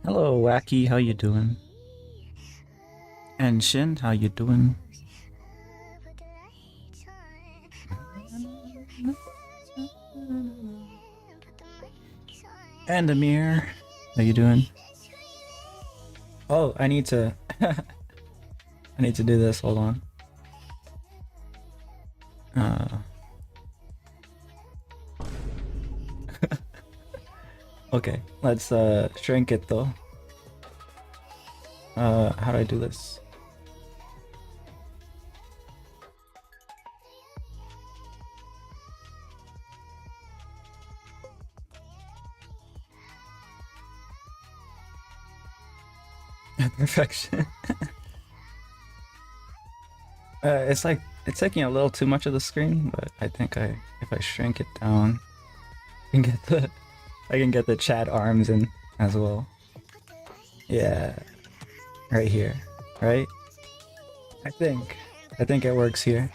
Hello, Wacky. How you doing? And Shin, how you doing? And Amir, how you doing? Oh, I need to I need to do this. Hold on. Okay, let's shrink it though. How do I do this? Perfection. It's like it's taking a little too much of the screen, but I think if I shrink it down, I can get the chat arms in as well. Yeah, right here, right? I think it works here.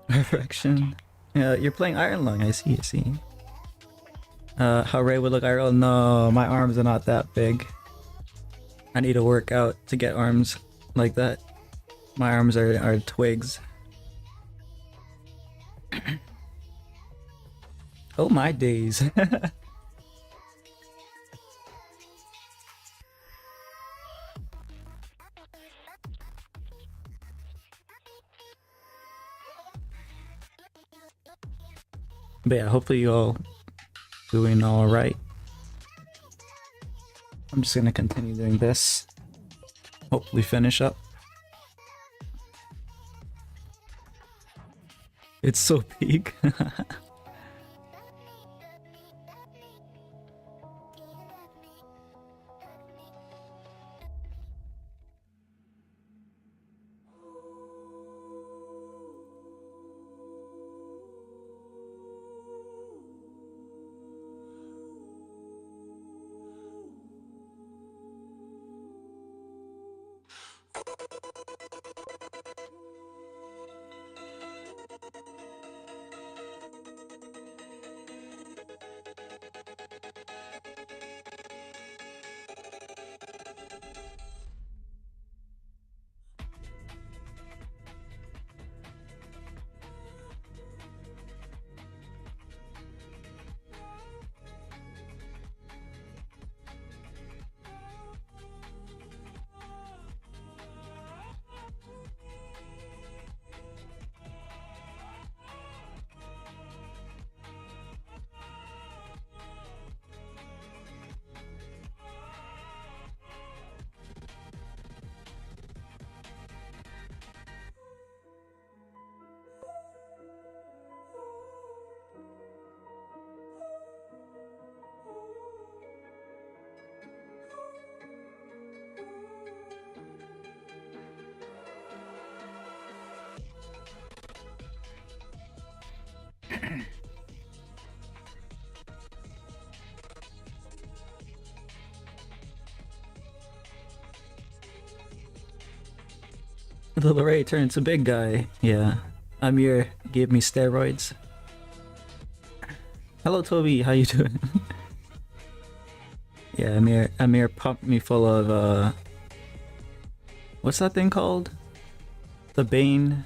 Perfection. Yeah, you're playing Iron Lung. I see. How Ray would look Iron. No, my arms are not that big. I need to work out to get arms like that. My arms are twigs. Oh my days. But yeah, hopefully you all doing all right. I'm just gonna continue doing this. Hopefully finish up. It's so big. Little Ray turned to big guy. Yeah. Amir gave me steroids. Hello Toby, how you doing? Yeah, Amir pumped me full of what's that thing called? The Bane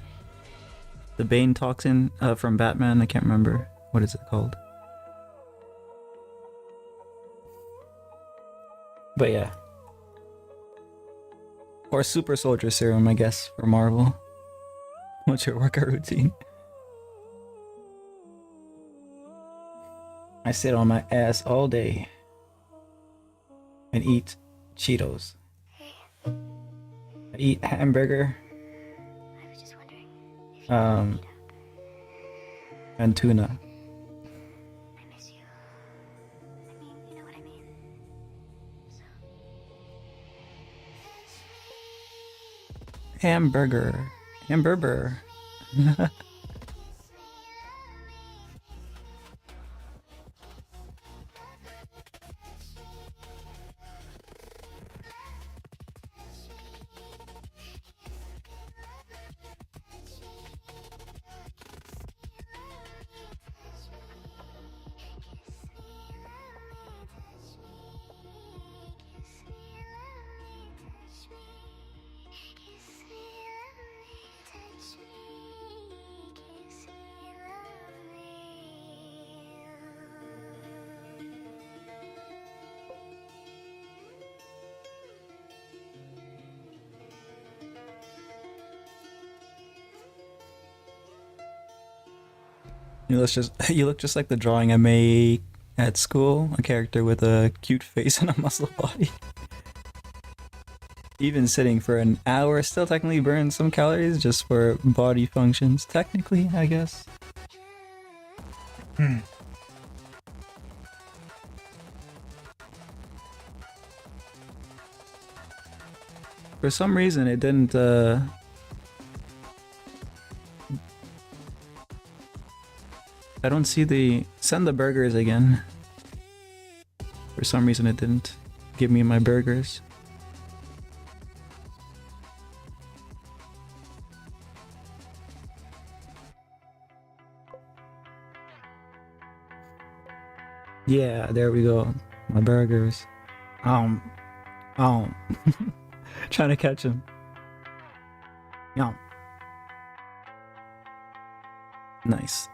toxin from Batman. I can't remember. What is it called? But yeah. Or Super Soldier Serum, I guess, for Marvel. What's your workout routine? I sit on my ass all day and eat Cheetos. I eat hamburger. And tuna. Hamburger. You look just like the drawing I made at school. A character with a cute face and a muscle body. Even sitting for an hour still technically burns some calories just for body functions. Technically, I guess. For some reason, it didn't. I don't see the send the burgers again. For some reason, it didn't give me my burgers. Yeah, there we go. My burgers. Um. Trying to catch him. Yum. Nice.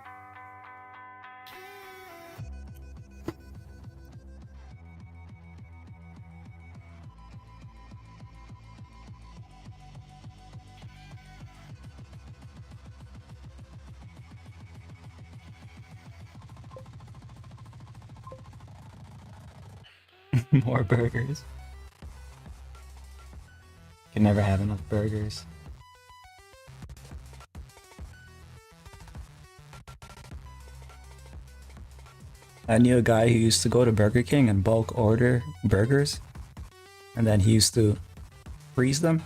More burgers. Can never have enough burgers. I knew a guy who used to go to Burger King and bulk order burgers, and then he used to freeze them.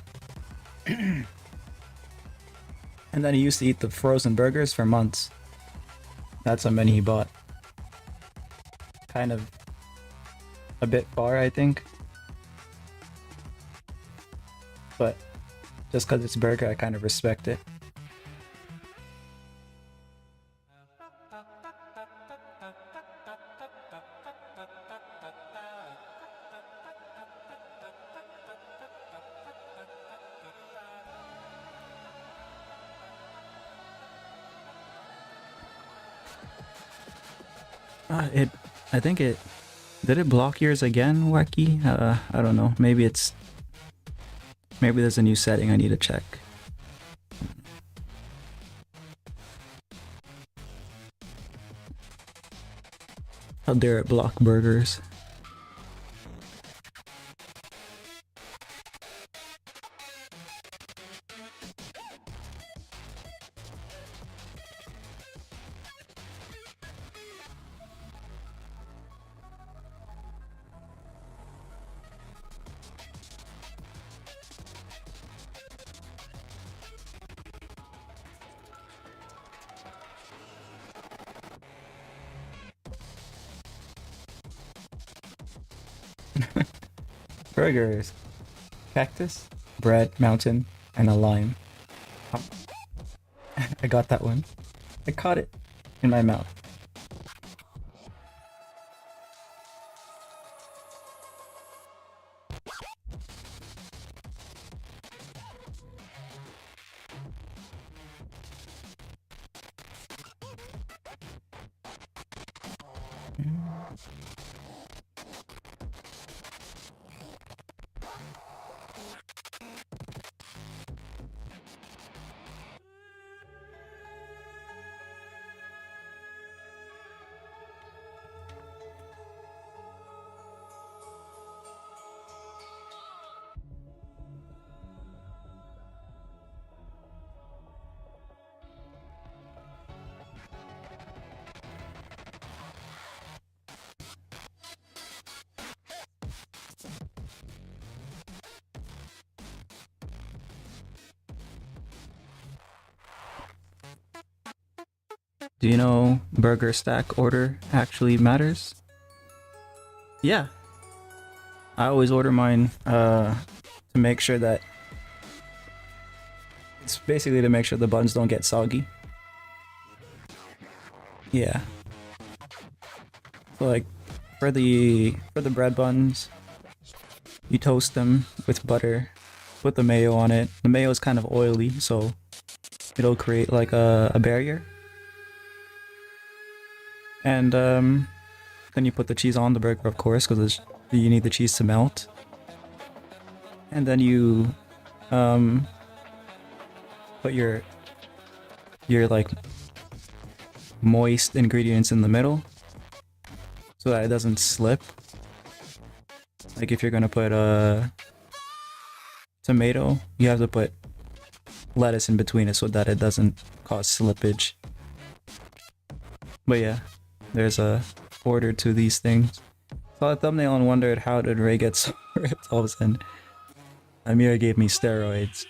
And then he used to eat the frozen burgers for months. That's how many he bought. Kind of a bit far, I think. But just because it's burger, I kind of respect it. I think it did it block yours again, Wacky? I don't know. Maybe there's a new setting I need to check. How dare it block burgers? Burgers. Cactus, bread, mountain, and a lime. I got that one. I caught it in my mouth. Do you know burger stack order actually matters? Yeah. I always order mine to make sure that it's basically to make sure the buns don't get soggy. Yeah. So like for the bread buns, you toast them with butter, put the mayo on it. The mayo is kind of oily, so it'll create like a barrier. And then you put the cheese on the burger, of course, because you need the cheese to melt. And then you put your like moist ingredients in the middle so that it doesn't slip. Like if you're gonna put a tomato, you have to put lettuce in between it so that it doesn't cause slippage. But yeah, there's a order to these things. Saw a thumbnail and wondered how did Ray get so ripped all of a sudden. Amira gave me steroids.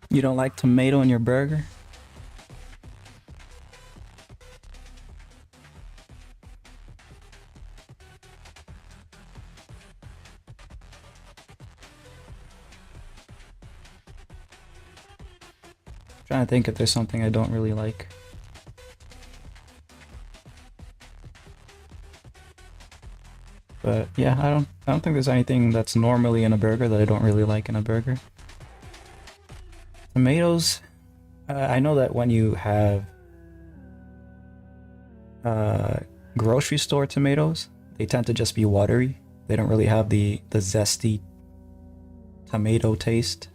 You don't like tomato in your burger? Trying to think if there's something I don't really like. But yeah, I don't think there's anything that's normally in a burger that I don't really like in a burger. Tomatoes, I know that when you have grocery store tomatoes, they tend to just be watery. They don't really have the zesty tomato taste,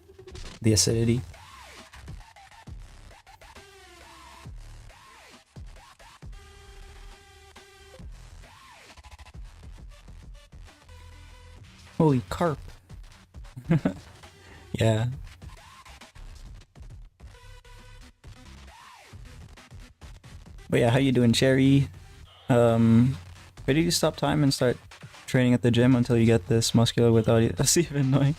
the acidity. Holy carp. Yeah. But yeah, how you doing, Cherry? Where did you stop time and start training at the gym until you get this muscular without it? That's even annoying.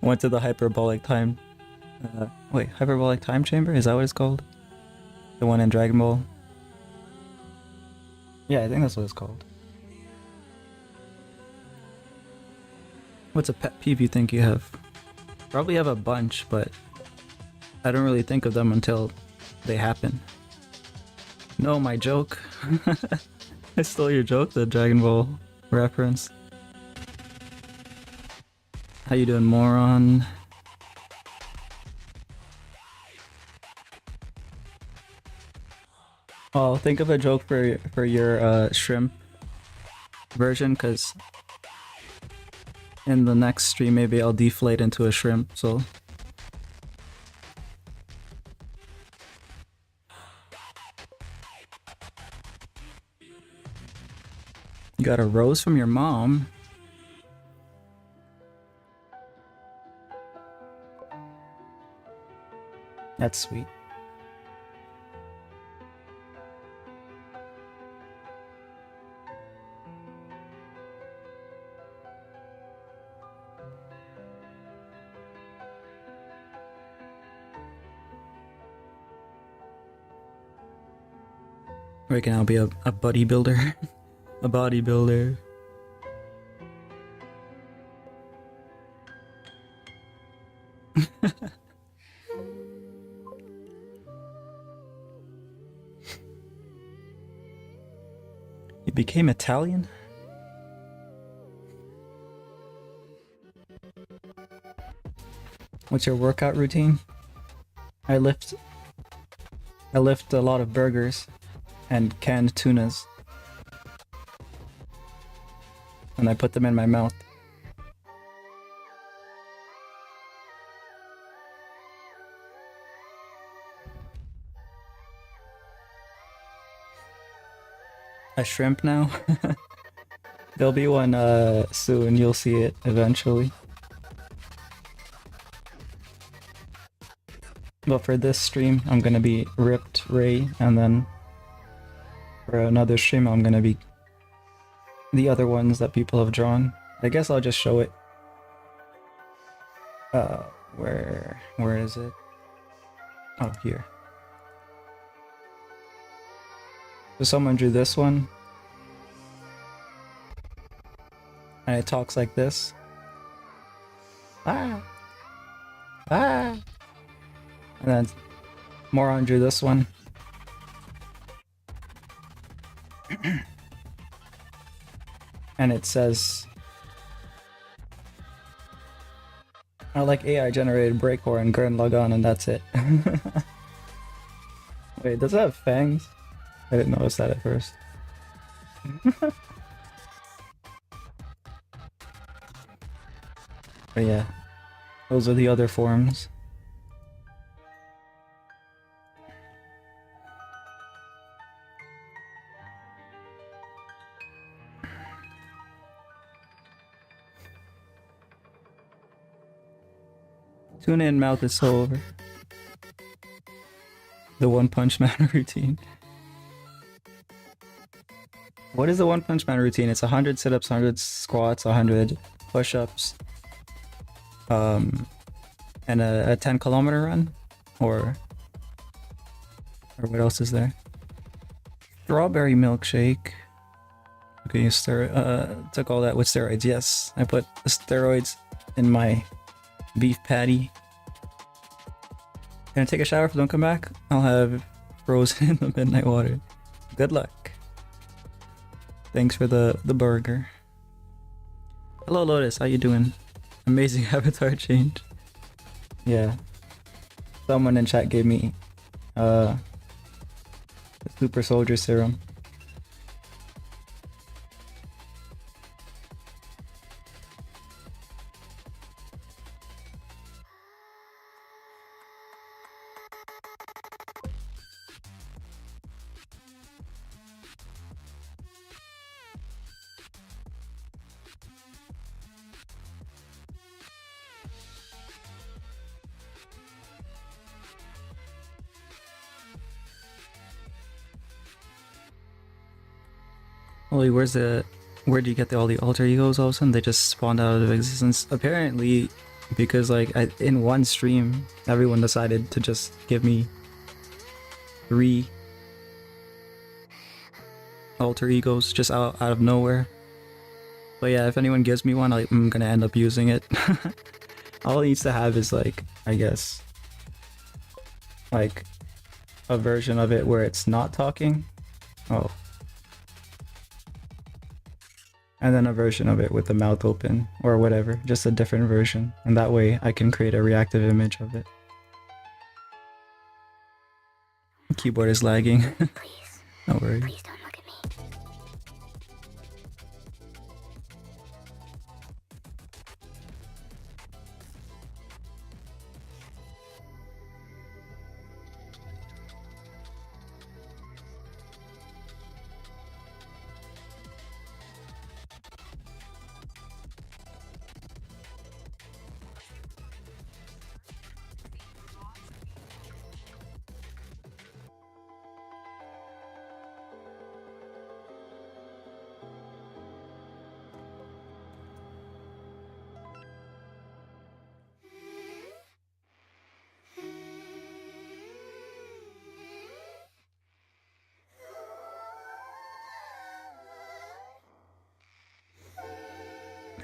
Went to the hyperbolic time. Wait, hyperbolic time chamber? Is that what it's called? The one in Dragon Ball? Yeah, I think that's what it's called. What's a pet peeve you think you have? Probably have a bunch, but I don't really think of them until they happen. No, my joke. I stole your joke, the Dragon Ball reference. How you doing, moron? Oh, think of a joke for your shrimp version, cause in the next stream maybe I'll deflate into a shrimp, so. You got a rose from your mom? That's sweet. Right now I'll be a bodybuilder. A bodybuilder. You became Italian? What's your workout routine? I lift a lot of burgers and canned tunas. And I put them in my mouth. A shrimp now? There'll be one soon, you'll see it eventually. But for this stream, I'm gonna be Ripped Ray, and then for another stream, I'm gonna be the other ones that people have drawn. I guess I'll just show it. Where is it? Oh, here. So someone drew this one. And it talks like this. Ah! Ah! And then Moron drew this one. And it says, I like AI generated breakcore and Gurren Lagann, and that's it. Wait, does it have fangs? I didn't notice that at first. But yeah, those are the other forms. Tuna in mouth is so over. The One Punch Man routine. What is the One Punch Man routine? It's 100 sit-ups, 100 squats, 100 push-ups, and a 10-kilometer run, or what else is there? Strawberry milkshake. Okay, you took all that with steroids. Yes, I put the steroids in my beef patty. Gonna take a shower if I don't come back. I'll have frozen in the midnight water. Good luck. Thanks for the burger. Hello Lotus, how you doing? Amazing avatar change. Yeah. Someone in chat gave me the super soldier serum. Holy, where do you get all the alter egos all of a sudden? They just spawned out of existence. Apparently, because like in one stream, everyone decided to just give me 3 alter egos just out of nowhere. But yeah, if anyone gives me one, I'm gonna end up using it. All it needs to have is like, I guess, like a version of it where it's not talking. Oh. And then a version of it with the mouth open or whatever, just a different version. And that way I can create a reactive image of it. Keyboard is lagging. Please. No worries. Please don't look at me.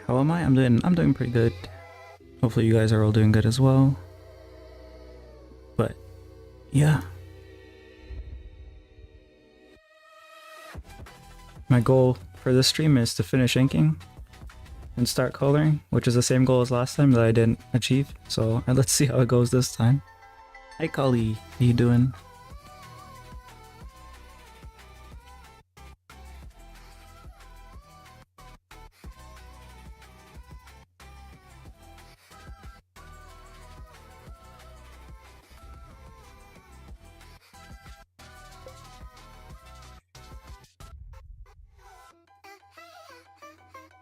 How am I? I'm doing pretty good. Hopefully you guys are all doing good as well. But yeah. My goal for this stream is to finish inking and start coloring, which is the same goal as last time that I didn't achieve. So let's see how it goes this time. Hi Kali, how you doing?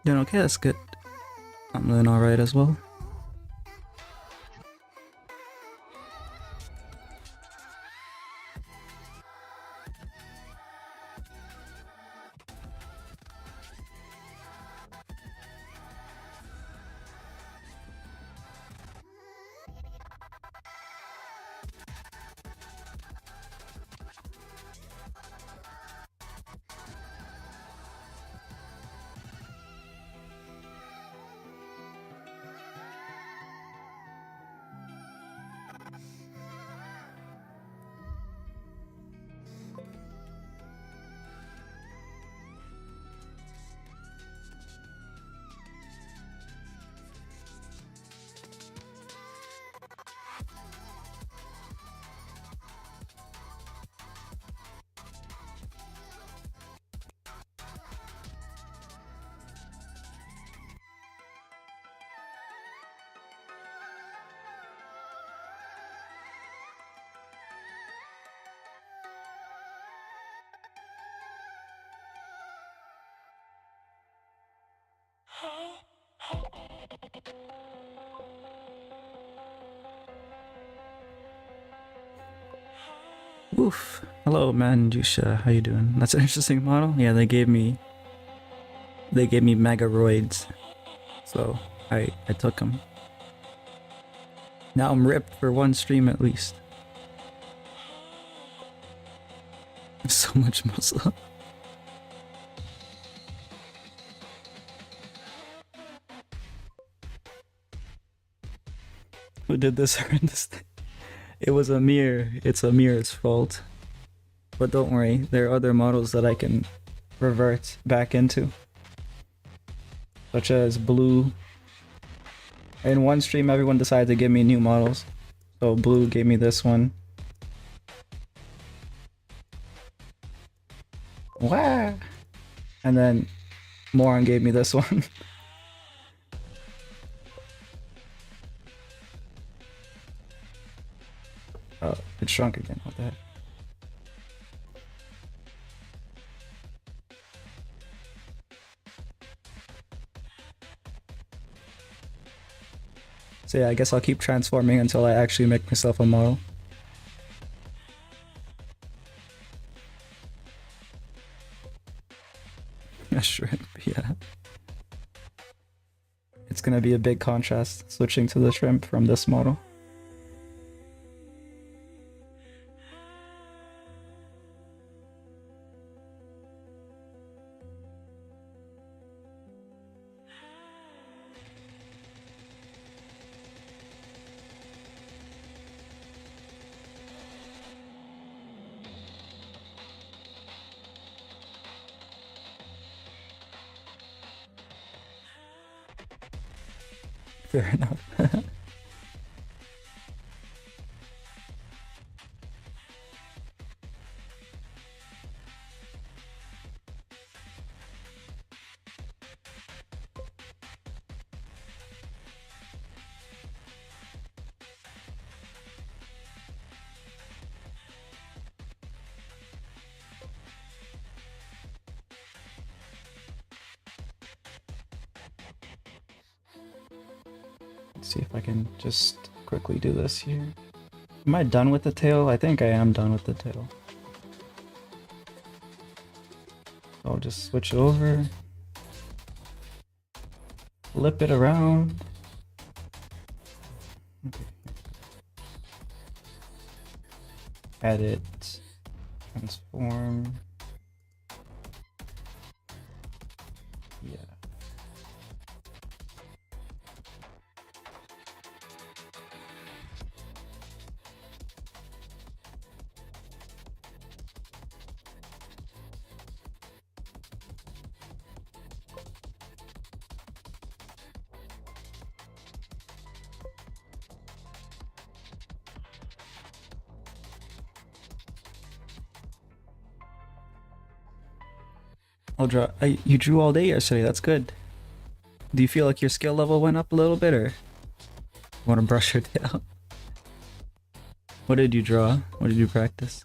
Doing okay, that's good. I'm doing alright as well. Oof. Hello, man, Jusha. How you doing? That's an interesting model. Yeah, they gave me megaroids, so I took them. Now I'm ripped for one stream at least. So much muscle. Who did this horrendous thing? It was Amir. It's Amir's fault. But don't worry, there are other models that I can revert back into, such as Blue. In one stream, everyone decided to give me new models. So Blue gave me this one. Wow! And then Moron gave me this one. Oh, it shrunk again. What the heck? So yeah, I guess I'll keep transforming until I actually make myself a model. A shrimp, yeah. It's gonna be a big contrast switching to the shrimp from this model. Fair enough. Let's see if I can just quickly do this here. Am I done with the tail? I think I am done with the tail. I'll just switch it over. Flip it around. Okay. Edit. Transform. Yeah. I'll draw. You drew all day yesterday. That's good. Do you feel like your skill level went up a little bit, or want to brush your tail? What did you draw? What did you practice?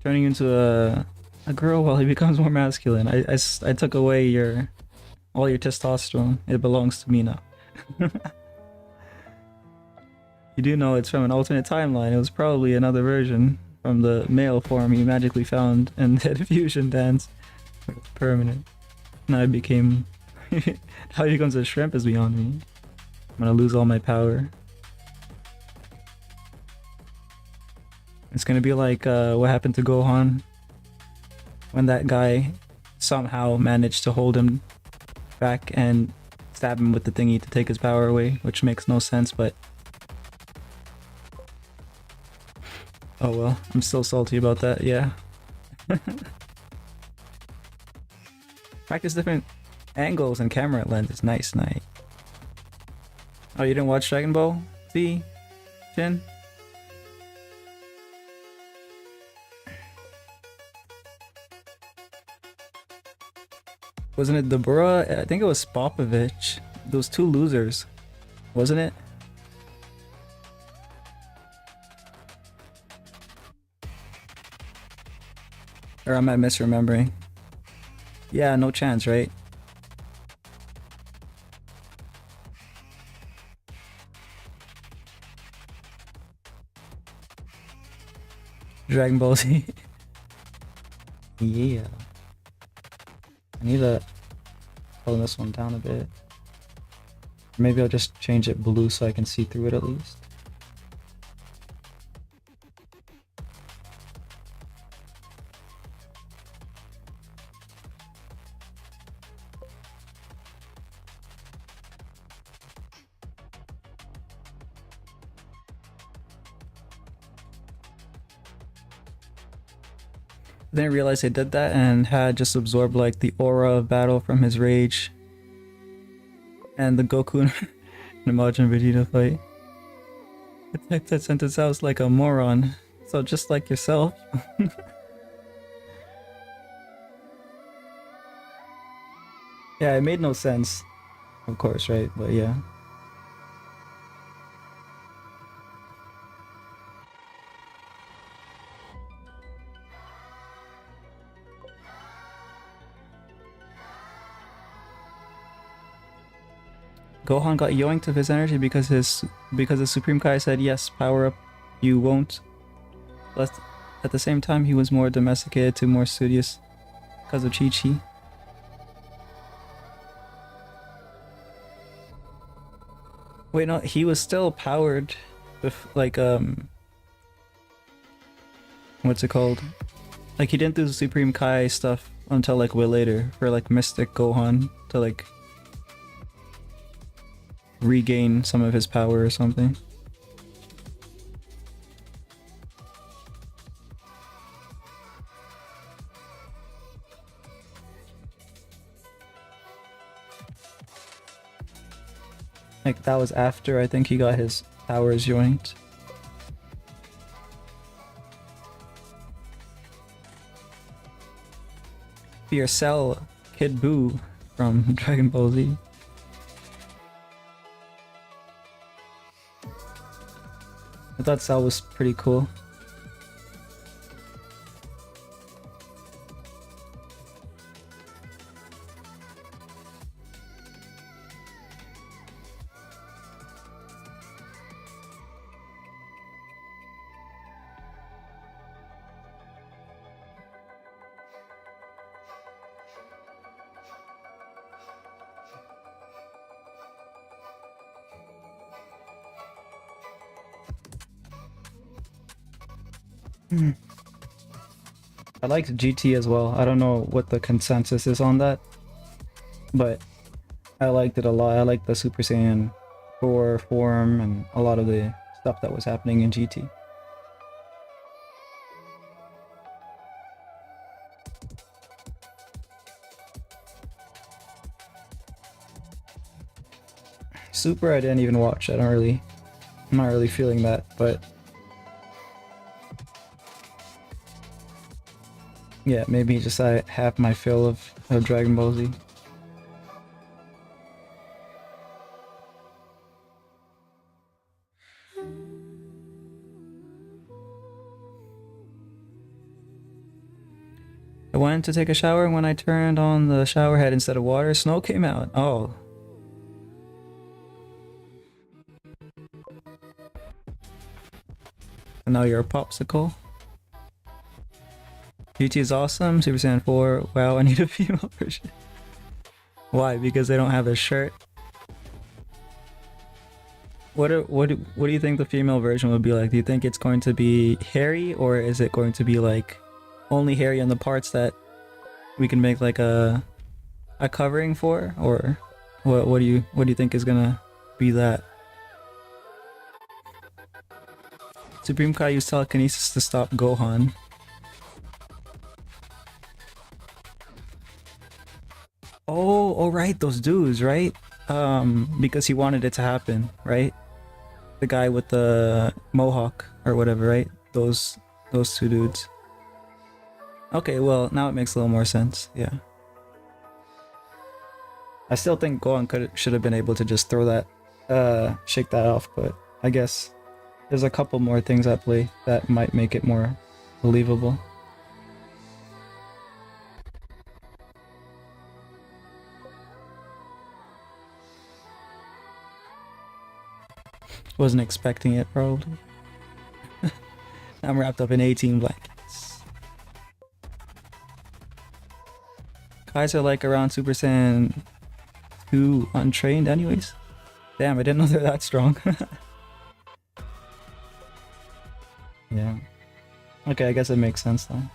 Turning into a girl while he becomes more masculine. I took away all your testosterone. It belongs to me now. You do know it's from an alternate timeline. It was probably another version from the male form you magically found in the diffusion dance. It's permanent. Now I became... How he becomes a shrimp is beyond me. I'm gonna lose all my power. It's gonna be like what happened to Gohan when that guy somehow managed to hold him back and stab him with the thingy to take his power away, which makes no sense, but oh well, I'm still salty about that, yeah. Practice different angles and camera lenses. Nice night. Oh, you didn't watch Dragon Ball Z, Jin? Wasn't it Deborah? I think it was Popovich. Those two losers, wasn't it? Or am I misremembering? Yeah, no chance, right? Dragon Ball Z. Yeah. I need to tone this one down a bit. Maybe I'll just change it blue so I can see through it at least. Didn't realize he did that and had just absorbed like the aura of battle from his rage and the Goku and Majin Vegeta fight. I typed that sentence out like a moron. So just like yourself. Yeah, it made no sense. Of course, right? But yeah. Gohan got yoinked of his energy because the Supreme Kai said yes, power up, you won't. But at the same time, he was more domesticated to more studious because of Chi Chi. Wait, no, he was still powered with like what's it called? Like he didn't do the Supreme Kai stuff until like way later for like Mystic Gohan to like regain some of his power or something. Like that was after I think he got his powers yoinked. Fear Cell Kid Buu from Dragon Ball Z. I thought Cell was pretty cool. I liked GT as well. I don't know what the consensus is on that, but I liked it a lot. I liked the Super Saiyan 4 form and a lot of the stuff that was happening in GT. Super I didn't even watch. I'm not really feeling that, but yeah, maybe just I have my fill of Dragon Ball Z. I went to take a shower and when I turned on the shower head instead of water, snow came out. Oh. And now you're a popsicle. GT is awesome. Super Saiyan 4. Wow, I need a female version. Why? Because they don't have a shirt. What do you think the female version would be like? Do you think it's going to be hairy, or is it going to be like only hairy on the parts that we can make like a covering for, or what do you think is gonna be that? Supreme Kai used telekinesis to stop Gohan. Oh, right, those dudes, right? Because he wanted it to happen, right? The guy with the mohawk or whatever, right? Those two dudes. Okay, well, now it makes a little more sense. Yeah. I still think Gohan should have been able to just throw that, shake that off, but I guess there's a couple more things at play that might make it more believable. Wasn't expecting it, probably. I'm wrapped up in 18 blankets. Guys are like around Super Saiyan 2 untrained anyways. Damn, I didn't know they're that strong. Yeah. Okay, I guess it makes sense then.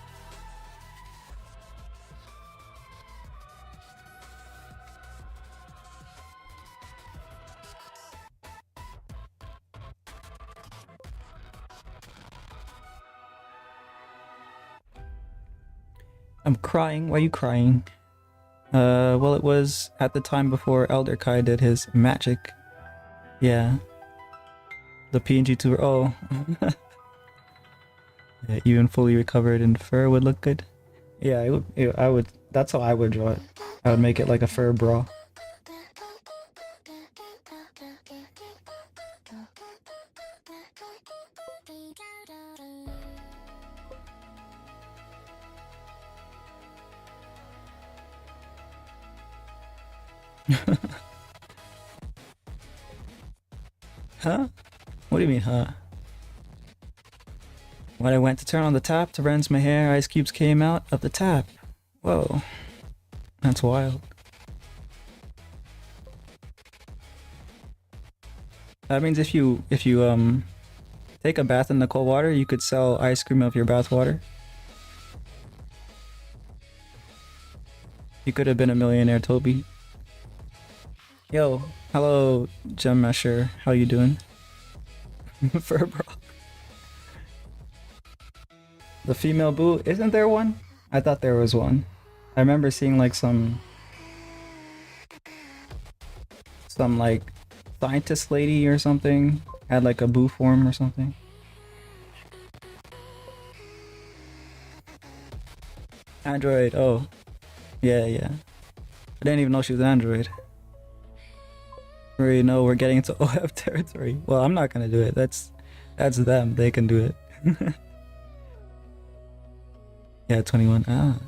I'm crying. Why are you crying? Well, it was at the time before Elder Kai did his magic. Yeah. The PNG tour. Oh. Yeah, even fully recovered in fur would look good. Yeah, I would. That's how I would draw it. I would make it like a fur bra. Huh? What do you mean, huh? When I went to turn on the tap to rinse my hair, ice cubes came out of the tap. Whoa. That's wild. That means if you take a bath in the cold water, you could sell ice cream of your bath water. You could have been a millionaire, Toby. Yo, hello, Gem Mesher. How you doing? Fur bra. The female boo, isn't there one? I thought there was one. I remember seeing like some like scientist lady or something had like a boo form or something. Android, oh. Yeah, yeah. I didn't even know she was Android. Already know we're getting into OF territory. Well, I'm not gonna do it. That's them. They can do it. Yeah, 21. Ah.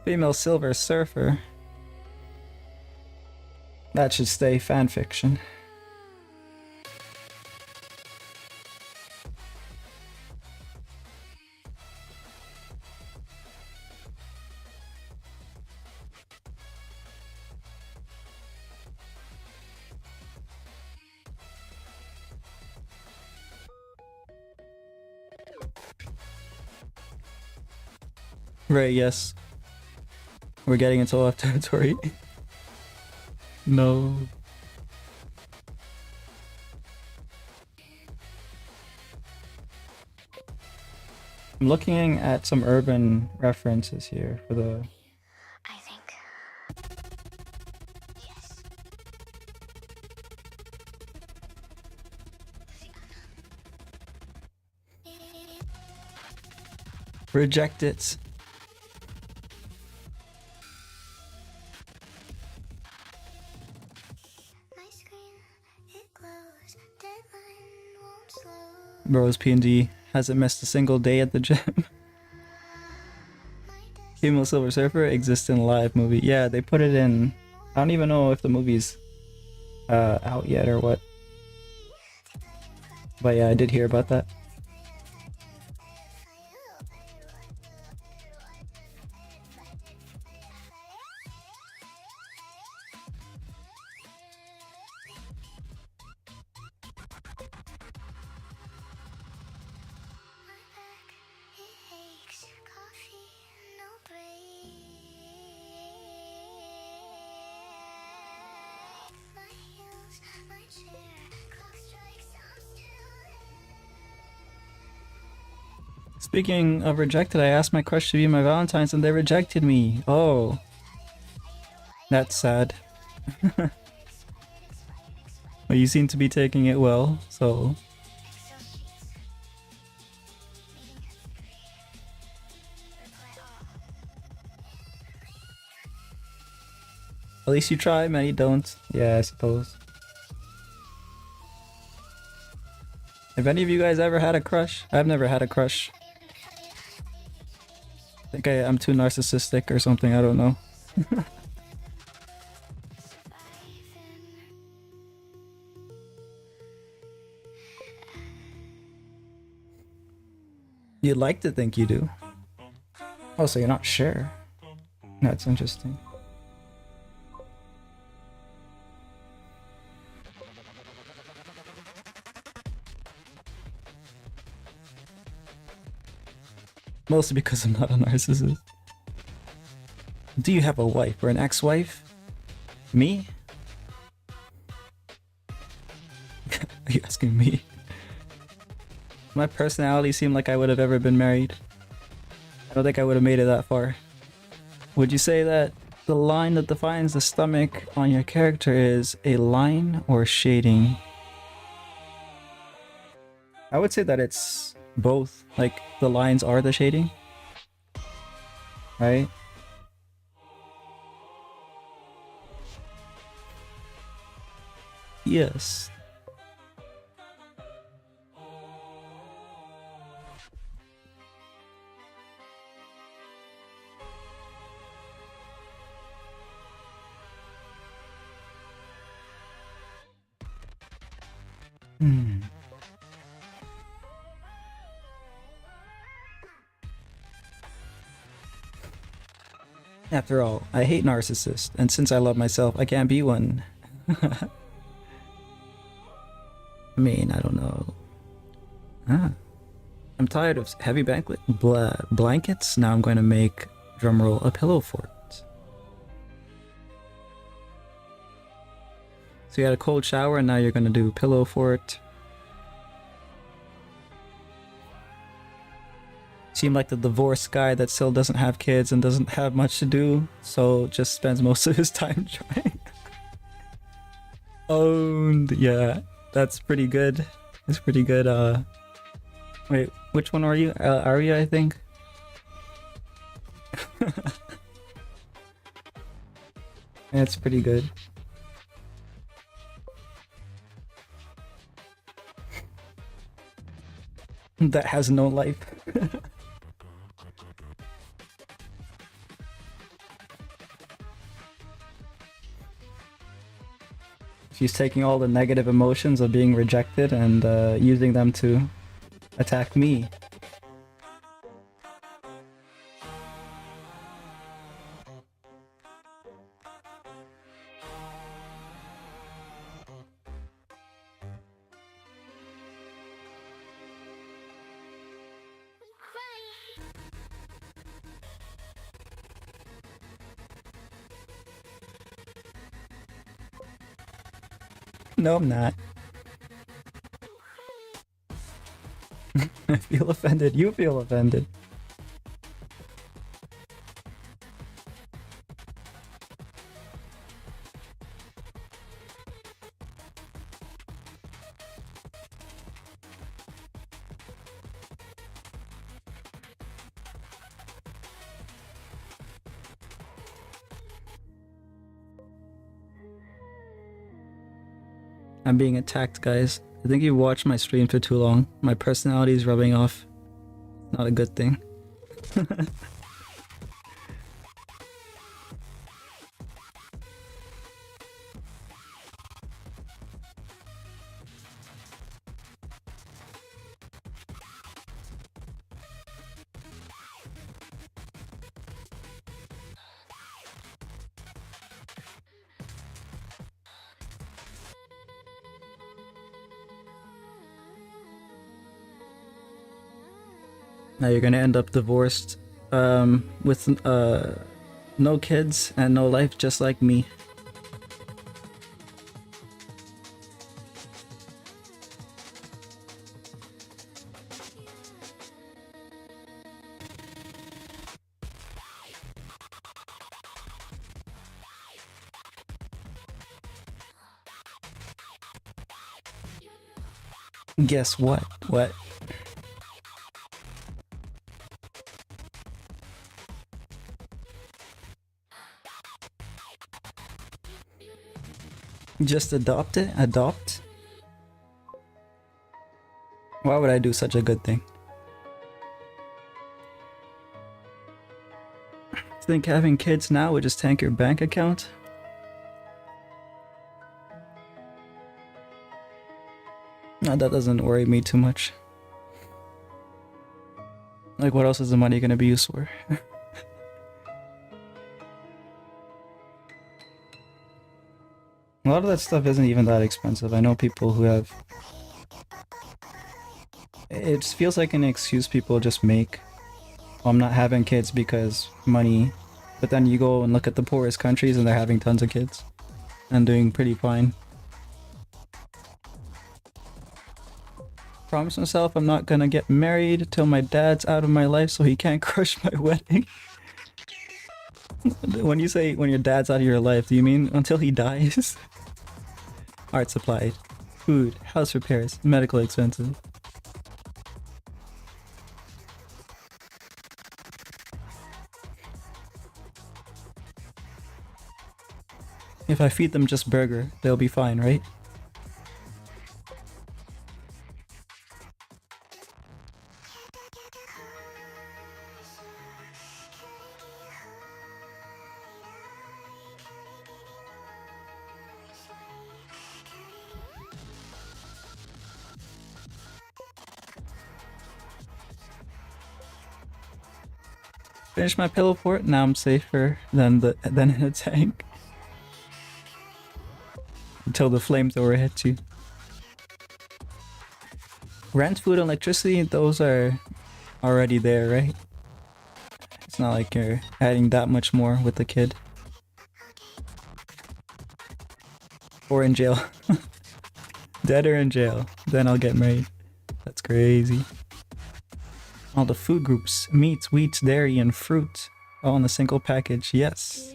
Female Silver Surfer. That should stay fanfiction. Right, yes. We're getting into OF territory. No. I'm looking at some urban references here for the... I think. Yes. Reject it. My screen, it glows. Deadline won't slow. Bros PND hasn't missed a single day at the gym. Female Silver Surfer exists in a live movie. Yeah, they put it in. I don't even know if the movie's out yet or what. But yeah, I did hear about that. Speaking of rejected, I asked my crush to be my Valentine's and they rejected me. Oh. That's sad. Well, you seem to be taking it well, so... At least you try, many don't. Yeah, I suppose. Have any of you guys ever had a crush? I've never had a crush. I think I'm too narcissistic or something, I don't know. You'd like to think you do. Oh, so you're not sure. That's interesting. Mostly because I'm not a narcissist. Do you have a wife or an ex-wife? Me? Are you asking me? My personality seemed like I would have ever been married. I don't think I would have made it that far. Would you say that the line that defines the stomach on your character is a line or shading? I would say that it's both. Like, the lines are the shading. Right? Yes. Hmm. After all, I hate narcissists, and since I love myself, I can't be one. I mean, I don't know. Ah. I'm tired of heavy blankets. Now I'm going to make, drumroll, a pillow fort. So you had a cold shower, and now you're going to do pillow fort. Seem like the divorced guy that still doesn't have kids and doesn't have much to do, so just spends most of his time trying. Owned, yeah, that's pretty good. That's pretty good. Wait, which one are you? Arya, I think. That's pretty good. That has no life. She's taking all the negative emotions of being rejected and using them to attack me. No, I'm not. I feel offended. You feel offended. I'm being attacked, guys. I think you watched my stream for too long. My personality is rubbing off. Not a good thing. Now you're gonna end up divorced with no kids and no life, just like me. Guess what? What? Just adopt it? Adopt? Why would I do such a good thing? Think having kids now would just tank your bank account? No, that doesn't worry me too much. Like, what else is the money gonna be used for? A lot of that stuff isn't even that expensive. I know people who have... It just feels like an excuse people just make. Oh, I'm not having kids because money. But then you go and look at the poorest countries and they're having tons of kids. And doing pretty fine. Promise myself I'm not gonna get married till my dad's out of my life so he can't crush my wedding. When you say when your dad's out of your life, do you mean until he dies? Art supply, food, house repairs, medical expenses. If I feed them just burger, they'll be fine, right? Finish my pillow fort, now I'm safer than in a tank. Until the flamethrower hits you. Rent, food, and electricity, those are already there, right? It's not like you're adding that much more with the kid. Or in jail. Dead or in jail. Then I'll get married. That's crazy. All the food groups, meats, wheats, dairy, and fruit, all in a single package. Yes.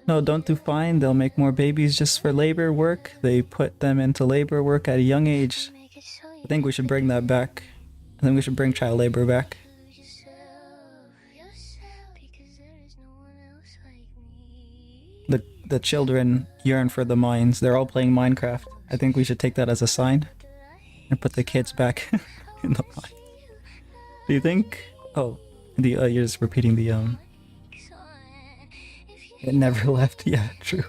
No, don't do fine. They'll make more babies just for labor work. They put them into labor work at a young age. I think we should bring that back. I think we should bring child labor back. The children yearn for the mines. They're all playing Minecraft. I think we should take that as a sign and put the kids back in the mine. Do you think? Oh, you're just repeating the It never left. Yeah, true.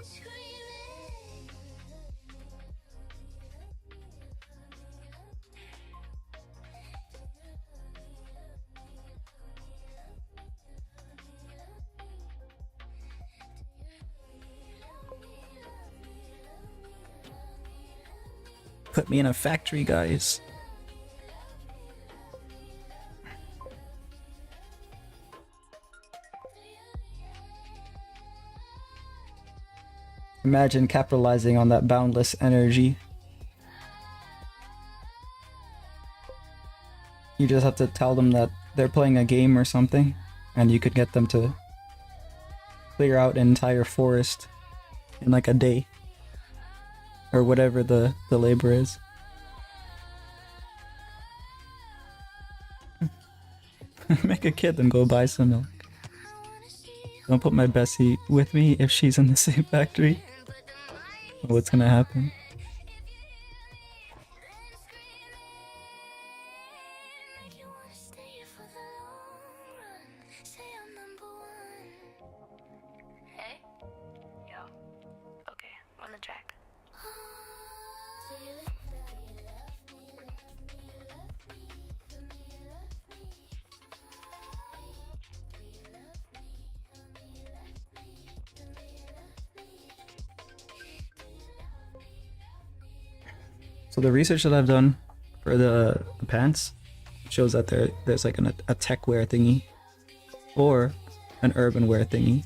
Put me in a factory, guys. Imagine capitalizing on that boundless energy. You just have to tell them that they're playing a game or something, and you could get them to clear out an entire forest in like a day. Or whatever the labor is. Make a kid and go buy some milk. Don't put my Bessie with me if she's in the same factory. What's gonna happen? Hey? Yo. Okay, on the track. So the research that I've done for the pants shows that there's like a tech wear thingy or an urban wear thingy.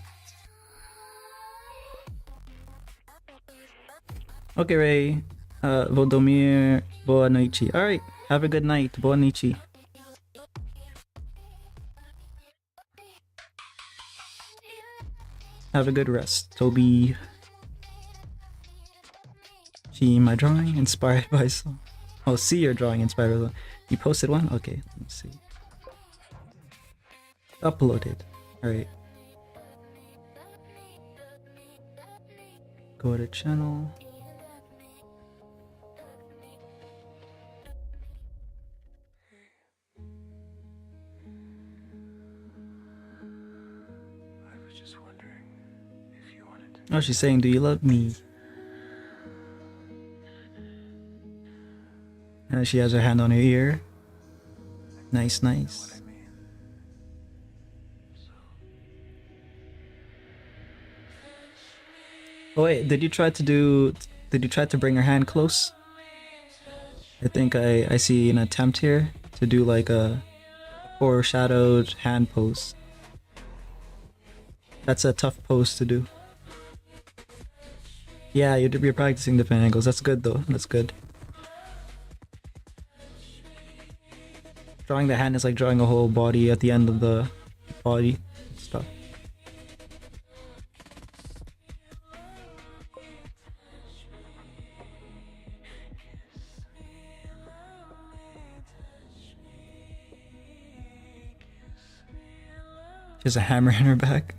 Okay, Ray. Vodomir Boanoichi. Alright, have a good night. Boanichi. Have a good rest, Toby. See my drawing inspired by song. Oh, see your drawing inspired by song. You posted one? Okay, let's see. Uploaded. Alright. Go to channel. Oh, she's saying, do you love me? She has her hand on her ear. Nice, nice. Oh wait, did you try to do? Did you try to bring her hand close? I think I see an attempt here to do like a foreshadowed hand pose. That's a tough pose to do. Yeah, you're practicing different angles. That's good though. That's good. Drawing the hand is like drawing a whole body at the end of the body stuff. She has a hammer in her back.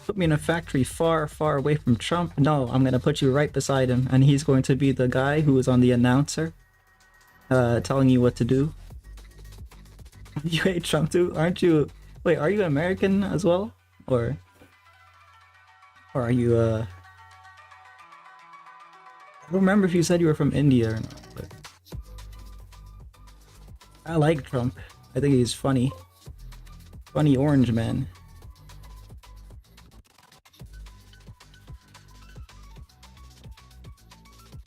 Put me in a factory far, far away from Trump. No, I'm gonna put you right beside him, and he's going to be the guy who is on the announcer, telling you what to do. You hate Trump too, aren't you? Wait, are you American as well, or are you? I don't remember if you said you were from India or not. But I like Trump. I think he's funny. Funny orange man.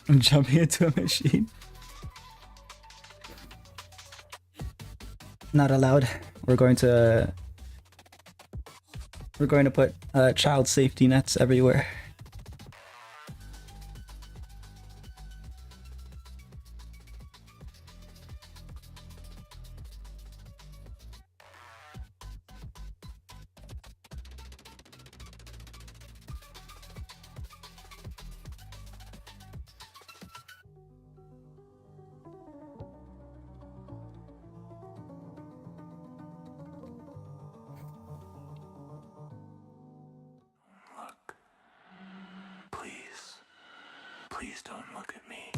I'm jumping into a machine. Not allowed. We're going to put child safety nets everywhere. Please don't look at me.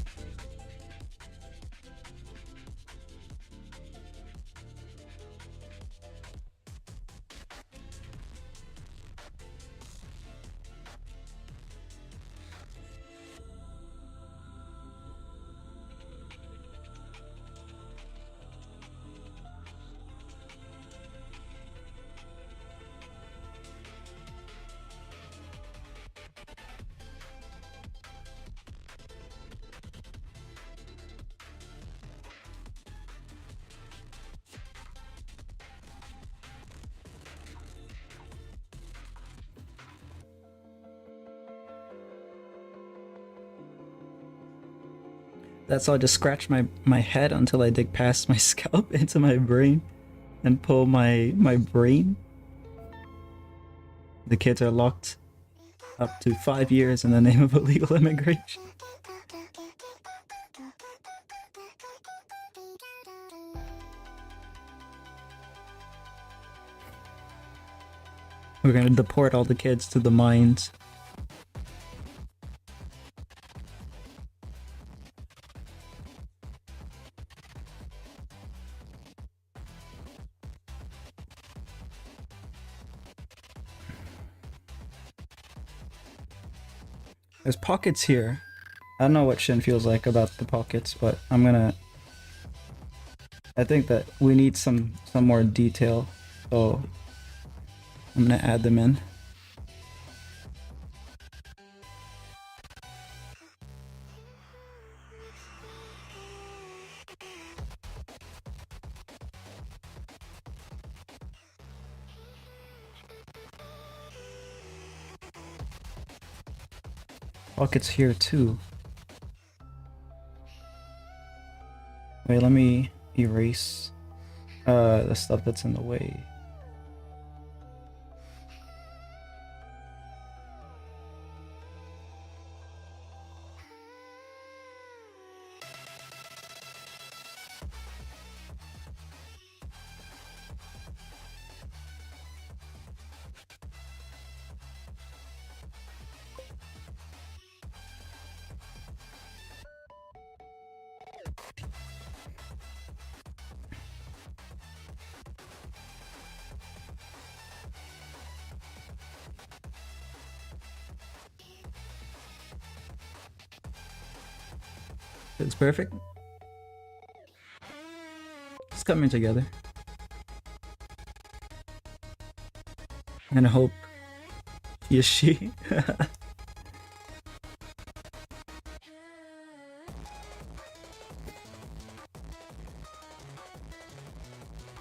That's all. I just scratch my head until I dig past my scalp into my brain and pull my brain. The kids are locked up to 5 years in the name of illegal immigration. We're gonna deport all the kids to the mines. There's pockets here. I don't know what Shin feels like about the pockets, but I think that we need some more detail. So I'm gonna add them in. Pockets here too. Wait, let me erase the stuff that's in the way. It's perfect. It's coming together. And I hope he is she.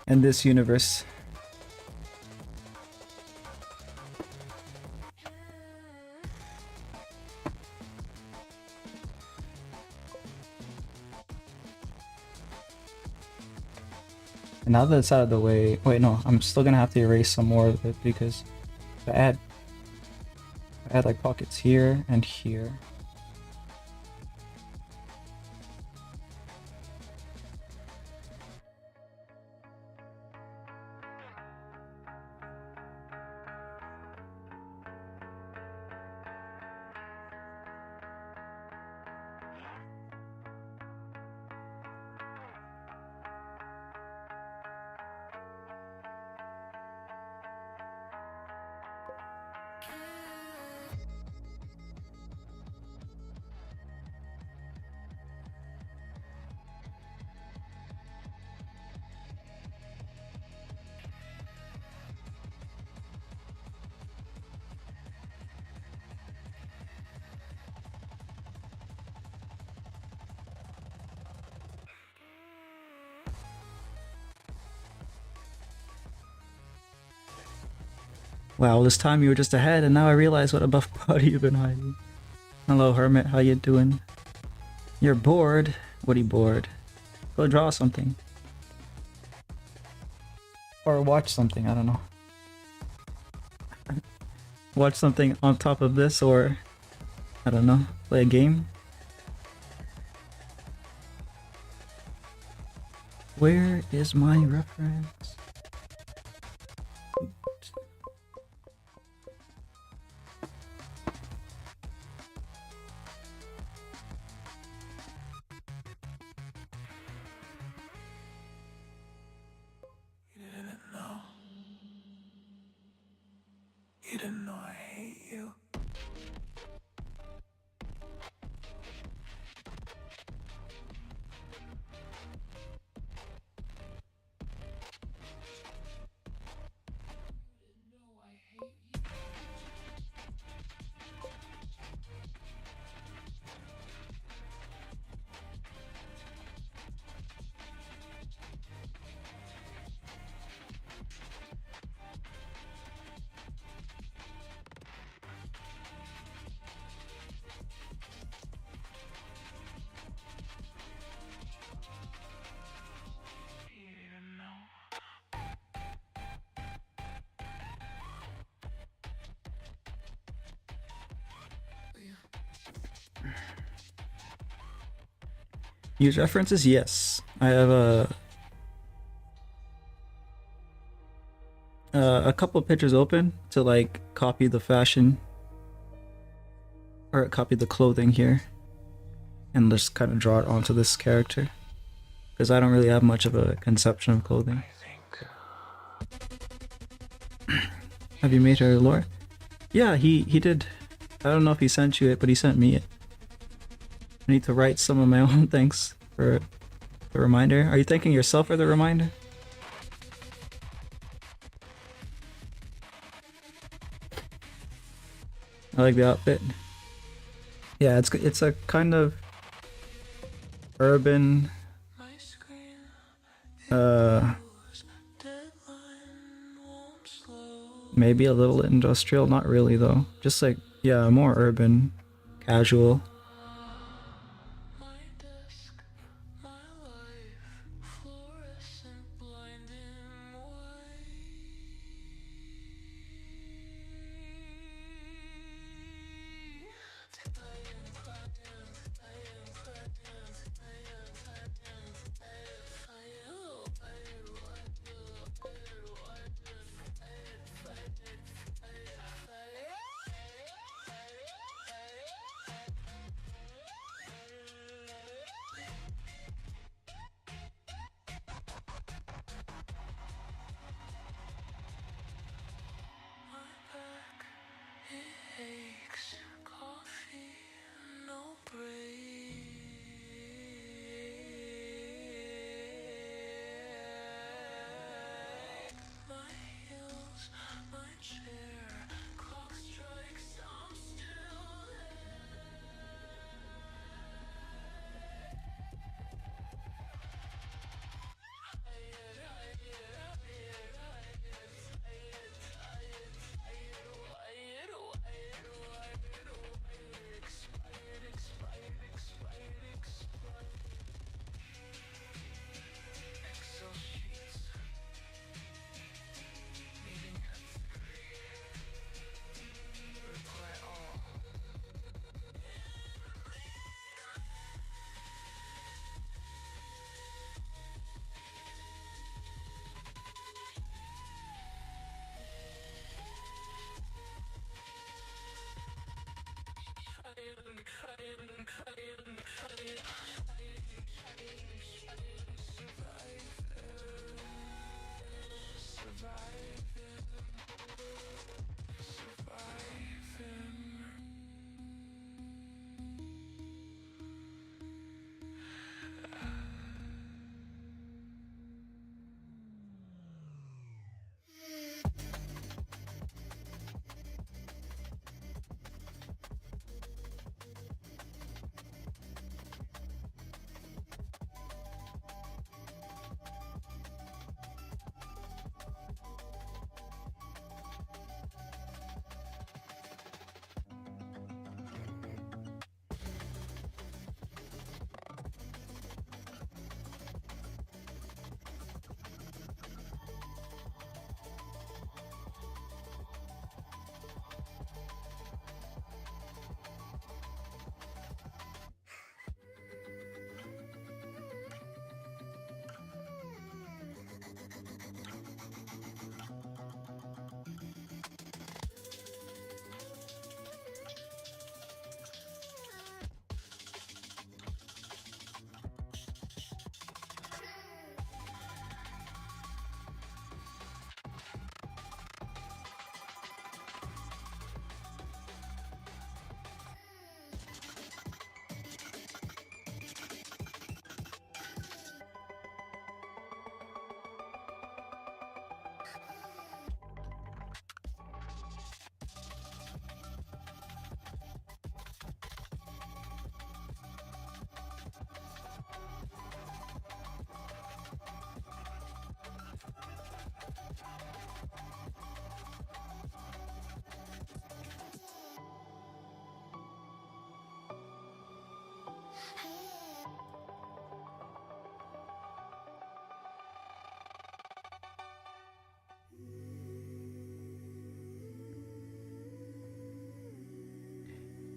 And this universe. And now that it's out of the way, wait, no, I'm still gonna have to erase some more of it because I add like pockets here and here. Wow, this time you were just ahead, and now I realize what a buff body you've been hiding. Hello, Hermit, how you doing? You're bored? What are you bored? Go draw something. Or watch something, I don't know. Watch something on top of this, or... I don't know, play a game? Where is my reference? You didn't know I hate you. Use references? Yes. I have a couple of pictures open to like copy the fashion or copy the clothing here and just kind of draw it onto this character because I don't really have much of a conception of clothing. Have you made her lore? Yeah, he did. I don't know if he sent you it, but he sent me it. I need to write some of my own things for the reminder. Are you thanking yourself for the reminder? I like the outfit. Yeah, it's a kind of urban, My screen uh, deadline won't slow. maybe a little industrial. Not really though. Just like yeah, more urban, casual. My desk, my life, fluorescent blinding my back, it aches. Coffee, no break. My heels, my chair, clock strikes, I'm still Excel sheets, needing a reply all.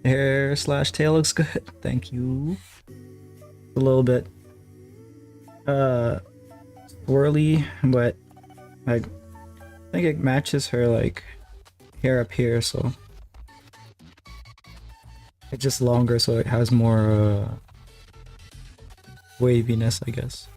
Hair slash tail looks good. Thank you. A little bit uh swirly, but like I think it matches her like hair up here, so it's just longer, so it has more waviness, I guess.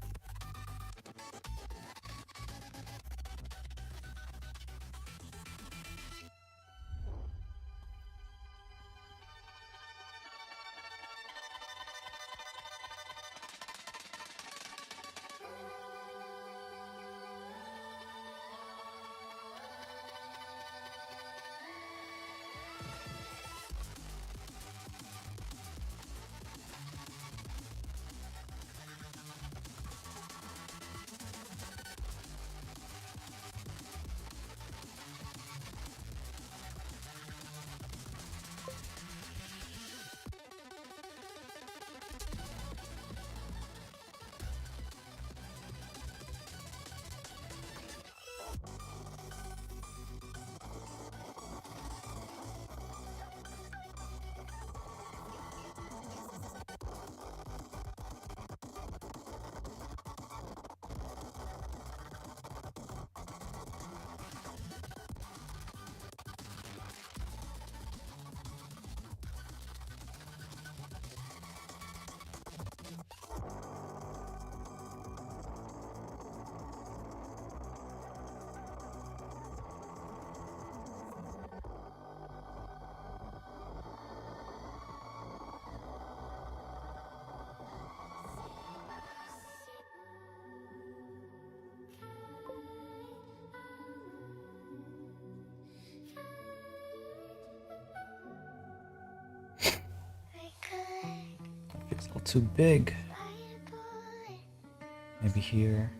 It's all too big. Maybe here.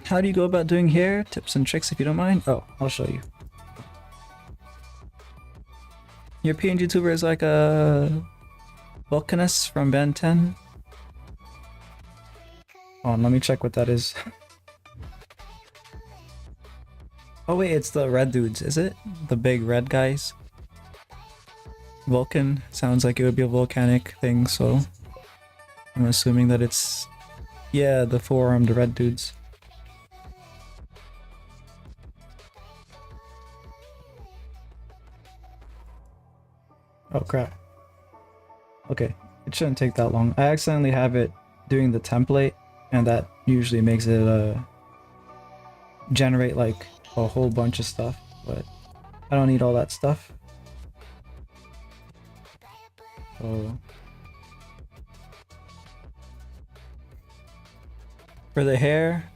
How do you go about doing hair? Tips and tricks if you don't mind? Oh, I'll show you. European YouTuber is like a Vulcanus from Ben 10. Hold on, let me check what that is. Oh wait, it's the red dudes, is it? The big red guys? Vulcan sounds like it would be a volcanic thing, so I'm assuming that it's, yeah, the four-armed red dudes. Oh crap. Okay, it shouldn't take that long. I accidentally have it doing the template, and that usually makes it generate like a whole bunch of stuff, but I don't need all that stuff. So for the hair,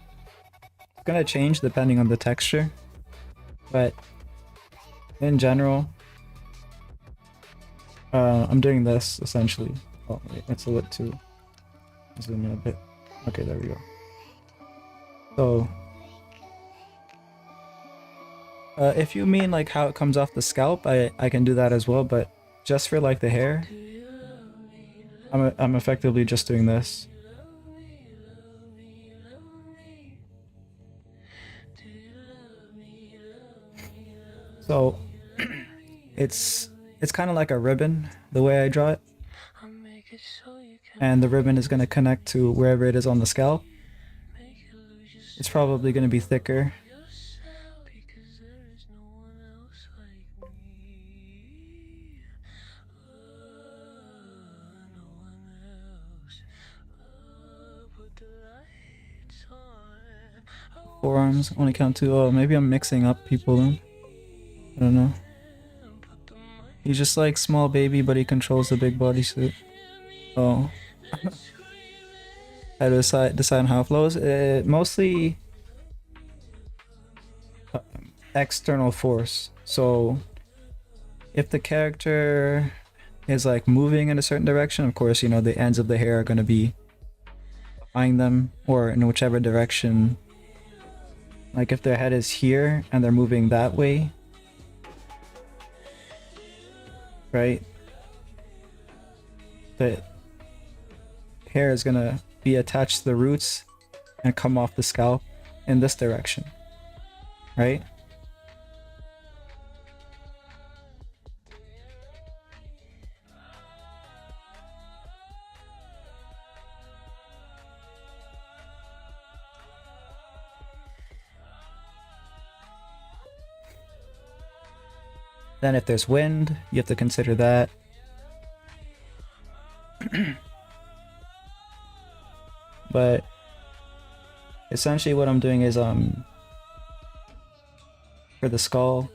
it's gonna change depending on the texture, but in general, I'm doing this essentially. Oh wait, it's a bit too zoom in a bit. Okay, there we go. So if you mean like how it comes off the scalp, I can do that as well, but just for like the hair, I'm effectively just doing this. So it's kind of like a ribbon the way I draw it, I make it so you can and the ribbon is going to connect to wherever it is on the scalp. make it lose yourself It's probably going to be thicker. because there is no one else like me. No one else. Put the lights on. Forearms only count two. Oh, maybe I'm mixing up people then. I don't know. Put the mic He's just like small baby, but he controls the big bodysuit. Oh. How to decide on how it flows? Mostly external force. So if the character is like moving in a certain direction, of course, you know, the ends of the hair are going to be behind them or in whichever direction. Like if their head is here and they're moving that way, right? The hair is gonna be attached to the roots and come off the scalp in this direction, right? Then if there's wind, you have to consider that. But essentially what I'm doing is for the skull,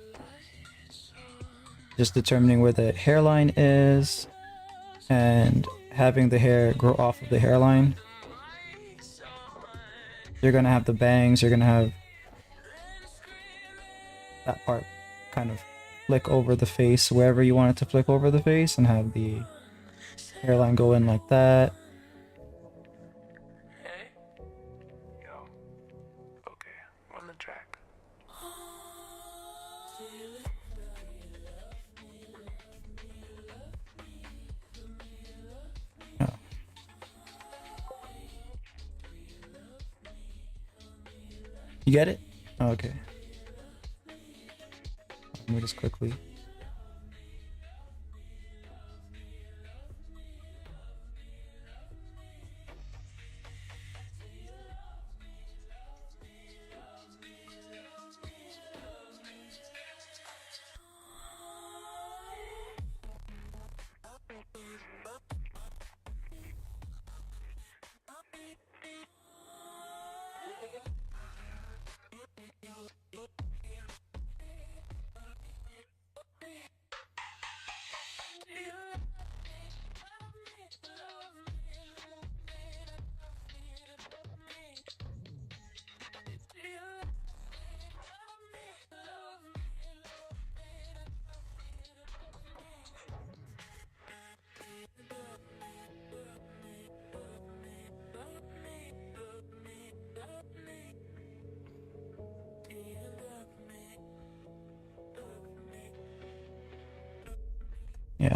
just determining where the hairline is and having the hair grow off of the hairline. You're gonna have the bangs, you're gonna have that part kind of flick over the face wherever you want it to flick over the face, and have the hairline go in like that. Hey. Yo. Okay, on the track. Oh. You get it? Oh, okay. Let me just quickly.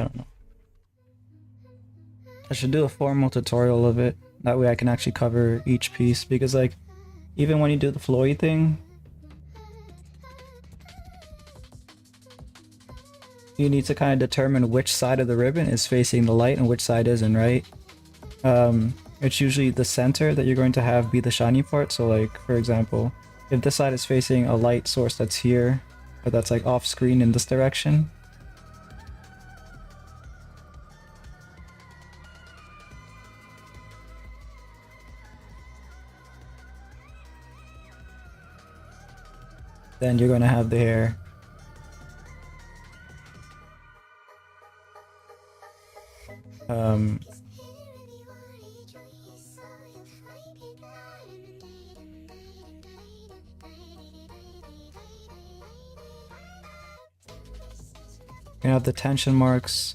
don't know. I should do a formal tutorial of it. That way I can actually cover each piece, because like even when you do the flowy thing, you need to kind of determine which side of the ribbon is facing the light and which side isn't, right? It's usually the center that you're going to have be the shiny part. So like, for example, if this side is facing a light source that's here, but that's like off screen in this direction, then you're going to have the hair. You have the tension marks,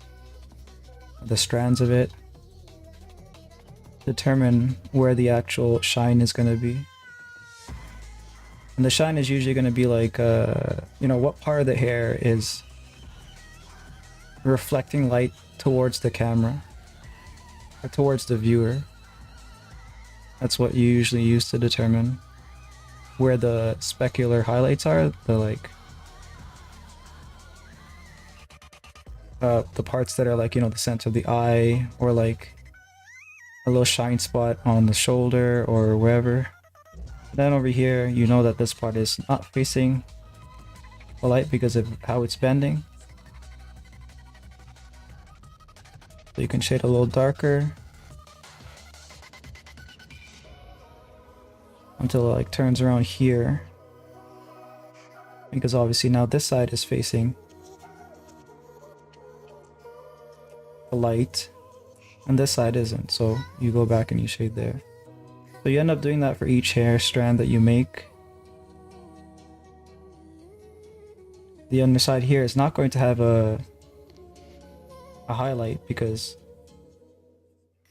the strands of it. Determine where the actual shine is going to be. And the shine is usually going to be like, you know, what part of the hair is reflecting light towards the camera or towards the viewer. That's what you usually use to determine where the specular highlights are, the like the parts that are like, you know, the center of the eye, or like a little shine spot on the shoulder or wherever. Then over here, you know that this part is not facing the light because of how it's bending. So you can shade a little darker until it like turns around here, because obviously now this side is facing the light and this side isn't, so you go back and you shade there. So you end up doing that for each hair strand that you make. The underside here is not going to have a highlight because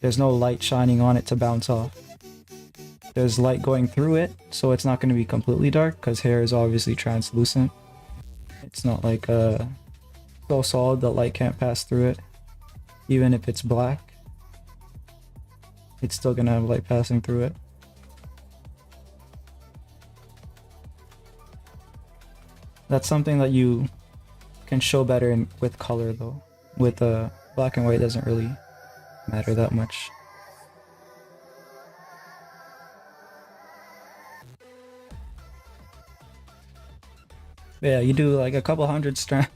there's no light shining on it to bounce off. There's light going through it, so it's not going to be completely dark because hair is obviously translucent. It's not like so solid that light can't pass through it. Even if it's black, it's still going to have light passing through it. That's something that you can show better with color though. With black and white, it doesn't really matter that much. Yeah, you do like a couple hundred strands,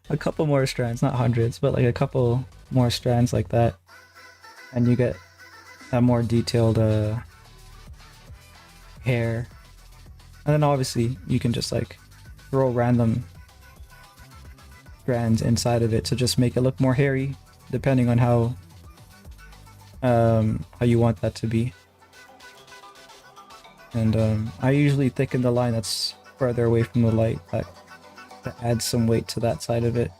a couple more strands, not hundreds, but like a couple more strands like that, and you get a more detailed hair. And then obviously you can just like throw random strands inside of it to just make it look more hairy, depending on how you want that to be. And I usually thicken the line that's further away from the light. That adds some weight to that side of it.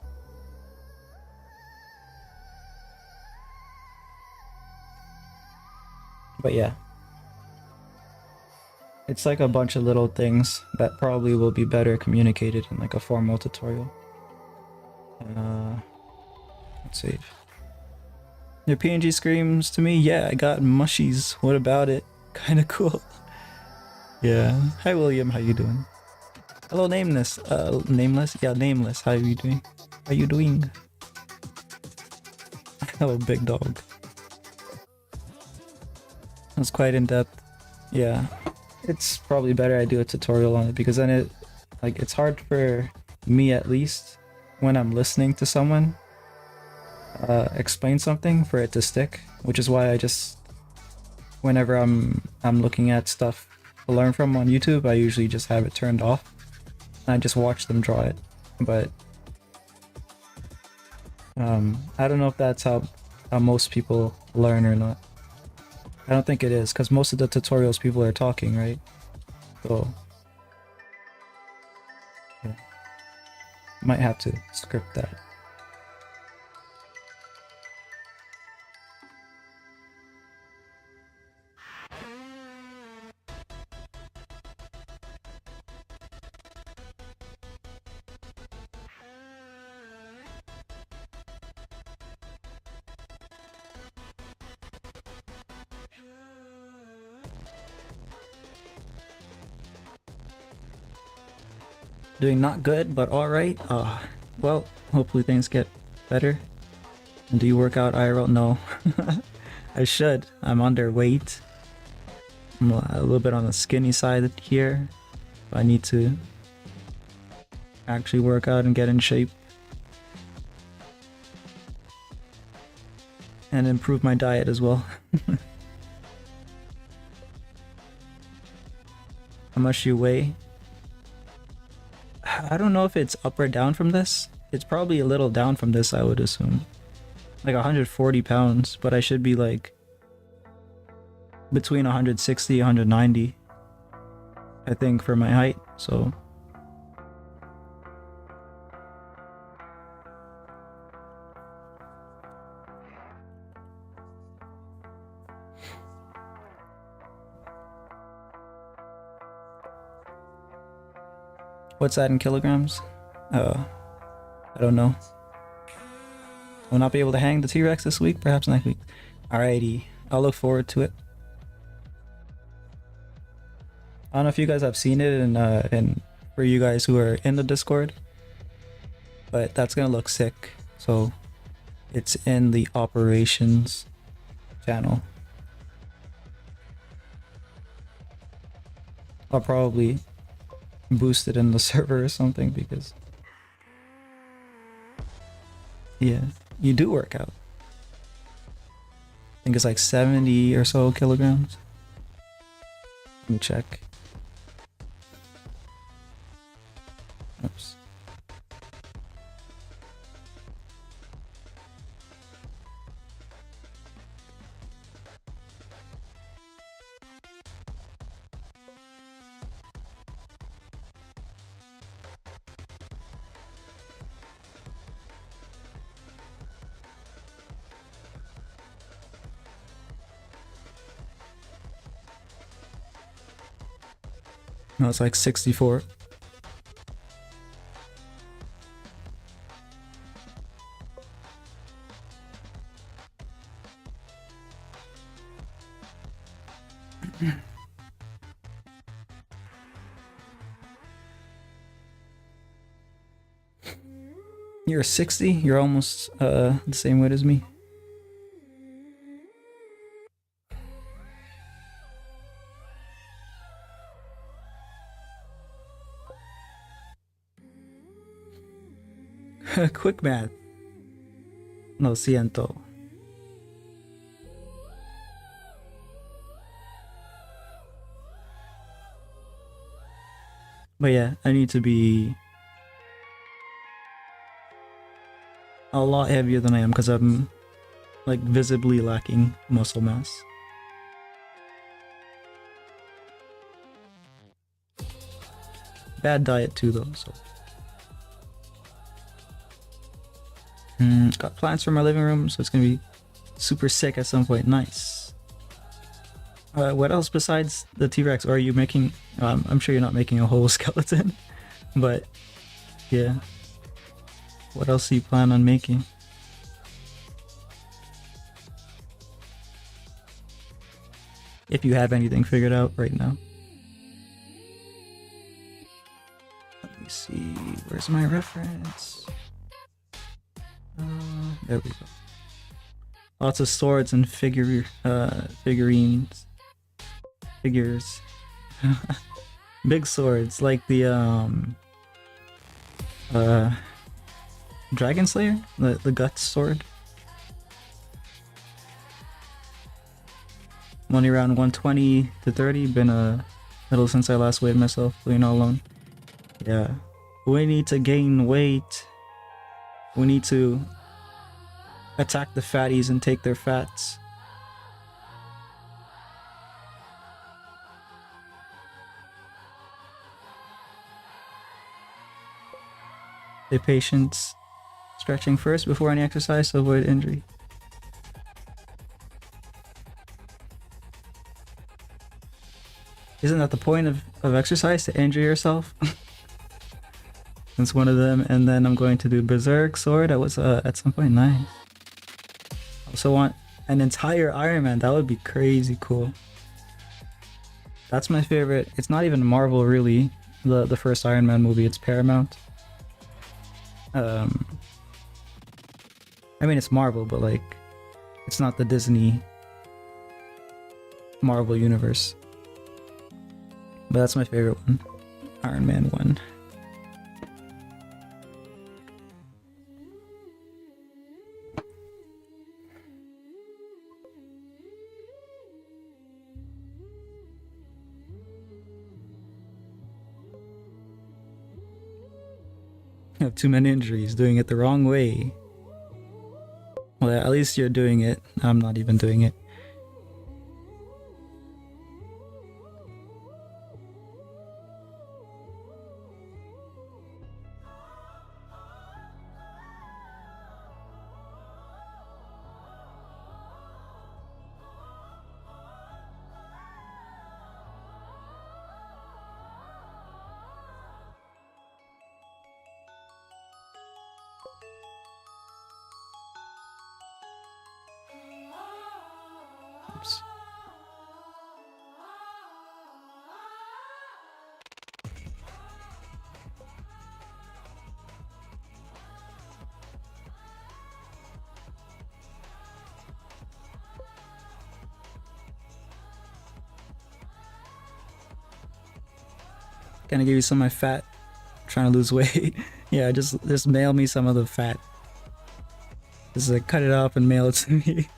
But yeah, it's like a bunch of little things that probably will be better communicated in like a formal tutorial. Let's see. Your PNG screams to me, yeah, I got mushies. What about it? Kinda cool. Yeah. Hi William, how you doing? Hello Nameless. Nameless? Yeah, Nameless. How are you doing? How you doing? Hello big dog. That's quite in depth. Yeah. It's probably better I do a tutorial on it, because then it's hard for me, at least when I'm listening to someone explain something, for it to stick, which is why I just, whenever I'm looking at stuff to learn from on YouTube, I usually just have it turned off and I just watch them draw it. But I don't know if that's how most people learn or not. I don't think it is, because most of the tutorials people are talking, right? So yeah. Might have to script that. Doing not good, but alright. Well, hopefully things get better. And do you work out IRL? No. I should. I'm underweight. I'm a little bit on the skinny side here. I need to actually work out and get in shape. And improve my diet as well. How much do you weigh? I don't know if it's up or down from this. It's probably a little down from this, I would assume. Like 140 pounds, but I should be like between 160 190, I think, for my height. So what's that in kilograms? I don't know. Will not be able to hang the T-Rex this week, perhaps next week. Alrighty, I'll look forward to it. I don't know if you guys have seen it, and for you guys who are in the Discord, but that's gonna look sick. So it's in the operations channel. I'll probably boost it in the server or something because, yeah, you do work out. I think it's like 70 or so kilograms. Let me check. Oops. No, it's like 64. You're 60? You're almost the same weight as me. Quick math. Lo siento. But yeah, I need to be a lot heavier than I am because I'm like visibly lacking muscle mass. Bad diet too though, so. Got plans for my living room, so it's gonna be super sick at some point. Nice. What else besides the T-Rex? Or are you making? I'm sure you're not making a whole skeleton, but yeah. What else do you plan on making? If you have anything figured out right now. Let me see. Where's my reference? There we go. Lots of swords and figures. Big swords, like the Dragon Slayer, the Guts sword. Money around 120 to 30. Been a little since I last weighed myself, being all alone. Yeah, we need to gain weight. We need to attack the fatties and take their fats. Stay patient. Stretching first before any exercise to avoid injury. Isn't that the point of exercise, to injure yourself? That's one of them. And then I'm going to do Berserk Sword. That was at some point nice. Also want an entire Iron Man. That would be crazy cool. That's my favorite. It's not even Marvel really. the first Iron Man movie. It's Paramount. I mean, it's Marvel, but like, it's not the Disney Marvel universe. But that's my favorite one, Iron Man 1. You have too many injuries, doing it the wrong way. Well, at least you're doing it. I'm not even doing it. Oops. Gonna give you some of my fat. Trying to lose weight. Yeah, just mail me some of the fat. Just like cut it off and mail it to me.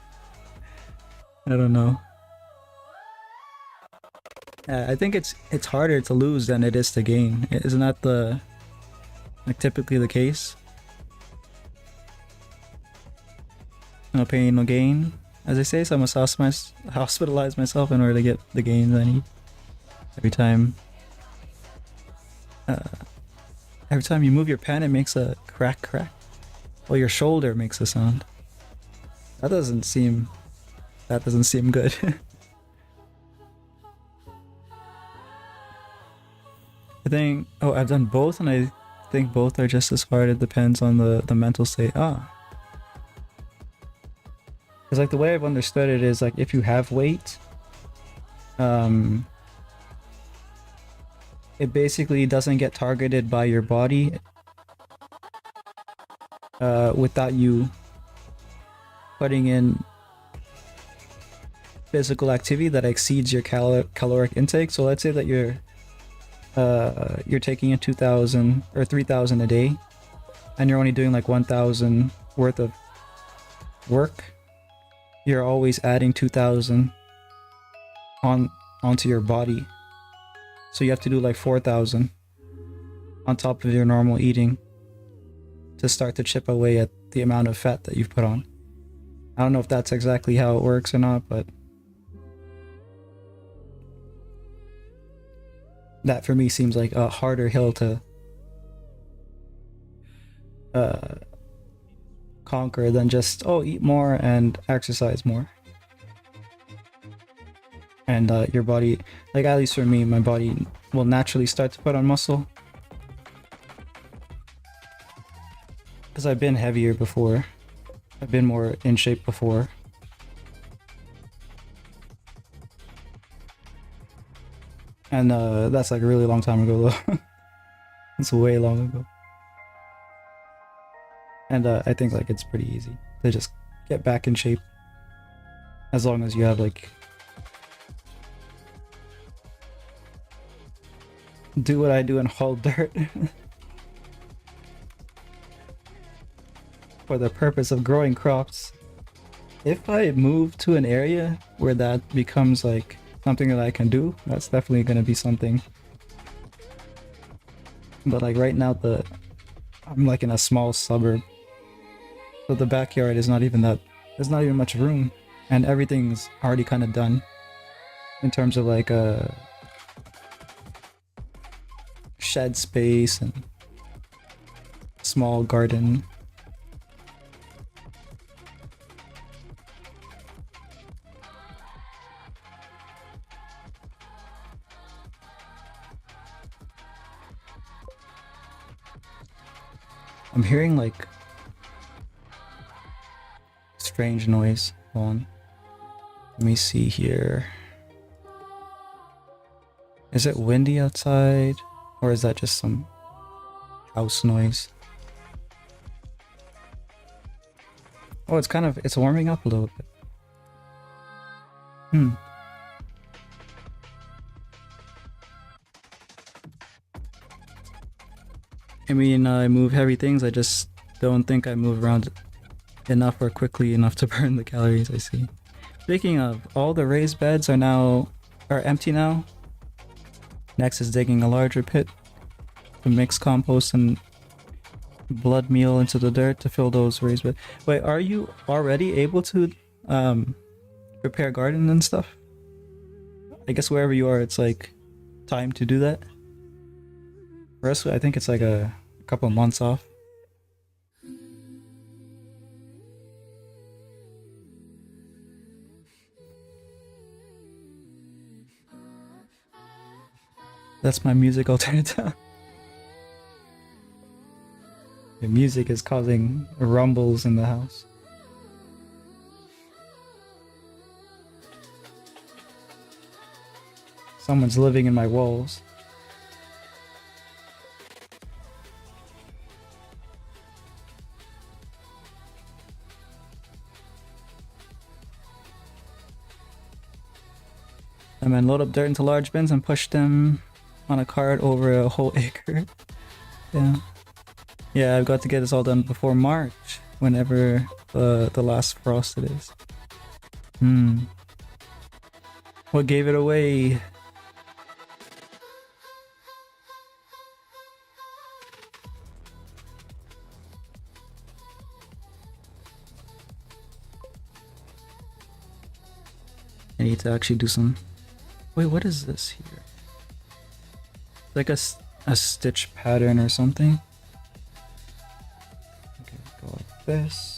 I don't know. I think it's harder to lose than it is to gain. Isn't that like typically the case? No pain, no gain. As I say, so I must hospitalize myself in order to get the gains I need. Every time you move your pen, it makes a crack. Well, your shoulder makes a sound. That doesn't seem good. I think, I've done both, and I think both are just as hard. It depends on the mental state. Because like the way I've understood it is like if you have weight, it basically doesn't get targeted by your body without you putting in physical activity that exceeds your caloric intake. So let's say that you're taking in 2,000 or 3,000 a day, and you're only doing like 1,000 worth of work. You're always adding 2,000 onto your body. So you have to do like 4,000 on top of your normal eating to start to chip away at the amount of fat that you've put on. I don't know if that's exactly how it works or not, but that for me seems like a harder hill to conquer than just eat more and exercise more. And your body, like at least for me, my body will naturally start to put on muscle. Because I've been heavier before. I've been more in shape before. And that's like a really long time ago though. It's way long ago. And I think like it's pretty easy to just get back in shape. As long as you have like... do what I do and haul dirt. For the purpose of growing crops. If I move to an area where that becomes like something that I can do, that's definitely going to be something. But like right now I'm like in a small suburb, so the backyard is not even that, there's not even much room, and everything's already kind of done in terms of like a shed space and small garden. I'm hearing like strange noise. Hold on. Let me see here. Is it windy outside? Or is that just some house noise? Oh, it's warming up a little bit. I mean, I move heavy things, I just don't think I move around enough or quickly enough to burn the calories, I see. Speaking of, all the raised beds are empty now. Next is digging a larger pit to mix compost and blood meal into the dirt to fill those raised beds. Wait, are you already able to prepare garden and stuff? I guess wherever you are, it's like time to do that. For us, I think it's like a couple months off. That's my music alternative. The music is causing rumbles in the house. Someone's living in my walls. And then load up dirt into large bins and push them on a cart over a whole acre. Yeah. Yeah, I've got to get this all done before March, whenever the last frost it is. What gave it away? I need to actually do some... Wait, what is this here? Like a stitch pattern or something? Okay, go like this.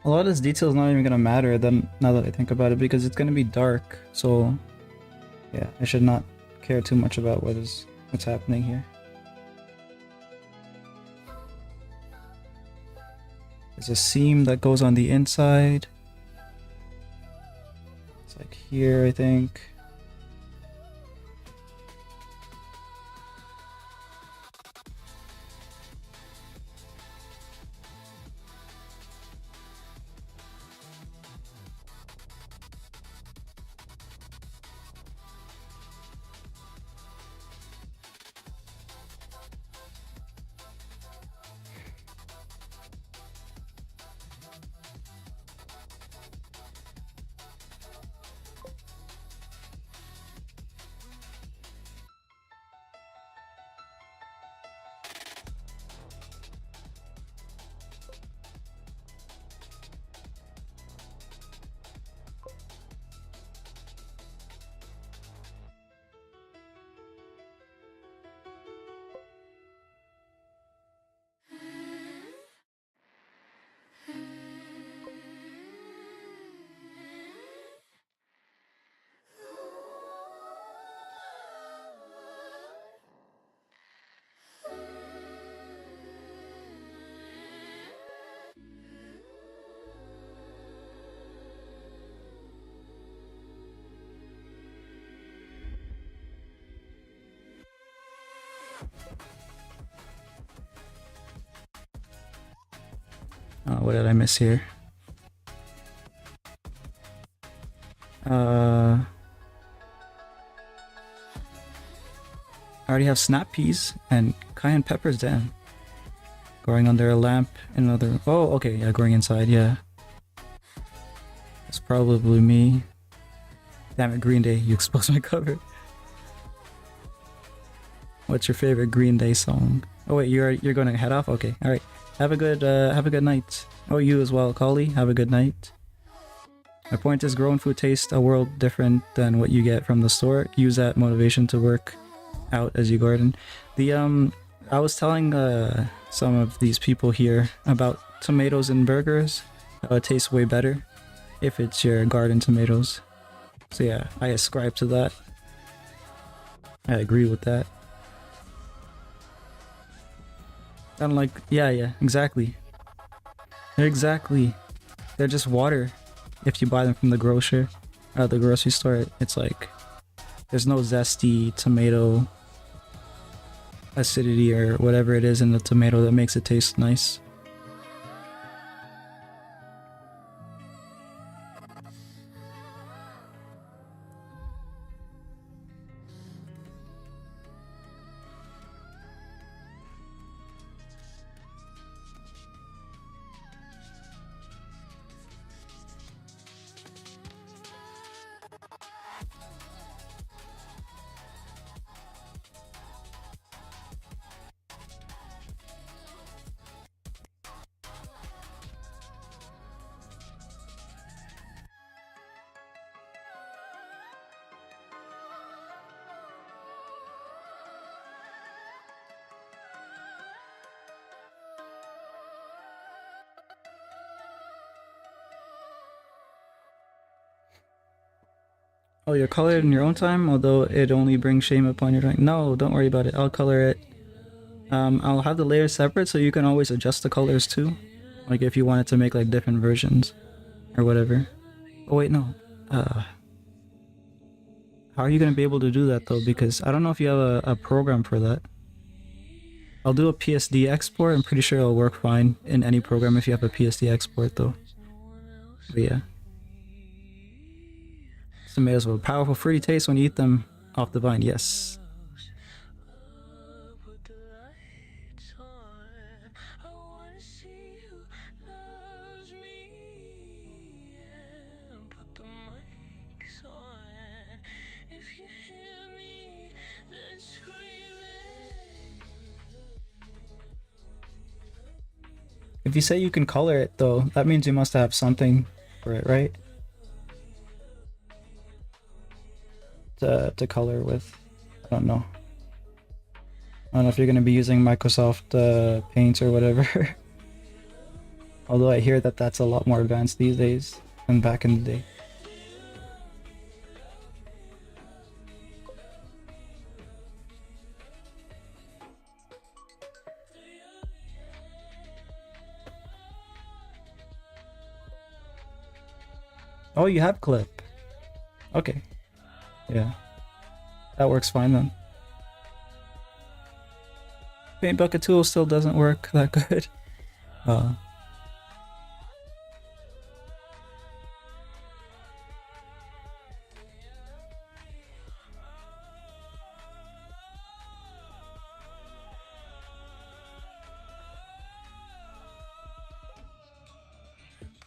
A lot of this detail is not even gonna matter then, now that I think about it, because it's gonna be dark. So, yeah, I should not care too much about what's happening here. There's a seam that goes on the inside. It's like here, I think. What did I miss here? I already have snap peas and cayenne peppers then. Growing under a lamp in another... Oh, okay, yeah, growing inside, yeah. That's probably me. Damn it, Green Day, you exposed my cover. What's your favorite Green Day song? Oh wait, you're gonna head off? Okay, alright. Have a good night. Oh, you as well, Collie. Have a good night. My point is growing food tastes a world different than what you get from the store. Use that motivation to work out as you garden. I was telling some of these people here about tomatoes in burgers. It tastes way better if it's your garden tomatoes. So yeah, I ascribe to that. I agree with that. I'm like, yeah, exactly. Exactly. They're just water. If you buy them from the grocery store, it's like there's no zesty tomato acidity or whatever it is in the tomato that makes it taste nice. Oh, you'll color it in your own time, although it only brings shame upon your drawing. No, don't worry about it. I'll color it. I'll have the layers separate so you can always adjust the colors too. Like if you wanted to make like different versions or whatever. Oh wait, no. How are you gonna be able to do that though? Because I don't know if you have a program for that. I'll do a PSD export. I'm pretty sure it'll work fine in any program if you have a PSD export though. But yeah. Tomatoes have a powerful fruity taste when you eat them off the vine, yes. Put the lights on. I wanna see who loves me. And put the mics on. If you hear me, then scream it. If you say you can color it though, that means you must have something for it, right? To color with. I don't know. I don't know if you're going to be using Microsoft Paint or whatever. Although I hear that that's a lot more advanced these days than back in the day. Oh, you have clip. Okay. Yeah. That works fine then. Paint Bucket Tool still doesn't work that good.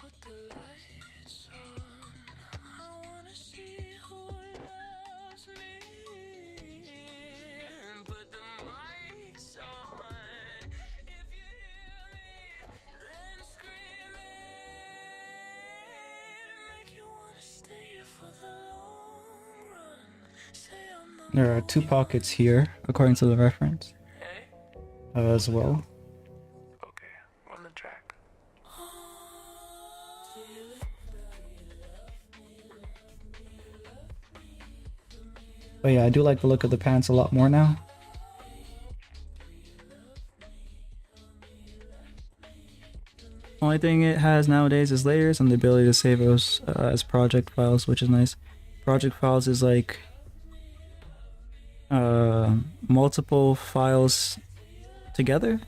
Put the lights on. I wanna see who loves me. And put the mics on. If you hear me, then scream it. Make you wanna stay for the long run. Say I'm not There are 2 pockets here, according to the reference, as well. okay. On the track. But yeah, I do like the look of the pants a lot more now. Only thing it has nowadays is layers and the ability to save those as project files, which is nice. Project files is like multiple files together.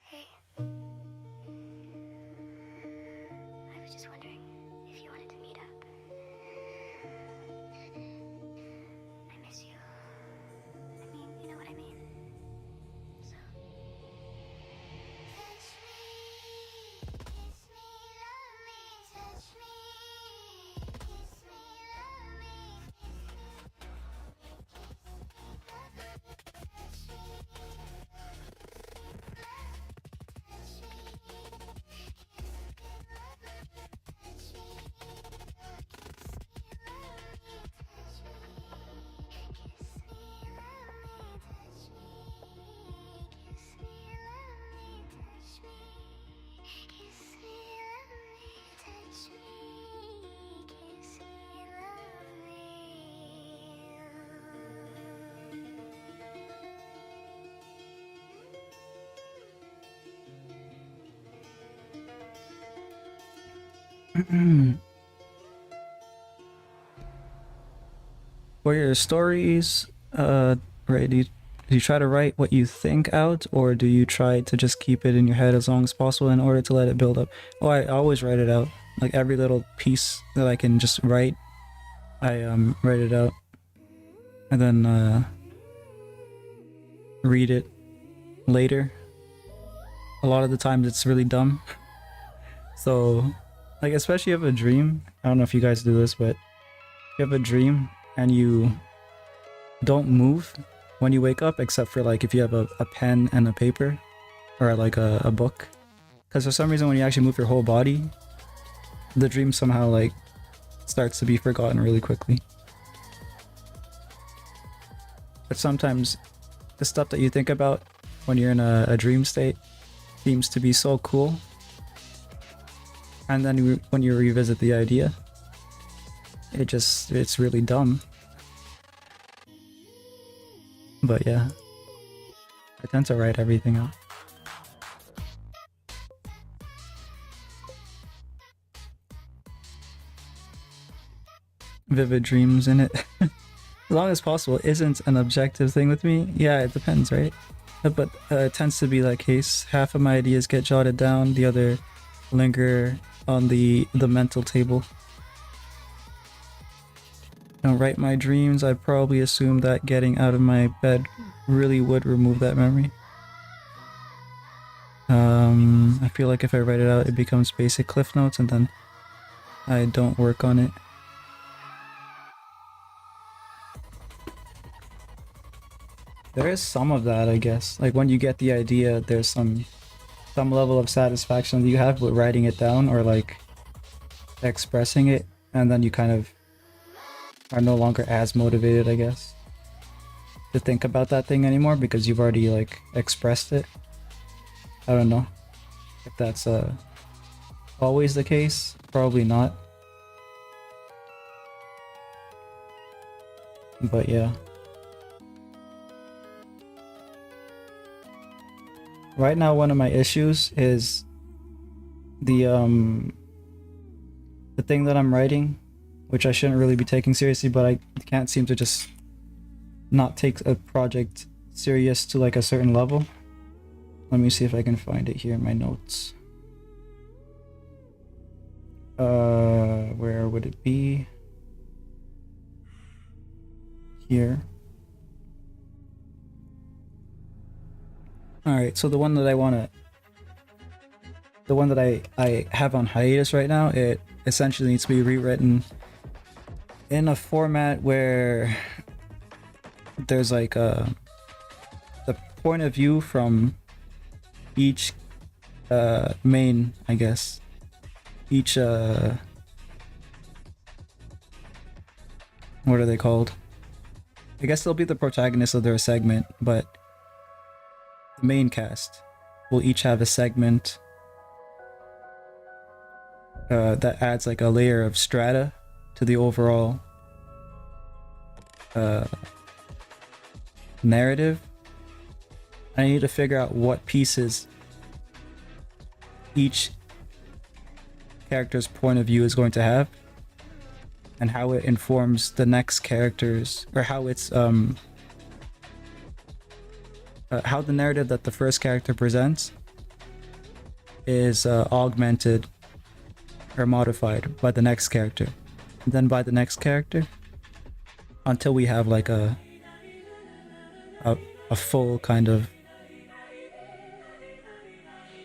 Hey. I was just wondering if you wanted to meet up. I miss you. I mean, you know what I mean. So. Touch me, kiss me, love me, touch me, kiss me, love me, touch me, For your stories, right, do you try to write what you think out, or do you try to just keep it in your head as long as possible in order to let it build up? Oh, I always write it out. Like every little piece that I can just write, I write it out. And then read it later. A lot of the times it's really dumb. So, like, especially if you have a dream, I don't know if you guys do this, but if you have a dream and you don't move when you wake up, except for like if you have a pen and a paper, or like a book, because for some reason when you actually move your whole body, the dream somehow like starts to be forgotten really quickly. But sometimes the stuff that you think about when you're in a dream state seems to be so cool, and then when you revisit the idea, it's really dumb. But yeah, I tend to write everything out. Vivid dreams in it. As long as possible isn't an objective thing with me. Yeah, it depends, right? But it tends to be that case. Half of my ideas get jotted down, the other linger on the mental table. Don't write my dreams. I probably assume that getting out of my bed really would remove that memory. I feel like if I write it out, it becomes basic cliff notes, and then I don't work on it. There is some of that, I guess. Like when you get the idea, there's some level of satisfaction that you have with writing it down or like expressing it, and then you kind of are no longer as motivated, I guess, to think about that thing anymore because you've already like expressed it. I don't know if that's always the case. Probably not. But yeah. Right now, one of my issues is the thing that I'm writing, which I shouldn't really be taking seriously, but I can't seem to just not take a project serious to like a certain level. Let me see if I can find it here in my notes. Where would it be? Here. Alright, so the one that I have on hiatus right now, it essentially needs to be rewritten in a format where there's like the point of view from each main, I guess. Each what are they called? I guess they'll be the protagonists of their segment, but the main cast will each have a segment that adds like a layer of strata to the overall narrative. I need to figure out what pieces each character's point of view is going to have, and how it informs the next characters, or how it's how the narrative that the first character presents is augmented or modified by the next character, and then by the next character, until we have like a full kind of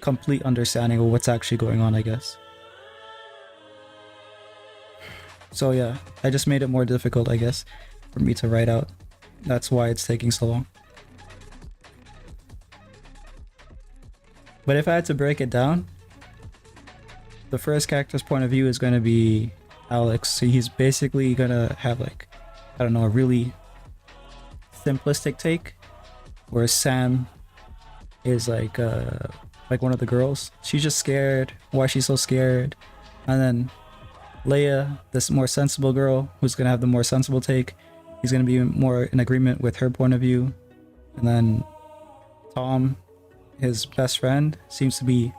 complete understanding of what's actually going on, I guess. So yeah, I just made it more difficult, I guess, for me to write out. That's why it's taking so long. But if I had to break it down, the first character's point of view is going to be Alex. So he's basically going to have like, I don't know, a really simplistic take, whereas Sam is like one of the girls. She's just scared. Why she's so scared? And then Leia, this more sensible girl, who's gonna have the more sensible take, he's gonna be more in agreement with her point of view. And then Tom, his best friend, seems to be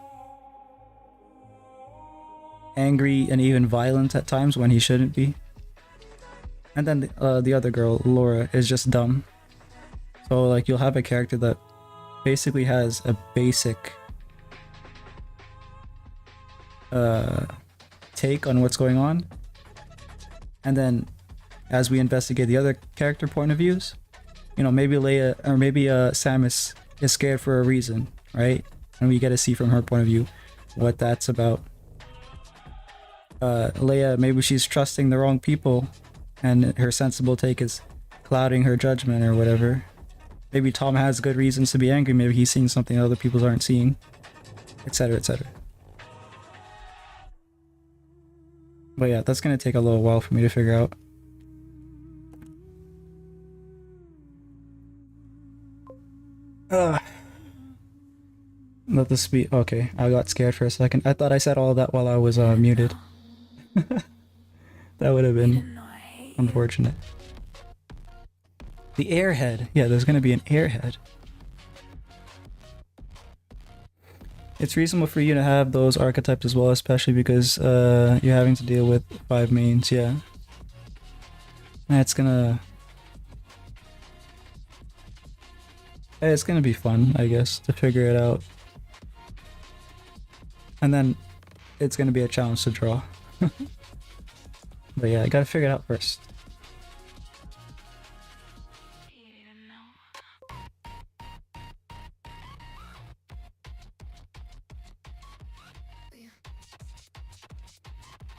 angry and even violent at times when he shouldn't be. And then the other girl, Laura, is just dumb. So like you'll have a character that basically has a basic take on what's going on, and then as we investigate the other character point of views, you know, maybe Leia or maybe Sam is scared for a reason, right? And we get to see from her point of view what that's about. Leia, maybe she's trusting the wrong people and her sensible take is clouding her judgment or whatever. Maybe Tom has good reasons to be angry, maybe he's seeing something other people aren't seeing, etc, etc. But yeah, that's gonna take a little while for me to figure out. Let this be okay. I got scared for a second. I thought I said all of that while I was muted. That would have been unfortunate. The airhead. Yeah, there's gonna be an airhead. It's reasonable for you to have those archetypes as well, especially because you're having to deal with 5 mains, yeah. It's gonna be fun, I guess, to figure it out. And then it's gonna be a challenge to draw. But yeah, I gotta figure it out first.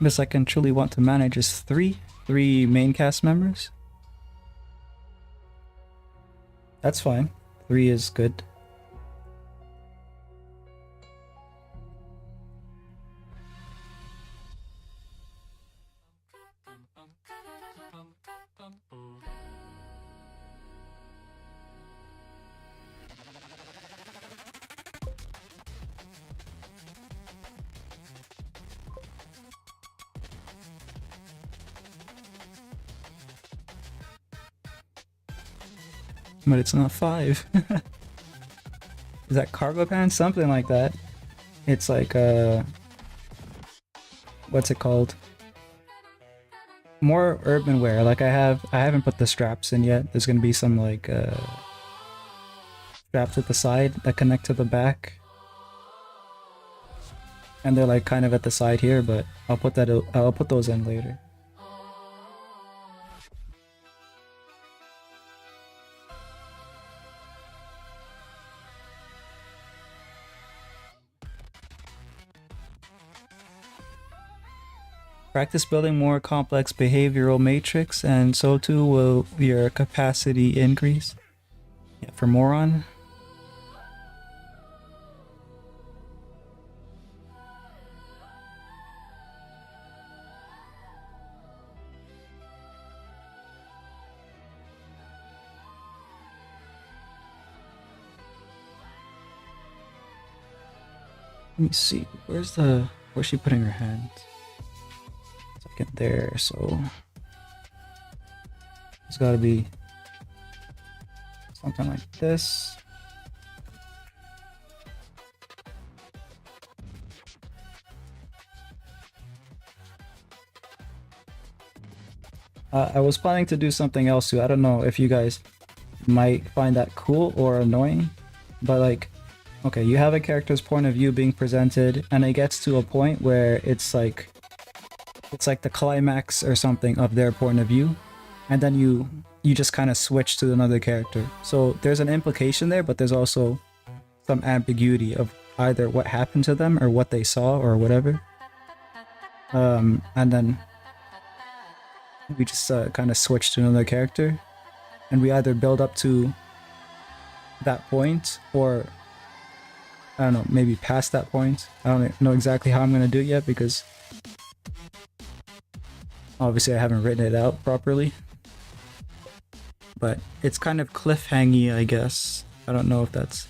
This I can truly want to manage is three main cast members. That's fine. 3 is good. But it's not 5. Is that cargo pants? Something like that. It's like what's it called? More urban wear. Like I haven't put the straps in yet. There's gonna be some like straps at the side that connect to the back. And they're like kind of at the side here, but I'll put those in later. Practice building more complex behavioral matrix, and so too will your capacity increase. Yeah, for Moron. Let me see. Where's she putting her hands? in there, so it's gotta be something like this. I was planning to do something else too. I don't know if you guys might find that cool or annoying, but like, okay, you have a character's point of view being presented, and it gets to a point where it's like the climax or something of their point of view, and then you just kind of switch to another character. So there's an implication there, but there's also some ambiguity of either what happened to them or what they saw or whatever. And then we just kind of switch to another character, and we either build up to that point or I don't know, maybe past that point. I don't know exactly how I'm going to do it yet because obviously I haven't written it out properly. But it's kind of cliffhangy, I guess. I don't know if that's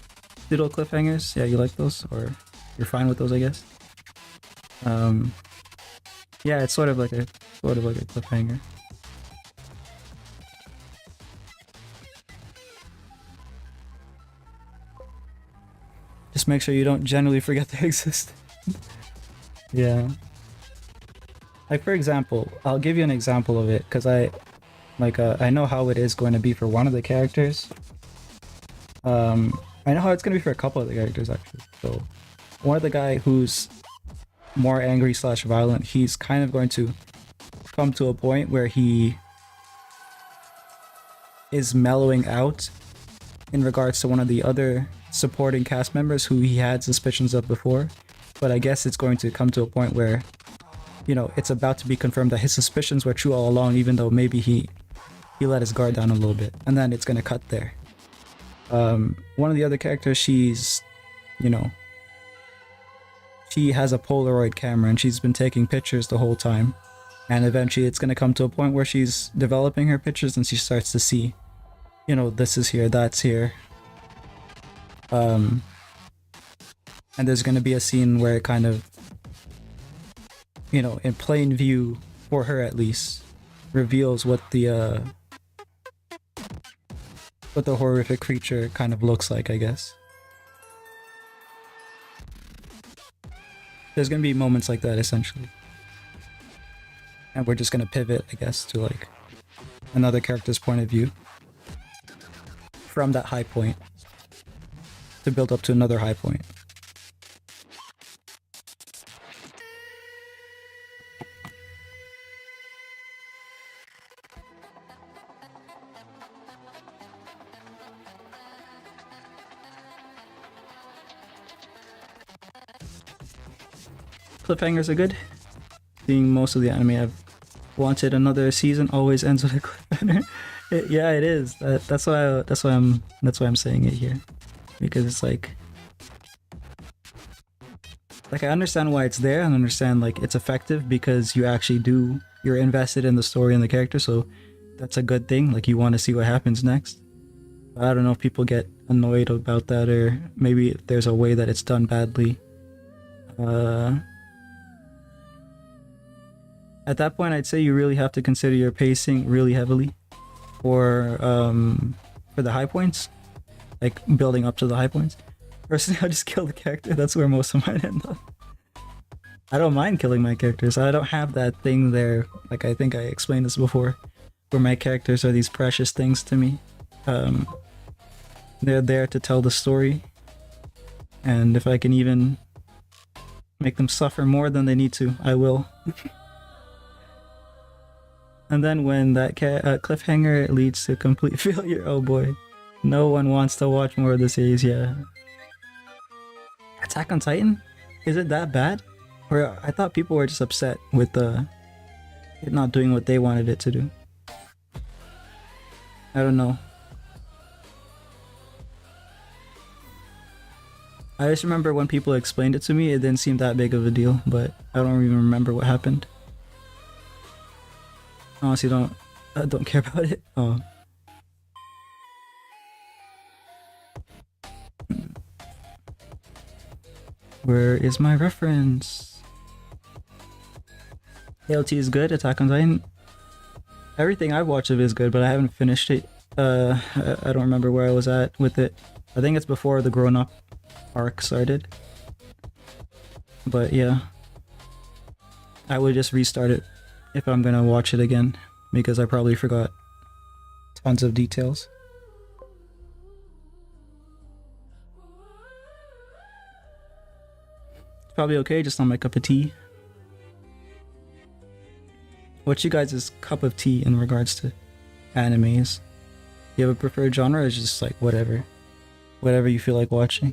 little cliffhangers. Yeah, you like those, or you're fine with those, I guess. Yeah, it's sort of like a cliffhanger. Just make sure you don't generally forget they exist. Yeah. Like for example, I'll give you an example of it because I know how it is going to be for one of the characters. I know how it's going to be for a couple of the characters actually. So one of the guy who's more angry / violent, he's kind of going to come to a point where he is mellowing out in regards to one of the other supporting cast members who he had suspicions of before. But I guess it's going to come to a point where, you know, it's about to be confirmed that his suspicions were true all along, even though maybe he let his guard down a little bit, and then it's going to cut there. One of the other characters, she's, you know, she has a Polaroid camera and she's been taking pictures the whole time, and eventually it's going to come to a point where she's developing her pictures and she starts to see, you know, this is here, that's here. And there's going to be a scene where it kind of, you know, in plain view, for her at least, reveals what the horrific creature kind of looks like, I guess. There's gonna be moments like that, essentially. And we're just gonna pivot, I guess, to like another character's point of view from that high point to build up to another high point. Cliffhangers are good. Seeing most of the anime I've wanted another season always ends with a cliffhanger. Yeah, it is. That's why I'm saying it here, because it's like I understand why it's there and understand like it's effective because you're invested in the story and the character, so that's a good thing. Like you want to see what happens next. But I don't know if people get annoyed about that, or maybe if there's a way that it's done badly. At that point, I'd say you really have to consider your pacing really heavily for the high points, like building up to the high points. Personally, I'll just kill the character. That's where most of mine end up. I don't mind killing my characters. I don't have that thing there, like I think I explained this before, where my characters are these precious things to me. They're there to tell the story, and if I can even make them suffer more than they need to, I will. And then when that cliffhanger leads to complete failure, oh boy. No one wants to watch more of the series, yeah. Attack on Titan? Is it that bad? Or I thought people were just upset with it not doing what they wanted it to do. I don't know. I just remember when people explained it to me, it didn't seem that big of a deal, but I don't even remember what happened. Honestly, don't care about it. Oh. Where is my reference? AOT is good. Attack on Titan. Everything I've watched of it is good, but I haven't finished it. I don't remember where I was at with it. I think it's before the grown-up arc started. But yeah, I would just restart it if I'm gonna watch it again, because I probably forgot tons of details. It's probably okay, just not my cup of tea. What's you guys' cup of tea in regards to animes? You have a preferred genre, or is it just like whatever? Whatever you feel like watching?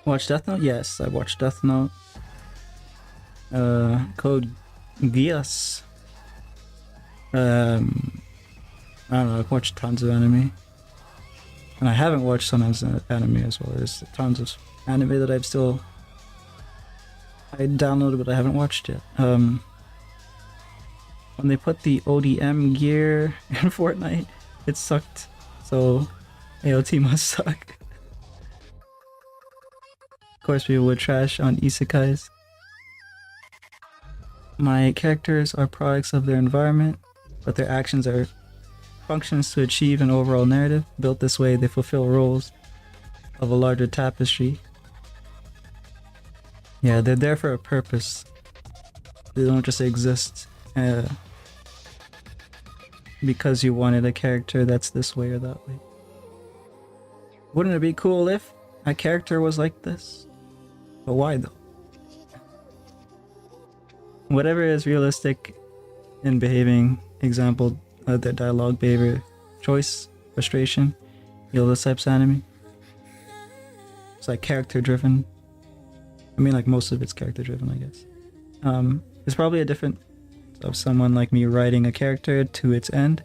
Watch Death Note? Yes, I watched Death Note. Code Geass. I don't know, I've watched tons of anime. And I haven't watched some anime as well. There's tons of anime that I downloaded but I haven't watched yet. When they put the ODM gear in Fortnite, it sucked. So AOT must suck. Of course, people would trash on isekais. My characters are products of their environment, but their actions are functions to achieve an overall narrative. Built this way, they fulfill roles of a larger tapestry. Yeah, they're there for a purpose. They don't just exist because you wanted a character that's this way or that way. Wouldn't it be cool if a character was like this? But why though? Whatever is realistic in behaving, example, their dialogue, behavior, choice, frustration, those types of anime. It's like character driven. I mean, like most of it's character driven, I guess. It's probably a different of someone like me writing a character to its end,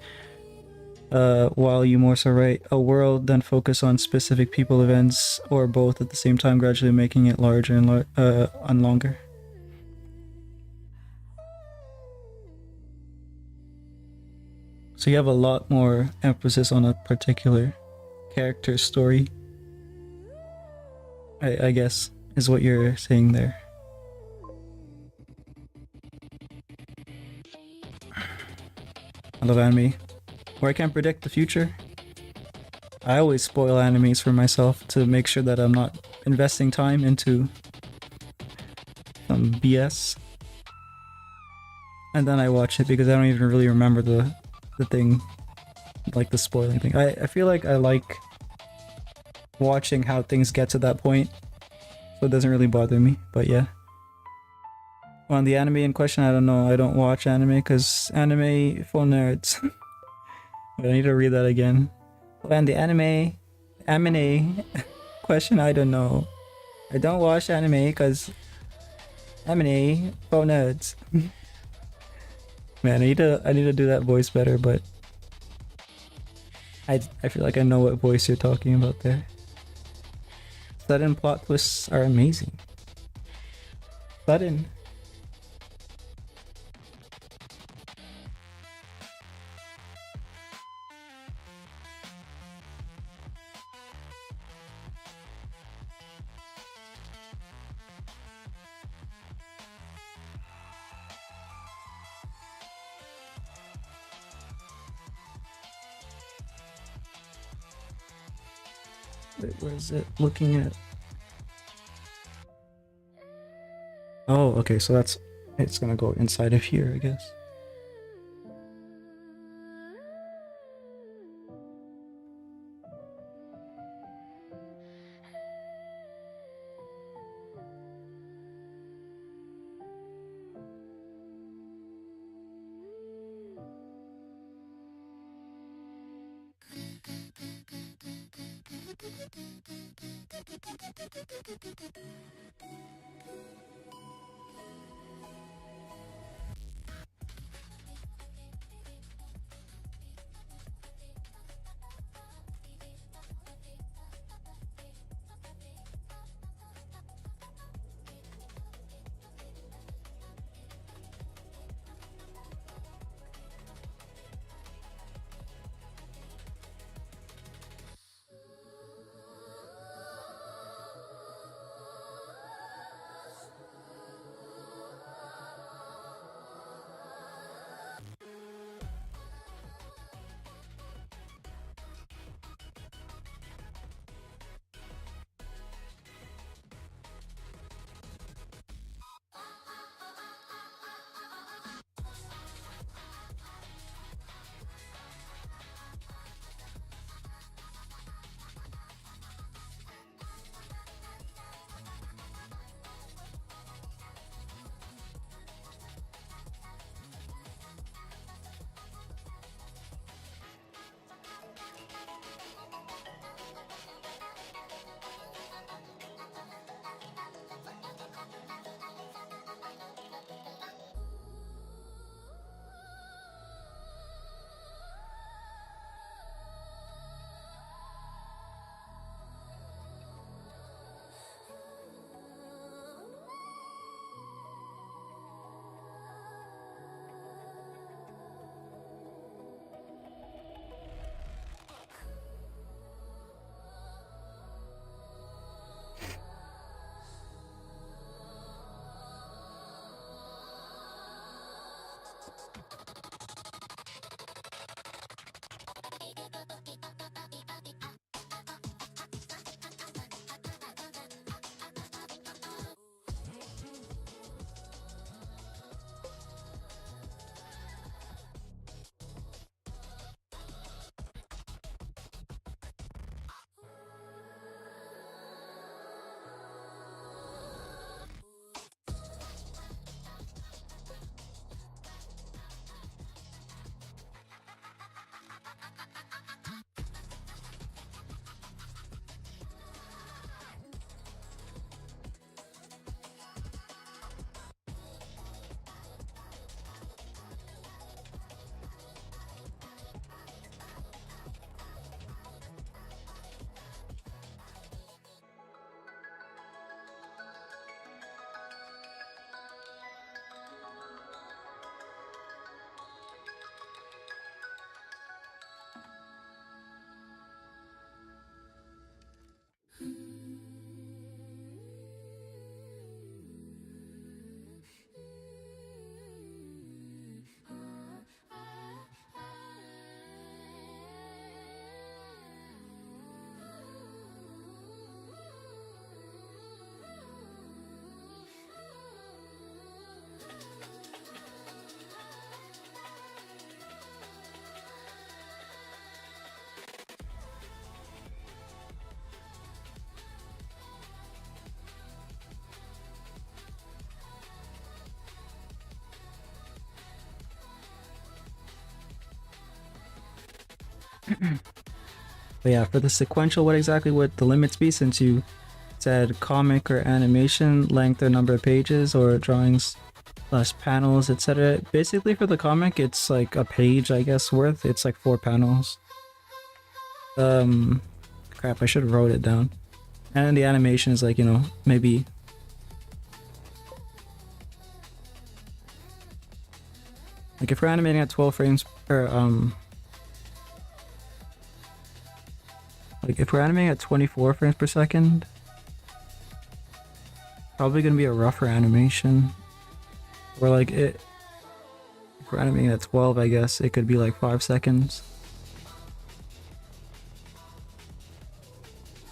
while you more so write a world, then focus on specific people, events, or both at the same time, gradually making it larger and longer. So you have a lot more emphasis on a particular character story, I guess, is what you're saying there. I love anime. Where I can't predict the future. I always spoil animes for myself to make sure that I'm not investing time into some BS. And then I watch it because I don't even really remember the thing, like the spoiling thing. I feel like I like watching how things get to that point, so it doesn't really bother me, but yeah. On the anime in question, I don't know. I don't watch anime because anime for nerds. But I need to read that again. And the anime question, I don't know. I don't watch anime because anime for nerds. Man, I need to do that voice better, but I feel like I know what voice you're talking about there. Sudden plot twists are amazing. Sudden. Wait, where is it? Looking at. Oh, okay, so that's. It's gonna go inside of here, I guess. But yeah, for the sequential, what exactly would the limits be, since you said comic or animation, length or number of pages, or drawings less panels, etc. Basically for the comic, it's like a page, I guess, worth. It's like 4 panels. Crap, I should have wrote it down. And the animation is like, you know, maybe... Like if we're animating at 12 frames per, like if we're animating at 24 frames per second, probably gonna be a rougher animation. Or like if we're animating at 12, I guess it could be like 5 seconds.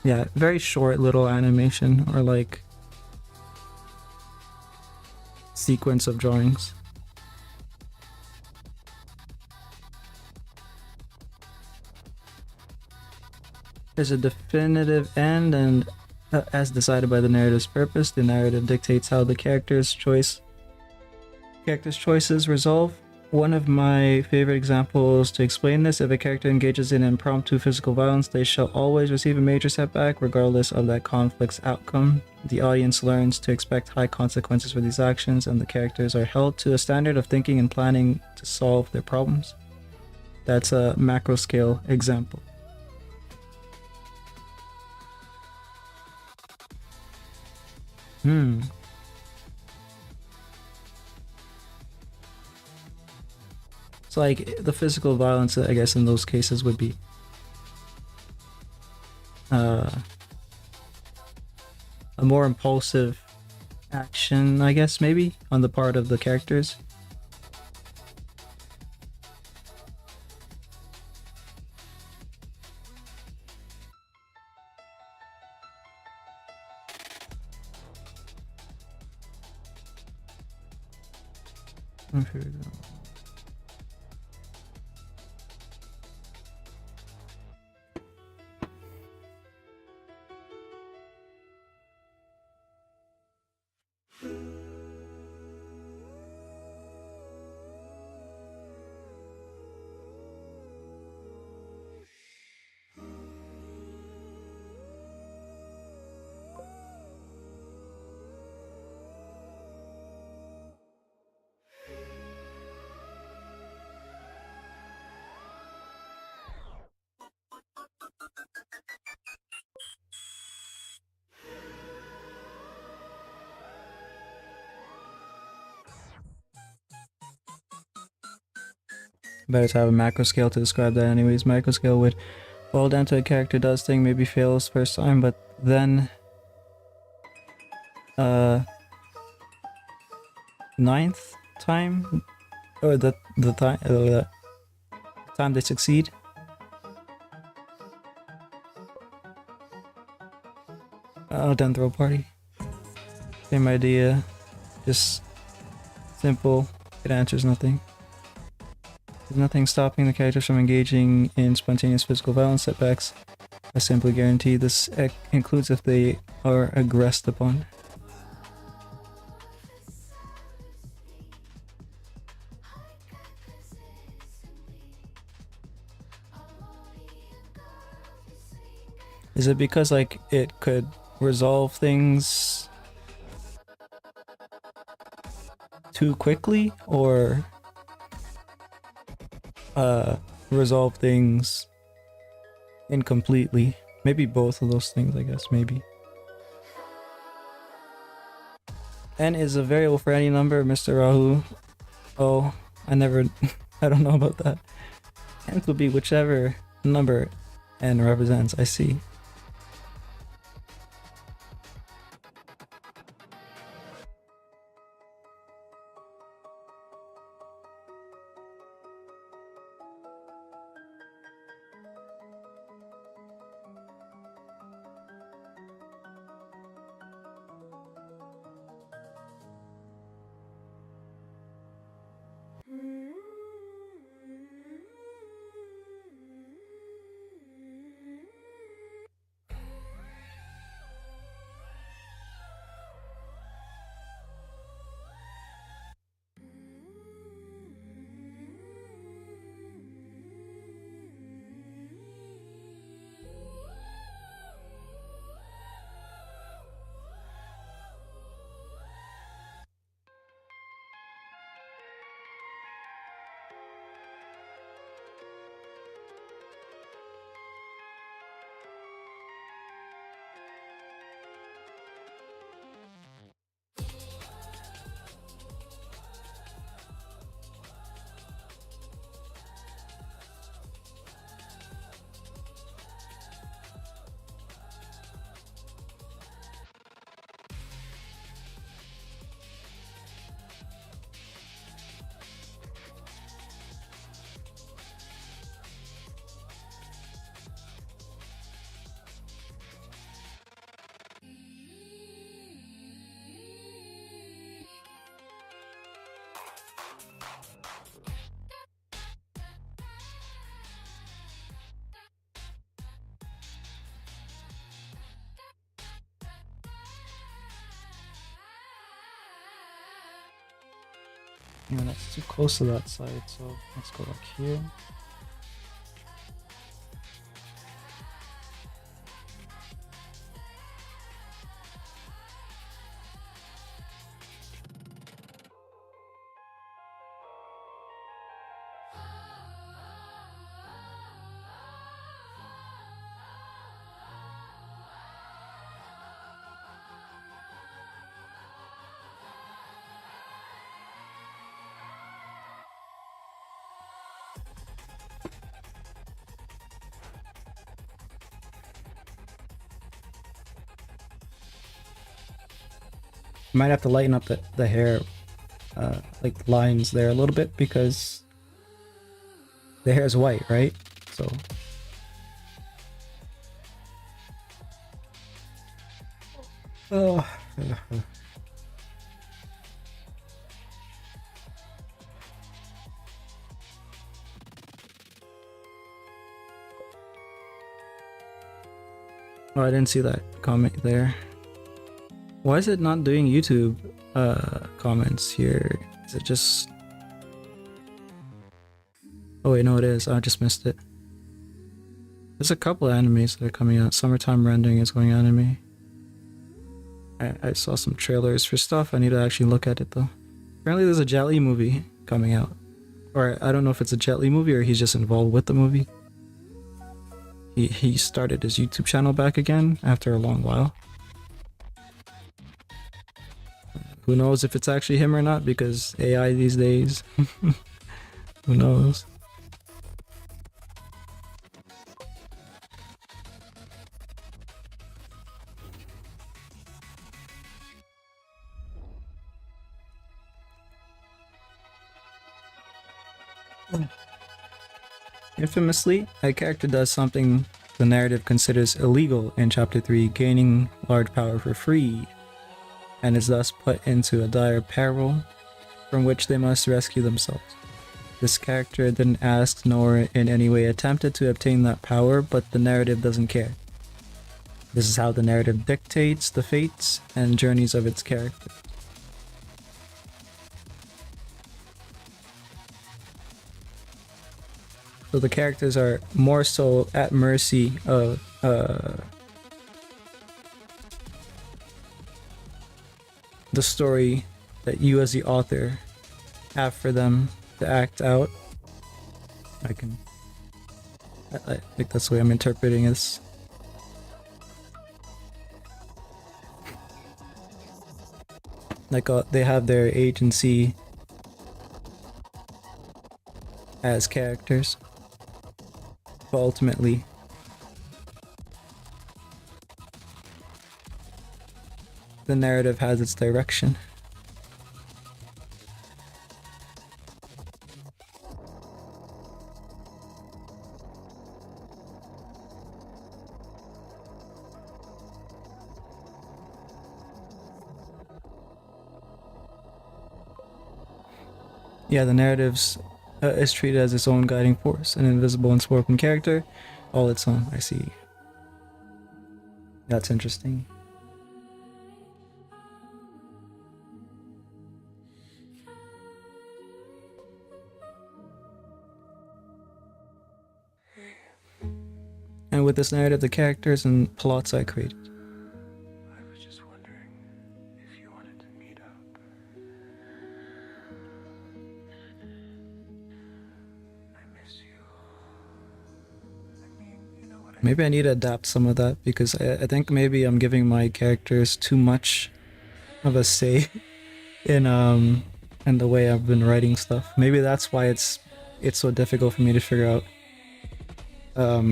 Yeah, very short little animation or like sequence of drawings. There's a definitive end, and as decided by the narrative's purpose, the narrative dictates how the character's choices resolve. One of my favorite examples to explain this: if a character engages in impromptu physical violence, they shall always receive a major setback, regardless of that conflict's outcome. The audience learns to expect high consequences for these actions, and the characters are held to a standard of thinking and planning to solve their problems. That's a macro scale example. So like the physical violence, I guess in those cases would be a more impulsive action, I guess, maybe on the part of the characters. Better to have a macro scale to describe that anyways. Macro scale would boil down to a character does thing, maybe fails first time, but then ninth time, or the time they succeed. Oh, Death Row Party. Same idea, just simple. It answers nothing. There's nothing stopping the characters from engaging in spontaneous physical violence. Setbacks are simply guaranteed. This includes if they are aggressed upon. Is it because like it could resolve things too quickly, or resolve things incompletely? Maybe both of those things, I guess, maybe. N is a variable for any number, Mr. Rahu. Oh, I never... I don't know about that. Nth would be whichever number N represents, I see. Yeah, that's too close to that side, so let's go back here. Might have to lighten up the hair, like lines there a little bit because the hair is white, right? So oh. Oh, I didn't see that comment there. Why is it not doing YouTube comments here? Is it just... Oh wait, no it is. I just missed it. There's a couple of animes that are coming out. Summertime Rendering is going anime. I saw some trailers for stuff. I need to actually look at it though. Apparently there's a Jet Li movie coming out. Or I don't know if it's a Jet Li movie or he's just involved with the movie. He started his YouTube channel back again after a long while. Who knows if it's actually him or not, because AI these days. Who knows? Infamously, a character does something the narrative considers illegal in Chapter 3, gaining large power for free, and is thus put into a dire peril from which they must rescue themselves. This character didn't ask nor in any way attempted to obtain that power, but the narrative doesn't care. This is how the narrative dictates the fates and journeys of its character. So the characters are more so at mercy of the story that you as the author have for them to act out. I think that's the way I'm interpreting this. Like they have their agency as characters. But ultimately, the narrative has its direction. Yeah, the narratives is treated as its own guiding force, an invisible and spoken character, all its own. I see. That's interesting. And with this narrative, the characters and plots I created. I was just wondering if you wanted to meet up. I miss you. I mean, you know what I Maybe I need to adapt some of that because I think maybe I'm giving my characters too much of a say in the way I've been writing stuff. Maybe that's why it's so difficult for me to figure out how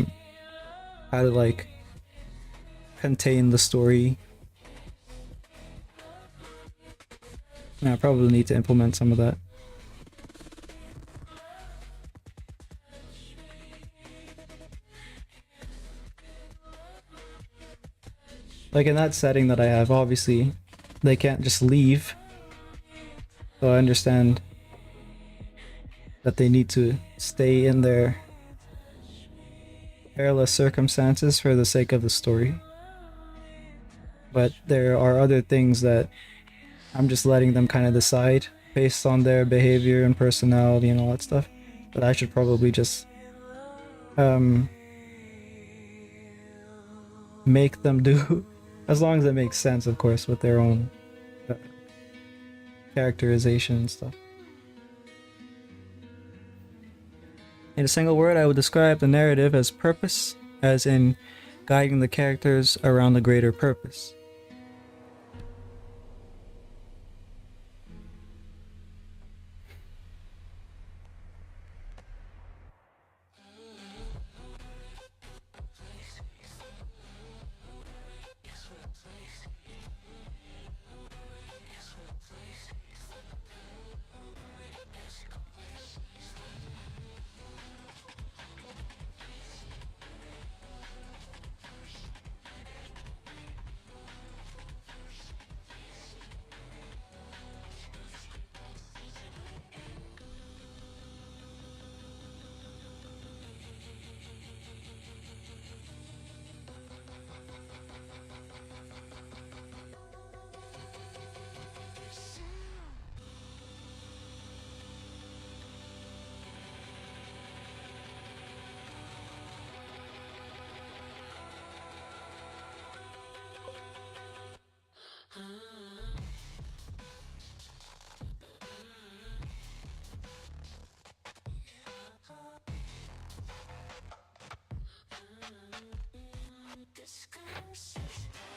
to like contain the story. And I probably need to implement some of that. Like in that setting that I have, obviously they can't just leave. So I understand that they need to stay in their perilous circumstances for the sake of the story. But there are other things that I'm just letting them kind of decide based on their behavior and personality and all that stuff. But I should probably just make them do as long as it makes sense, of course, with their own characterization and stuff. In a single word, I would describe the narrative as purpose, as in guiding the characters around the greater purpose.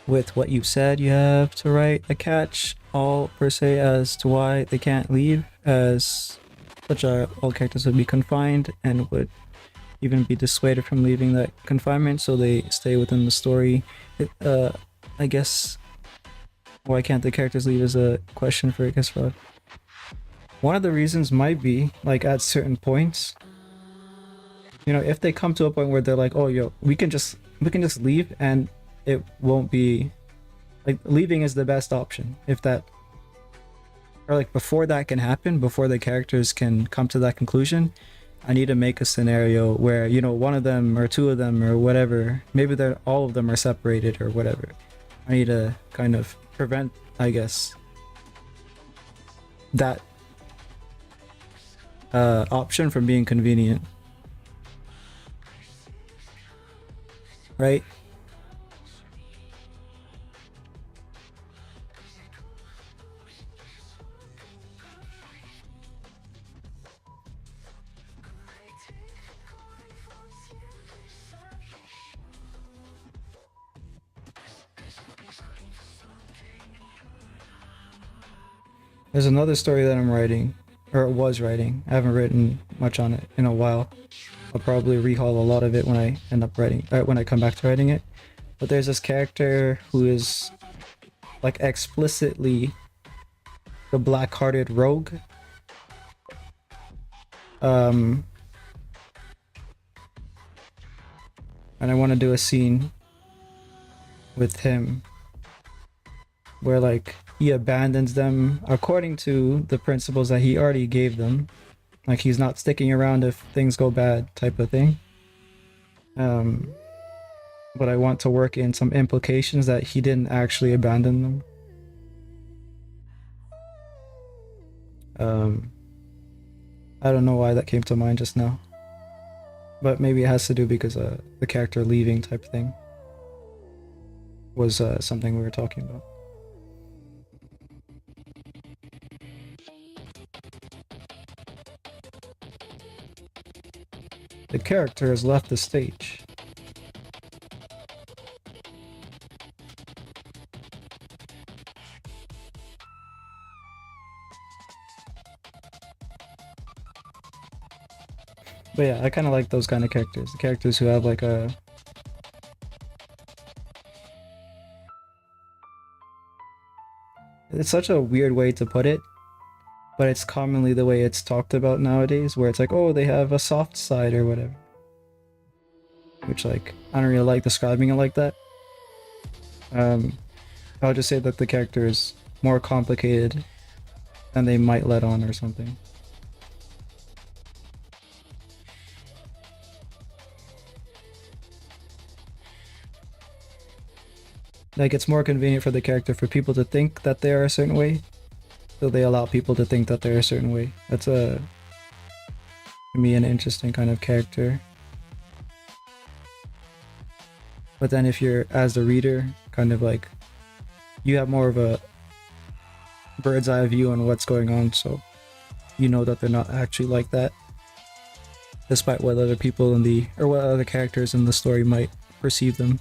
With what you've said, you have to write a catch all per se as to why they can't leave, as such all characters would be confined and would even be dissuaded from leaving that confinement, so they stay within the story. I guess why can't the characters leave is a question for Kisrod. One of the reasons might be, like, at certain points, you know, if they come to a point where they're like, oh yo, we can just leave and it won't be like, leaving is the best option, if that, or like before that can happen, before the characters can come to that conclusion, I need to make a scenario where, you know, one of them or two of them or whatever, maybe they're all of them are separated or whatever. I need to kind of prevent, I guess, that option from being convenient, right? There's another story that I'm writing, or was writing. I haven't written much on it in a while. I'll probably rehaul a lot of it when I end up writing, when I come back to writing it. But there's this character who is like explicitly the black-hearted rogue. And I want to do a scene with him where, like, he abandons them according to the principles that he already gave them. Like, he's not sticking around if things go bad, type of thing. But I want to work in some implications that he didn't actually abandon them. I don't know why that came to mind just now, but maybe it has to do because the character leaving type thing was something we were talking about. The character has left the stage. But yeah, I kind of like those kind of characters. The characters who have like a... It's such a weird way to put it, but it's commonly the way it's talked about nowadays, where it's like, oh, they have a soft side or whatever. Which, like, I don't really like describing it like that. I'll just say that the character is more complicated than they might let on or something. Like, it's more convenient for the character for people to think that they are a certain way, So they allow people to think that they're a certain way. That's to me, an interesting kind of character. But then if you're, as the reader, kind of like, you have more of a bird's eye view on what's going on, so you know that they're not actually like that. Despite what other people in the, or what other characters in the story might perceive them.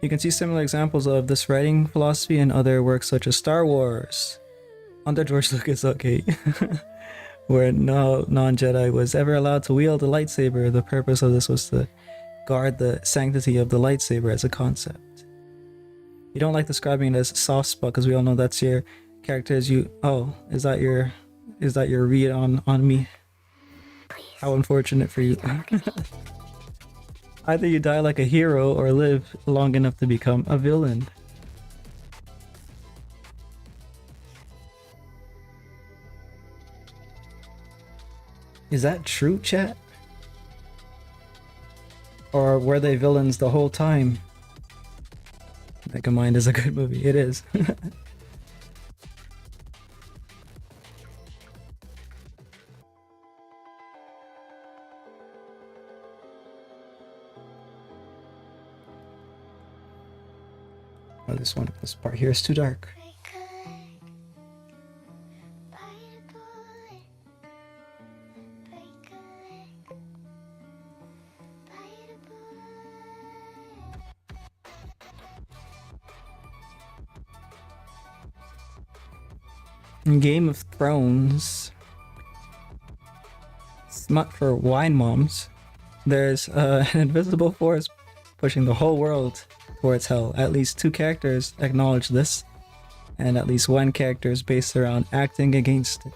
You can see similar examples of this writing philosophy in other works such as Star Wars, under George Lucas, okay, where no non-Jedi was ever allowed to wield a lightsaber. The purpose of this was to guard the sanctity of the lightsaber as a concept. You don't like describing it as soft spot because we all know that's your character. As you, oh, is that your read on me? How unfortunate for you. Either you die like a hero or live long enough to become a villain. Is that true, chat? Or were they villains the whole time? Megamind is a good movie. It is. Oh, this part here is too dark. In Game of Thrones, smut for wine moms, there's an invisible force pushing the whole world towards hell. At least 2 characters acknowledge this, and at least 1 character is based around acting against it.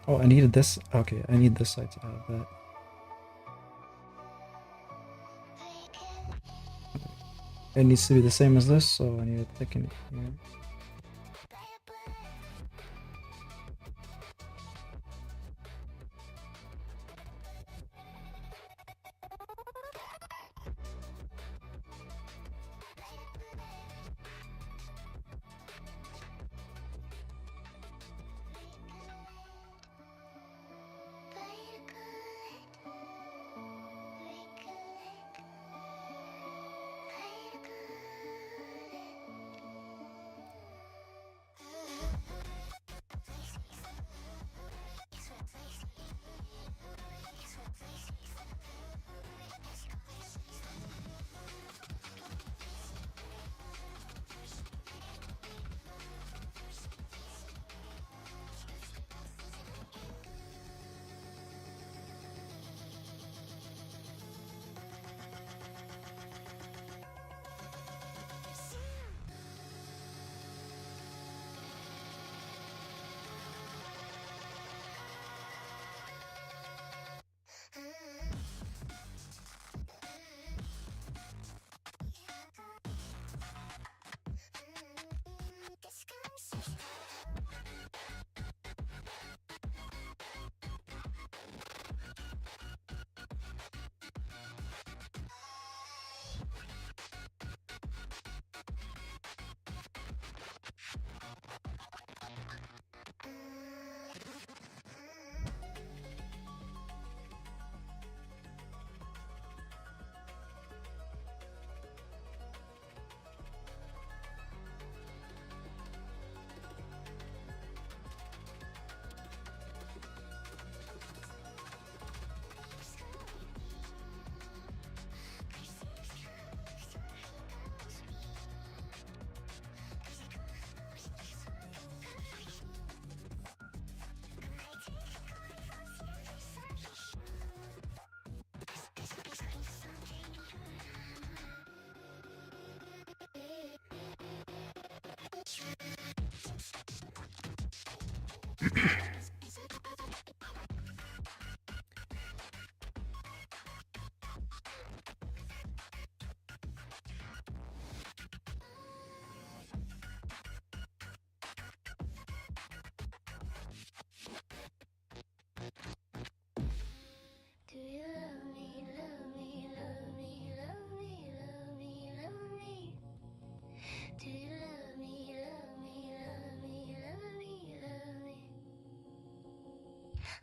Oh, I needed this. Okay, I need this side to have that. It needs to be the same as this, so I need to thicken it here.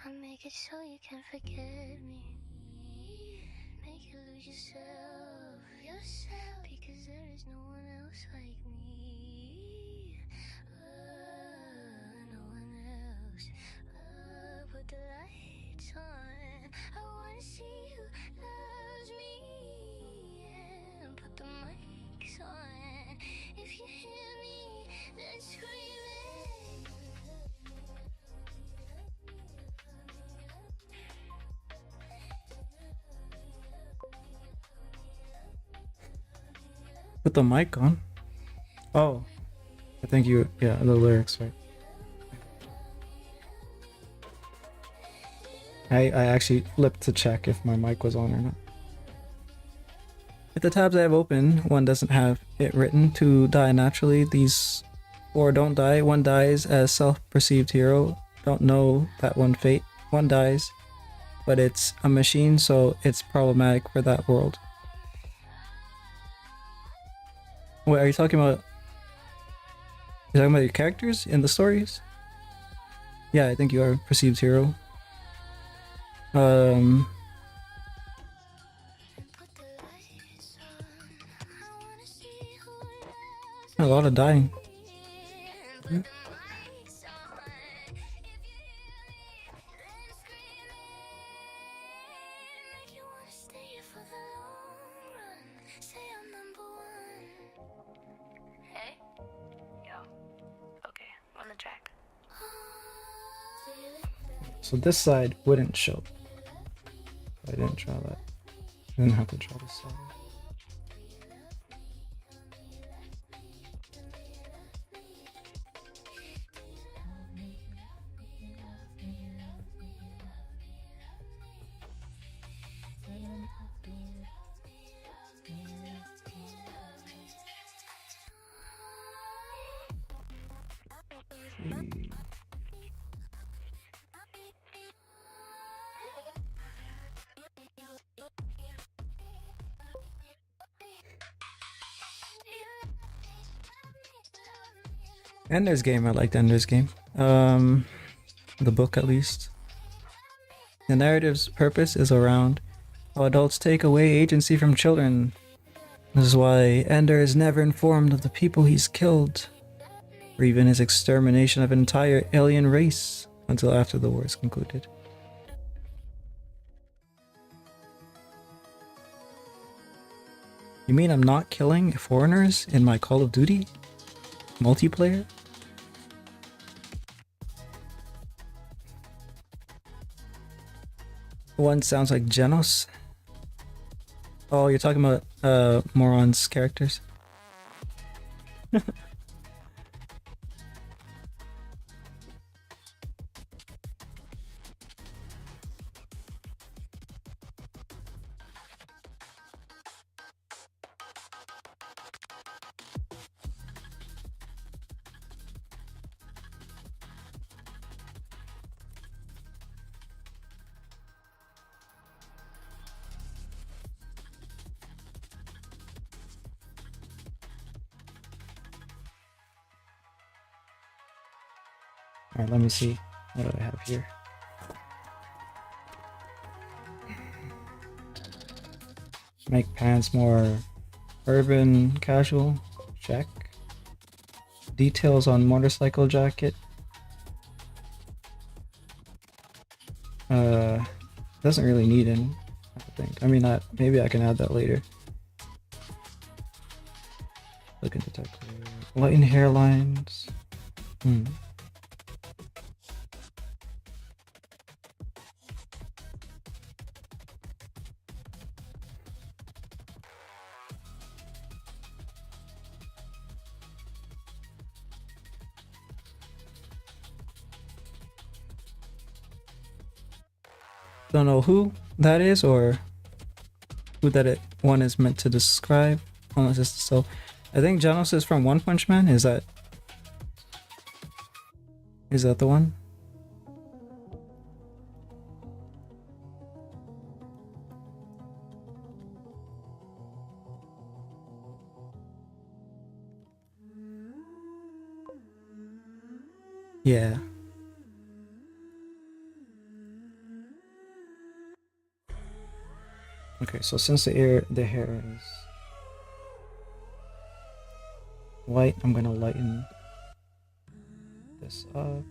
I'll make it so you can forget me. Make you lose yourself, because there is no one else like me. No one else. Put the lights on. I wanna see who loves me. And put the mics on. If you hear me, then scream it. Put the mic on. Oh, I think you. Yeah, the lyrics, right? I actually flipped to check if my mic was on or not. If the tabs I have open, one doesn't have it written to die naturally. These four don't die. One dies as self-perceived hero. Don't know that one fate. One dies, but it's a machine, so it's problematic for that world. Wait, are you talking about? You're talking about your characters in the stories? Yeah, I think you are a perceived hero. A lot of dying. Hey? Yo. Okay, on the track. So this side wouldn't show. I didn't draw that. I didn't have to draw this side. Ender's Game, I liked Ender's Game. The book at least. The narrative's purpose is around how adults take away agency from children. This is why Ender is never informed of the people he's killed, or even his extermination of an entire alien race until after the war is concluded. You mean I'm not killing foreigners in my Call of Duty multiplayer? One sounds like Genos. Oh, you're talking about Moron's characters? Alright, let me see. What do I have here? Make pants more urban casual. Check. Details on motorcycle jacket. Doesn't really need any, I think. I mean, maybe I can add that later. Look into tech. Lighten hairlines. Don't know who that is or who one is meant to describe. Unless it's so. I think Janos is from One Punch Man. Is that the one? Yeah. Okay, so since the hair is white, I'm gonna lighten this up.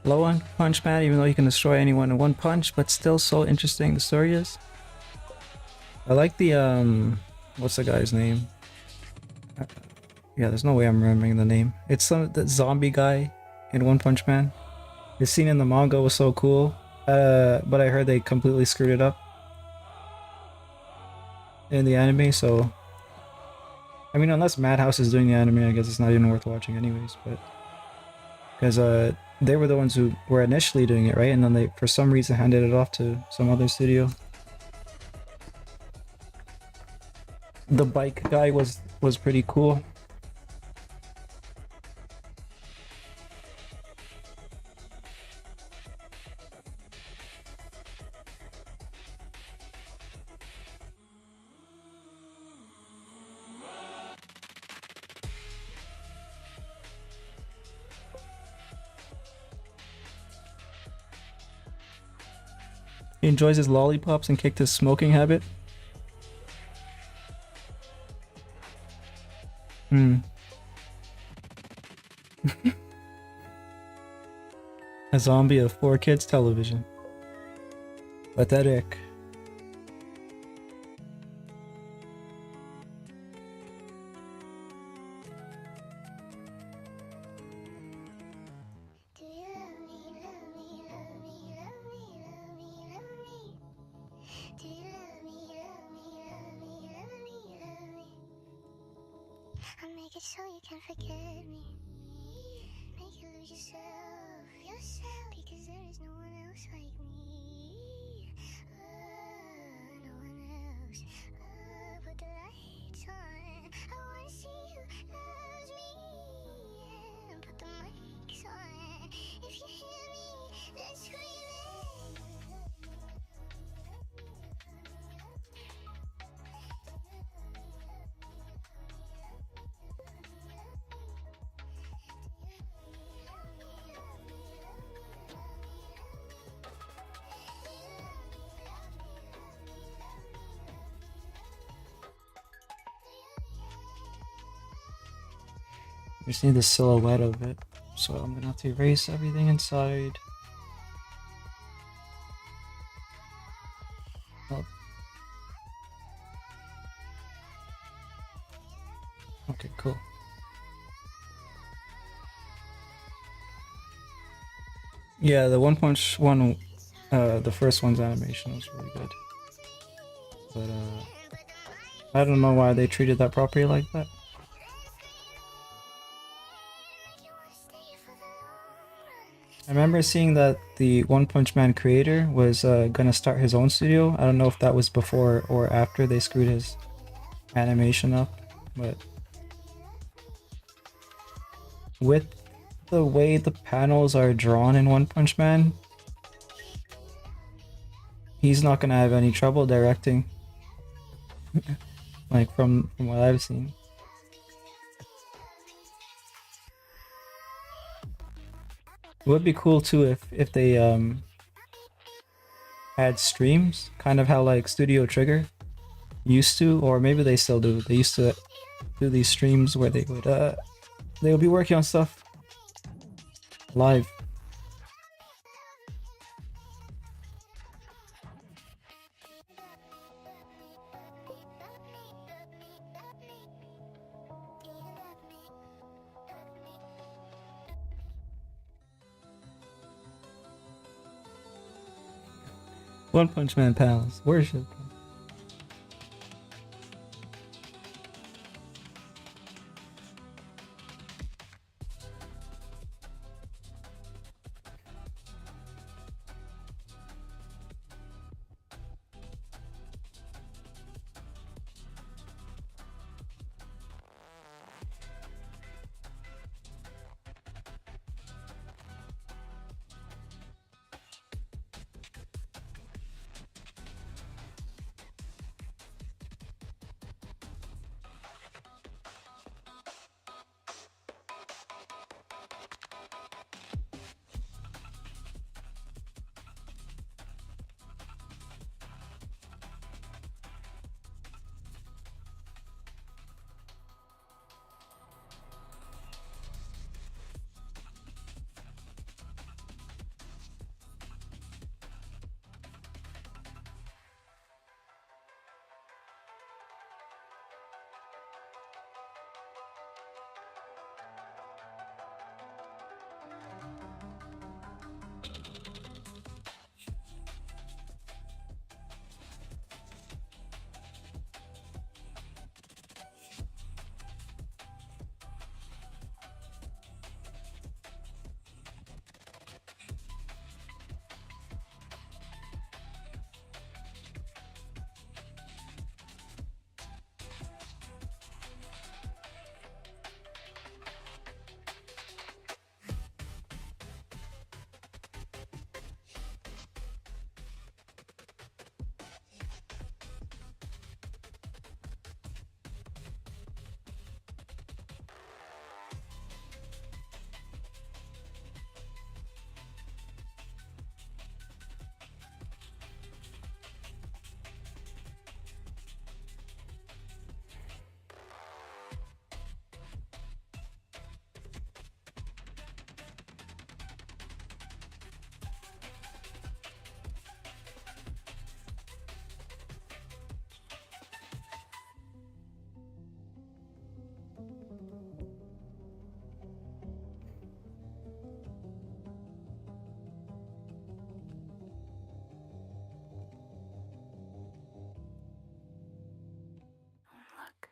Low on Punch Man, even though he can destroy anyone in one punch, but still so interesting the story is. I like the what's the guy's name? Yeah, there's no way I'm remembering the name. It's the zombie guy in One Punch Man. His scene in the manga was so cool, but I heard they completely screwed it up in the anime. So, I mean, unless Madhouse is doing the anime, I guess it's not even worth watching, anyways. But because they were the ones who were initially doing it, right? And then they, for some reason, handed it off to some other studio. The bike guy was pretty cool. He enjoys his lollipops and kicked his smoking habit. A zombie of 4Kids television. Pathetic. Do you love me, love me, love me, love me, love me, love me? Do you love me, love me, love me, love me, love me? I'll make it so you can forget me. Make you lose yourself, because there is no one else like me. No one else. Put the lights on. I wanna see who loves me. And put the mics on. If you hear me, then scream it. We just need the silhouette of it, so I'm gonna have to erase everything inside. Oh. Okay, cool. Yeah, the One Punch One, the first one's animation was really good, but I don't know why they treated that property like that. I remember seeing that the One Punch Man creator was gonna start his own studio. I don't know if that was before or after they screwed his animation up, but with the way the panels are drawn in One Punch Man, he's not gonna have any trouble directing. Like from what I've seen. It would be cool too if they had streams, kind of how like Studio Trigger used to, or maybe they still do. They used to do these streams where they would be working on stuff live. One Punch Man pals, worship. Look.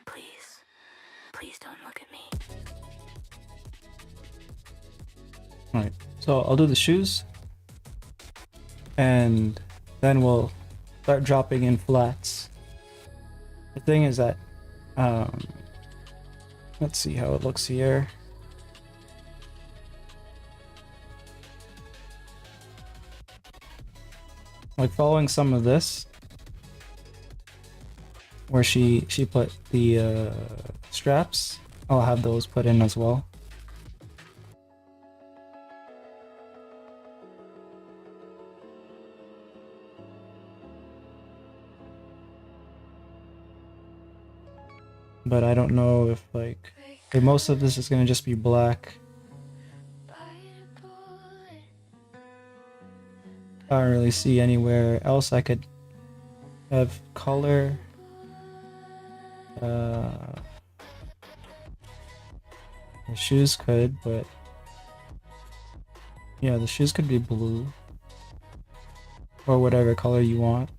Please. Please don't look at me. Alright, so I'll do the shoes, and then we'll start dropping in flats. The thing is that, let's see how it looks here. Like following some of this, where she put the straps, I'll have those put in as well. But I don't know if like most of this is gonna just be black. I don't really see anywhere else I could have color. The shoes could, but yeah, the shoes could be blue or whatever color you want.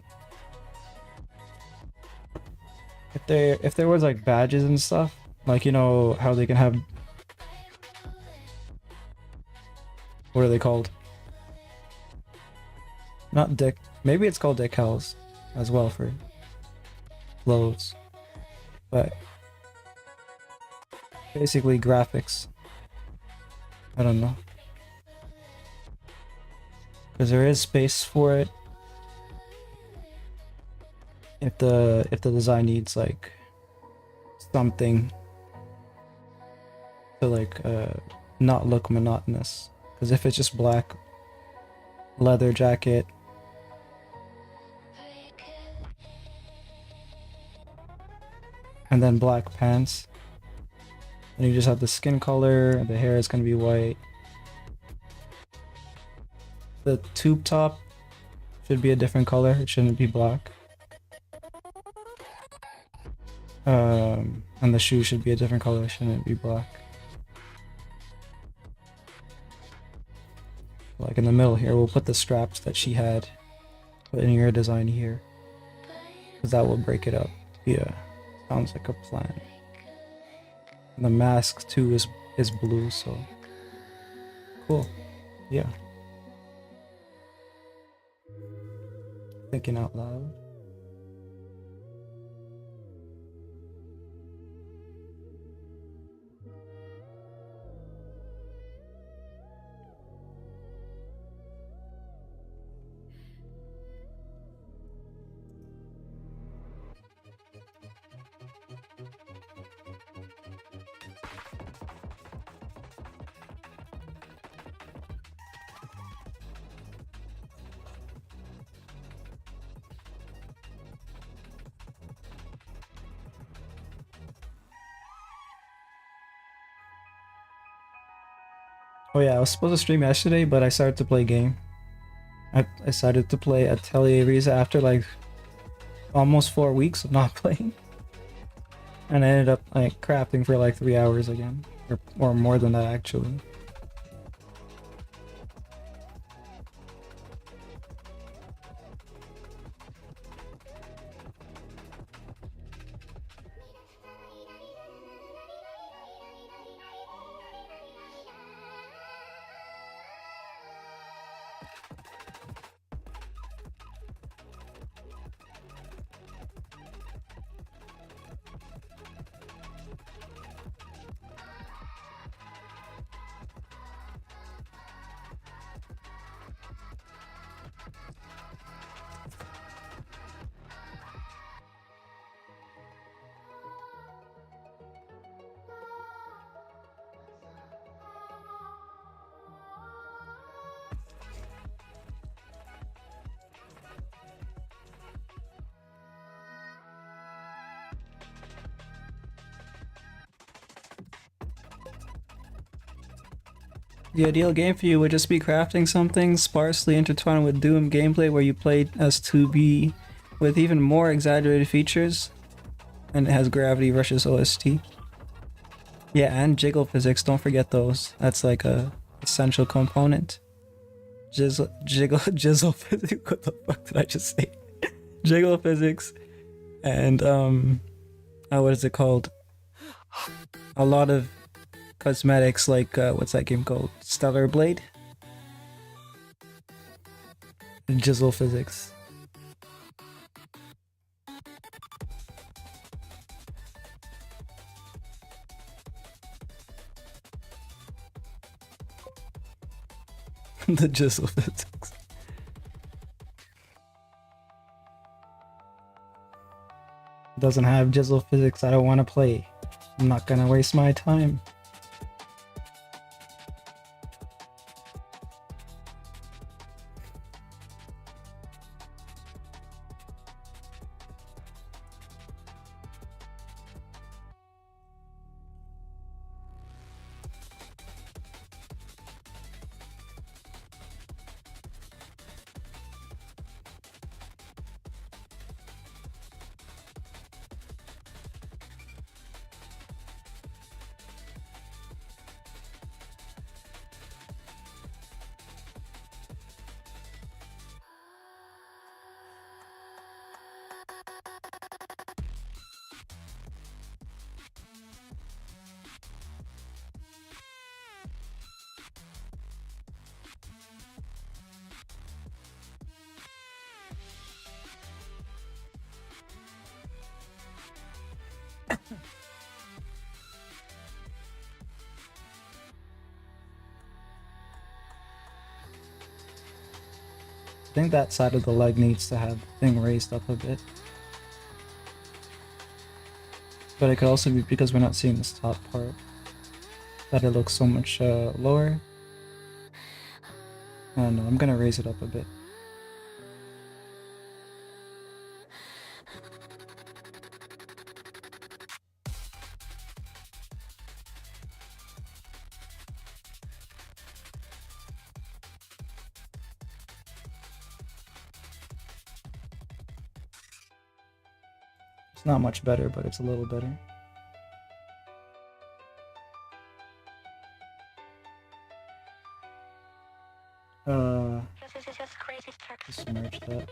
If there was like badges and stuff, like you know how they can have, what are they called? Not maybe it's called decals as well for clothes, but Basically graphics. I don't know. Because there is space for it. If the design needs like something to like not look monotonous. Because if it's just black leather jacket and then black pants, and you just have the skin color, the hair is gonna be white. The tube top should be a different color, it shouldn't be black. And the shoe should be a different color, it shouldn't be black. Like in the middle here, we'll put the straps that she had put in your design here, because that will break it up. Yeah, sounds like a plan. And the mask too is blue, so cool. Yeah. Thinking out loud. Oh yeah, I was supposed to stream yesterday, but I started to play game. I decided to play Atelier Ryza after like almost 4 weeks of not playing. And I ended up like crafting for like 3 hours again. Or more than that actually. The ideal game for you would just be crafting something sparsely intertwined with Doom gameplay where you played as 2B with even more exaggerated features, and it has gravity versus OST. Yeah, and jiggle physics, don't forget those. That's like a essential component. Jizzle physics, what the fuck did I just say? Jiggle physics, and what is it called? A lot of cosmetics like what's that game called? Stellar Blade? And Jizzle physics. The Jizzle physics. Doesn't have Jizzle physics, I don't want to play. I'm not gonna waste my time. I think that side of the leg needs to have the thing raised up a bit. But it could also be because we're not seeing this top part that it looks so much lower. I don't know, I'm gonna raise it up a bit. It's not much better, but it's a little better. Just merge that.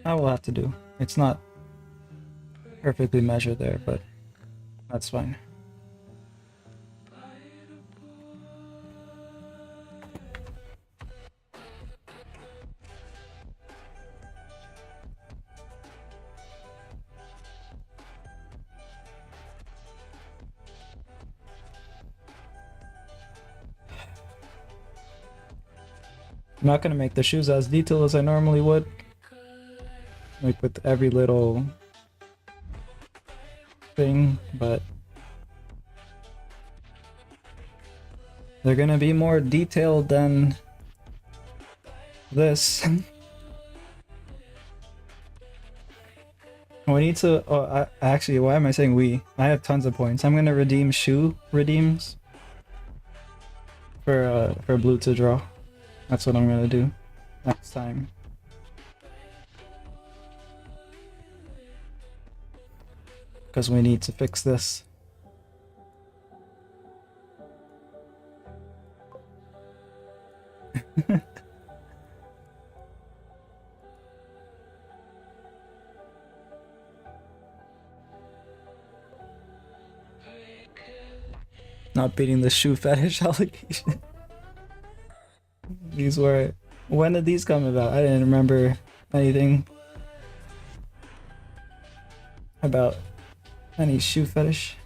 I will have to do. It's not perfectly measured there, but that's fine. I'm not gonna make the shoes as detailed as I normally would, like with every little thing, but they're gonna be more detailed than this. We need to. Oh, actually, why am I saying we? I have tons of points. I'm gonna redeem shoe redeems for blue to draw. That's what I'm gonna do next time. Because we need to fix this. Not beating the shoe fetish allegation. These were... When did these come about? I didn't remember anything about any shoe fetish.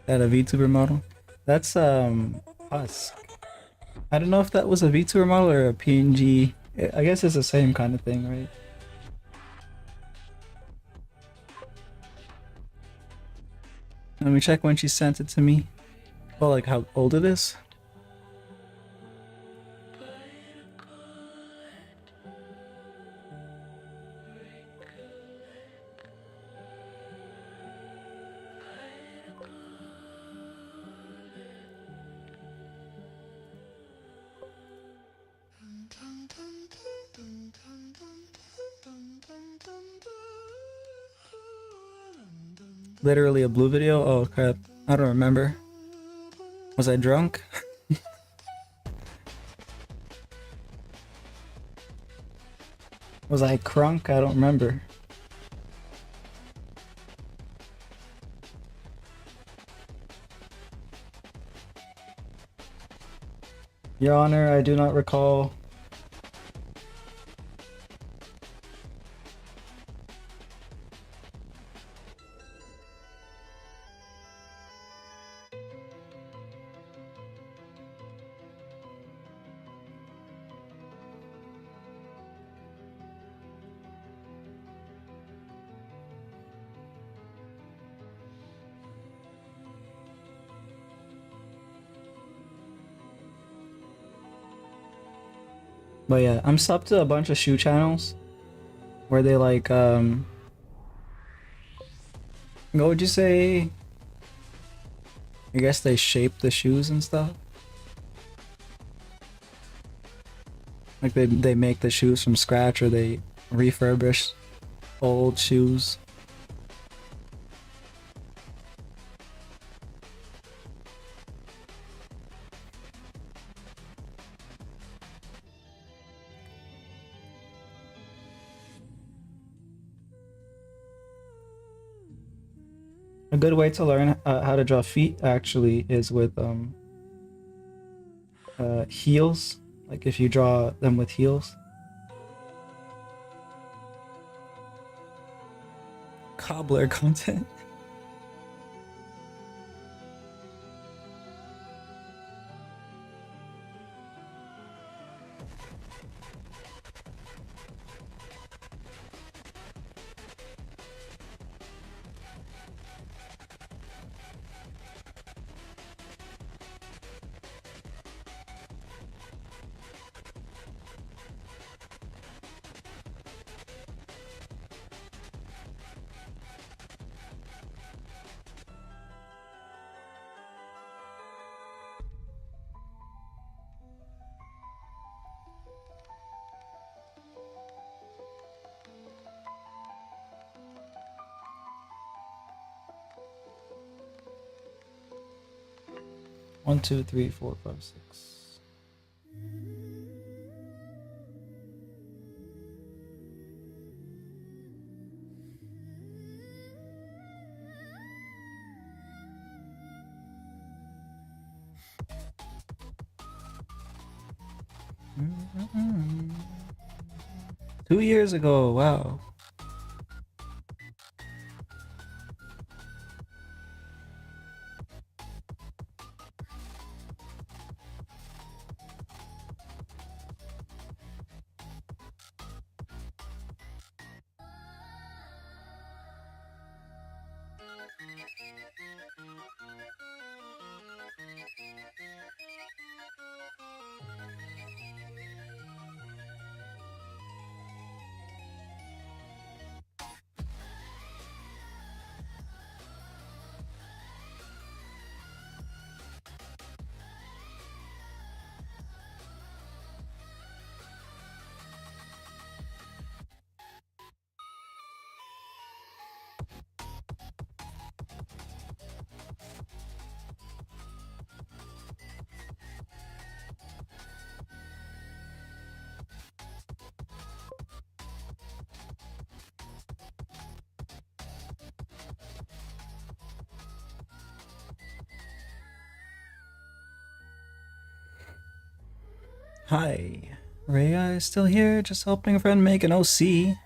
That a VTuber model? That's Husk. I don't know if that was a VTuber model or a PNG. I guess it's the same kind of thing, right? Let me check when she sent it to me. Well, like how old it is. Literally a blue video? Oh crap. I don't remember. Was I drunk? Was I crunk? I don't remember. Your Honor, I do not recall. But yeah, I'm subbed to a bunch of shoe channels where they like what would you say? I guess they shape the shoes and stuff. Like they make the shoes from scratch or they refurbish old shoes. A good way to learn how to draw feet actually is with heels. Like if you draw them with heels. Cobbler content. One, two, three, four, five, six. Mm-mm. 2 years ago, wow. Hi. Rhea is still here, just helping a friend make an OC.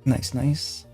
Nice, nice.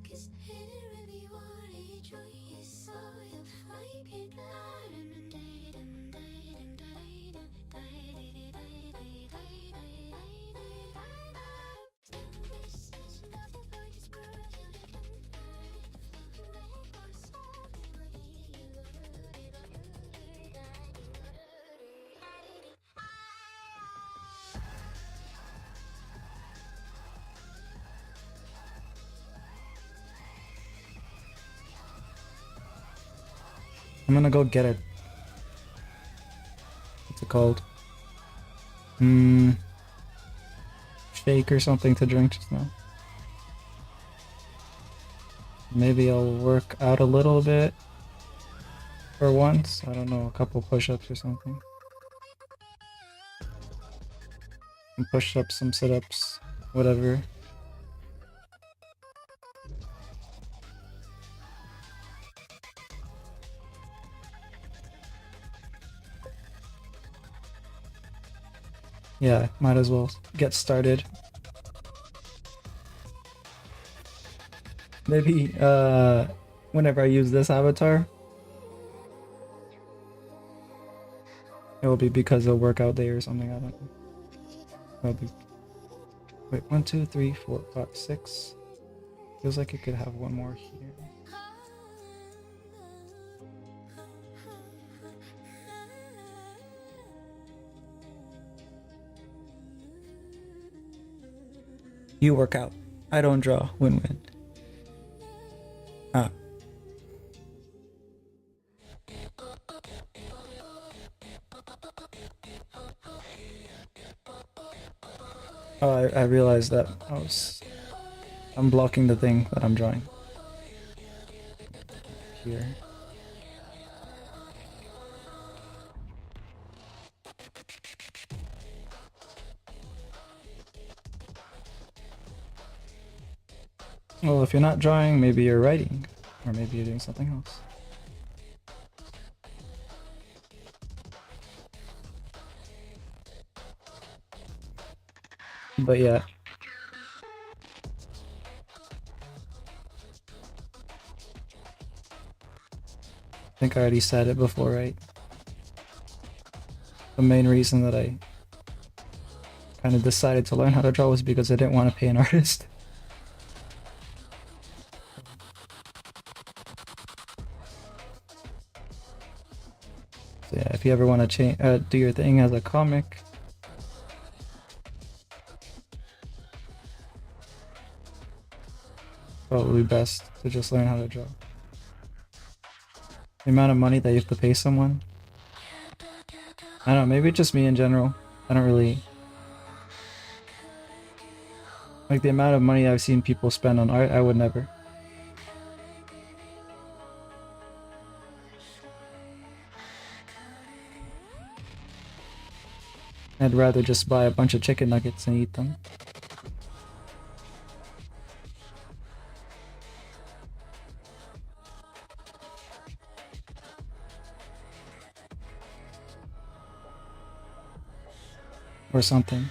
Cause everyone enjoys so you fight it loud and I'm gonna go get it. What's it called? Shake or something to drink just now. Maybe I'll work out a little bit for once. I don't know, a couple push-ups or something. Some push-ups, some sit-ups, whatever. Yeah, might as well get started. Maybe whenever I use this avatar, it will be because of workout day or something. I don't know. It'll be... Wait, 1, 2, 3, 4, 5, 6. Feels like it could have one more here. You work out. I don't draw. Win-win. Ah. Oh, I realized that I'm blocking the thing that I'm drawing. Here. Well, if you're not drawing, maybe you're writing. Or maybe you're doing something else. But yeah. I think I already said it before, right? The main reason that I kind of decided to learn how to draw was because I didn't want to pay an artist. So yeah, if you ever want to do your thing as a comic, probably best to just learn how to draw. The amount of money that you have to pay someone, I don't know, maybe just me in general. I don't really like the amount of money I've seen people spend on art. I would never. I'd rather just buy a bunch of chicken nuggets and eat them. or something.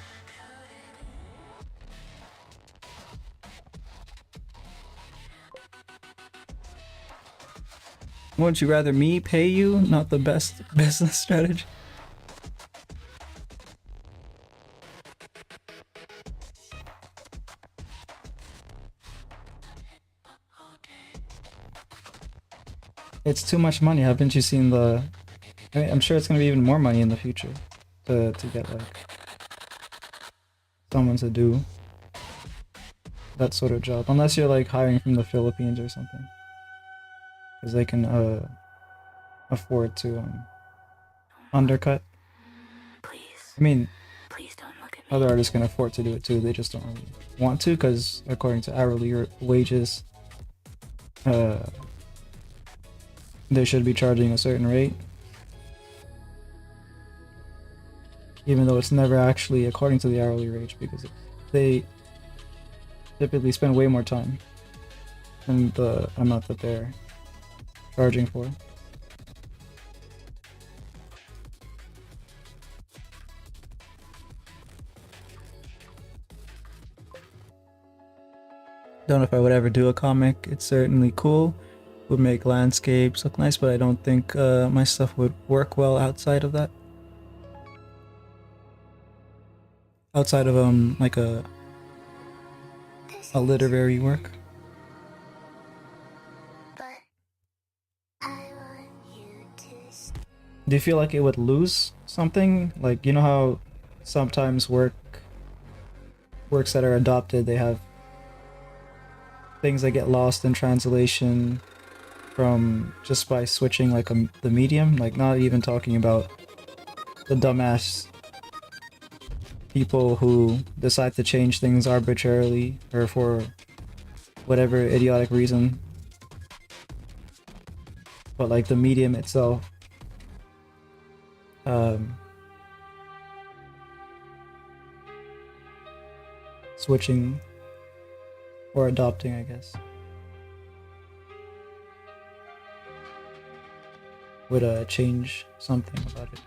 Wouldn't you rather me pay you? Not the best business strategy. It's too much money. Haven't you seen the... I mean, I'm sure it's gonna be even more money in the future to get like someone to do that sort of job. Unless you're like hiring from the Philippines or something. Because they can afford to undercut. Please, I mean, please don't look at me. other artists can afford to do it too. They just don't really want to, because according to hourly wages, they should be charging a certain rate, even though it's never actually according to the hourly rate, because they typically spend way more time than the amount that they're charging for. Don't know if I would ever do a comic. It's certainly cool. Would make landscapes look nice, but I don't think my stuff would work well outside of that. Outside of like a literary work. But I want you to Do you feel like it would lose something? Like, you know how sometimes works that are adopted, they have things that get lost in translation from just by switching like the medium? Like, not even talking about the dumbass people who decide to change things arbitrarily or for whatever idiotic reason, but like the medium itself switching or adopting, I guess, would change something about it.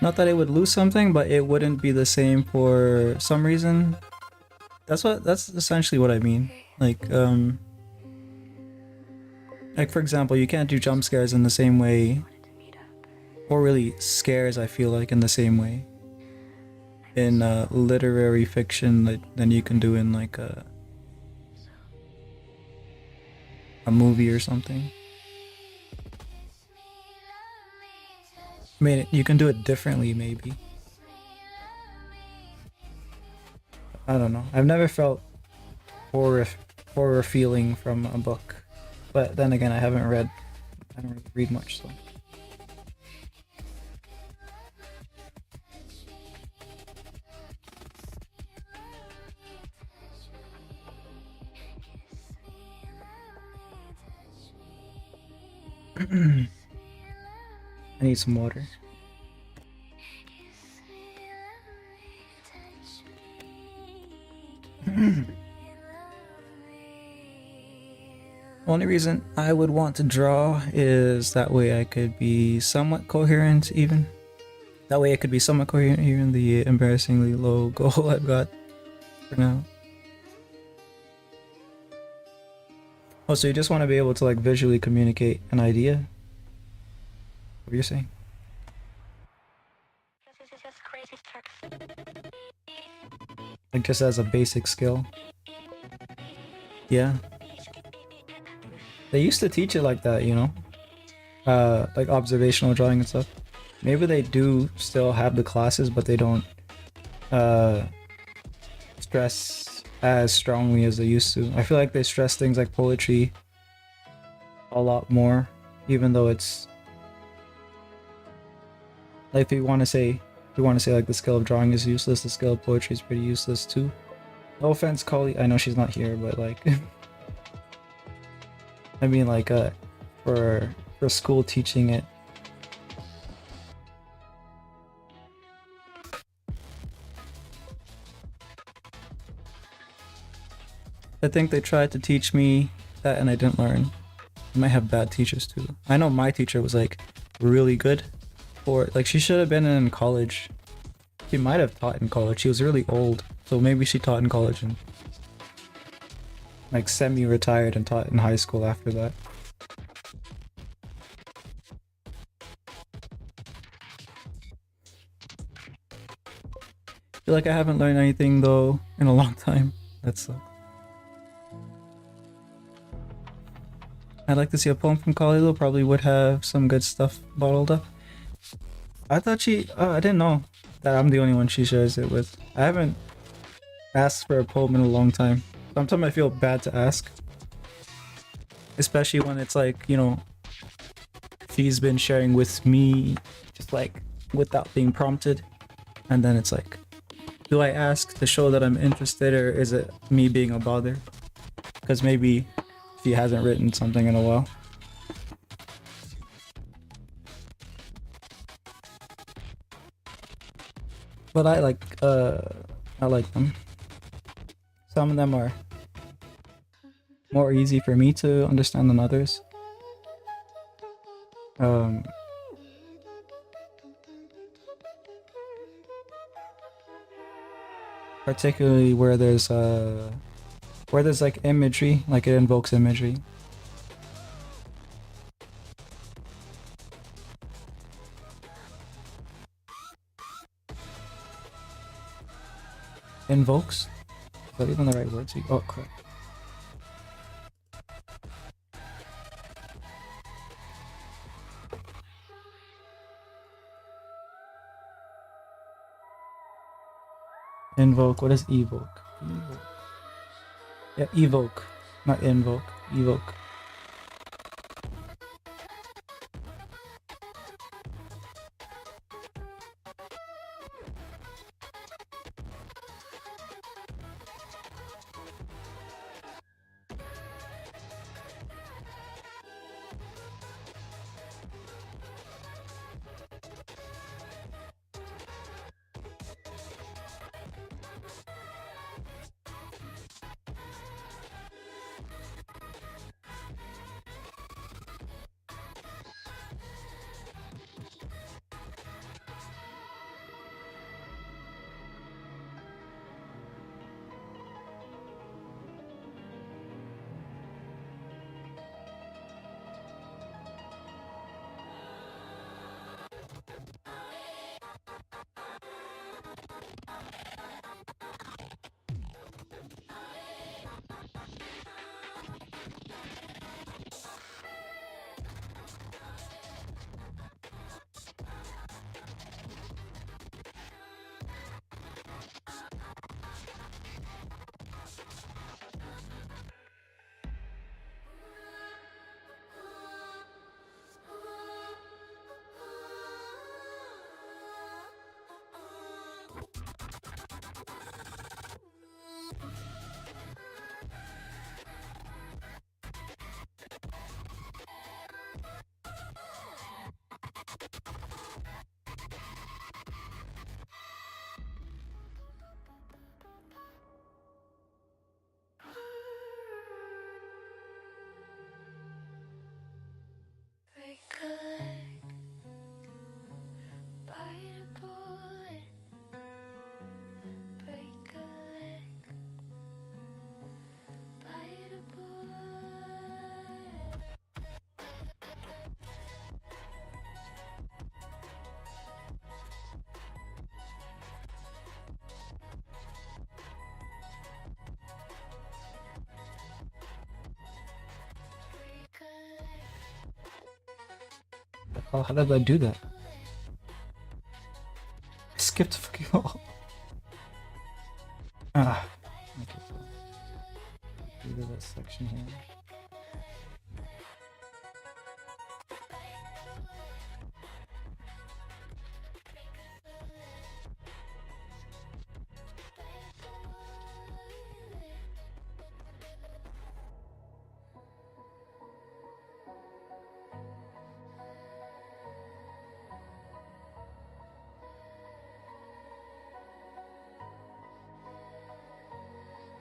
Not that it would lose something, but it wouldn't be the same for some reason. That's essentially what I mean. Like for example, you can't do jump scares in the same way, or really scares, I feel like, in the same way in literary fiction than you can do in like a movie or something. I mean, you can do it differently, maybe. I don't know. I've never felt horror feeling from a book, but then again, I don't really read much, so. I need some water. Only reason I would want to draw is that way I could be somewhat coherent, even. That way I could be somewhat coherent here in the embarrassingly low goal I've got for now. Oh, so you just want to be able to like visually communicate an idea? What are you saying? Like just as a basic skill? Yeah. They used to teach it like that, you know? Like observational drawing and stuff. Maybe they do still have the classes, but they don't stress as strongly as they used to. I feel like they stress things like poetry a lot more, even though it's like, if you want to say like the skill of drawing is useless, the skill of poetry is pretty useless too. No offense, Kali. I know she's not here, but like I mean, like, for school teaching it. I think they tried to teach me that and I didn't learn. I might have bad teachers too. I know my teacher was like really good for like she should have been in college. She might have taught in college. She was really old, so maybe she taught in college and like semi-retired and taught in high school after that. Feel like I haven't learned anything though in a long time. That sucks. I'd like to see a poem from Kali though. Probably would have some good stuff bottled up. I thought she. I didn't know that I'm the only one she shares it with. I haven't asked for a poem in a long time. Sometimes I feel bad to ask, especially when it's like, you know, she's been sharing with me just like without being prompted, and then it's like, do I ask to show that I'm interested, or is it me being a bother? Because maybe she hasn't written something in a while. But I like them. Some of them are more easy for me to understand than others. Particularly where there's like imagery, like it invokes imagery. Invokes? Is that even the right word? Oh, correct. Invoke. What is evoke? Evoke. Yeah, evoke. Not invoke. Evoke. Recollect, bite a bullet. Recollect, bite a bullet. Oh, how did I do that? I skipped fucking all. Ah. Okay, cool. Get rid of that section here.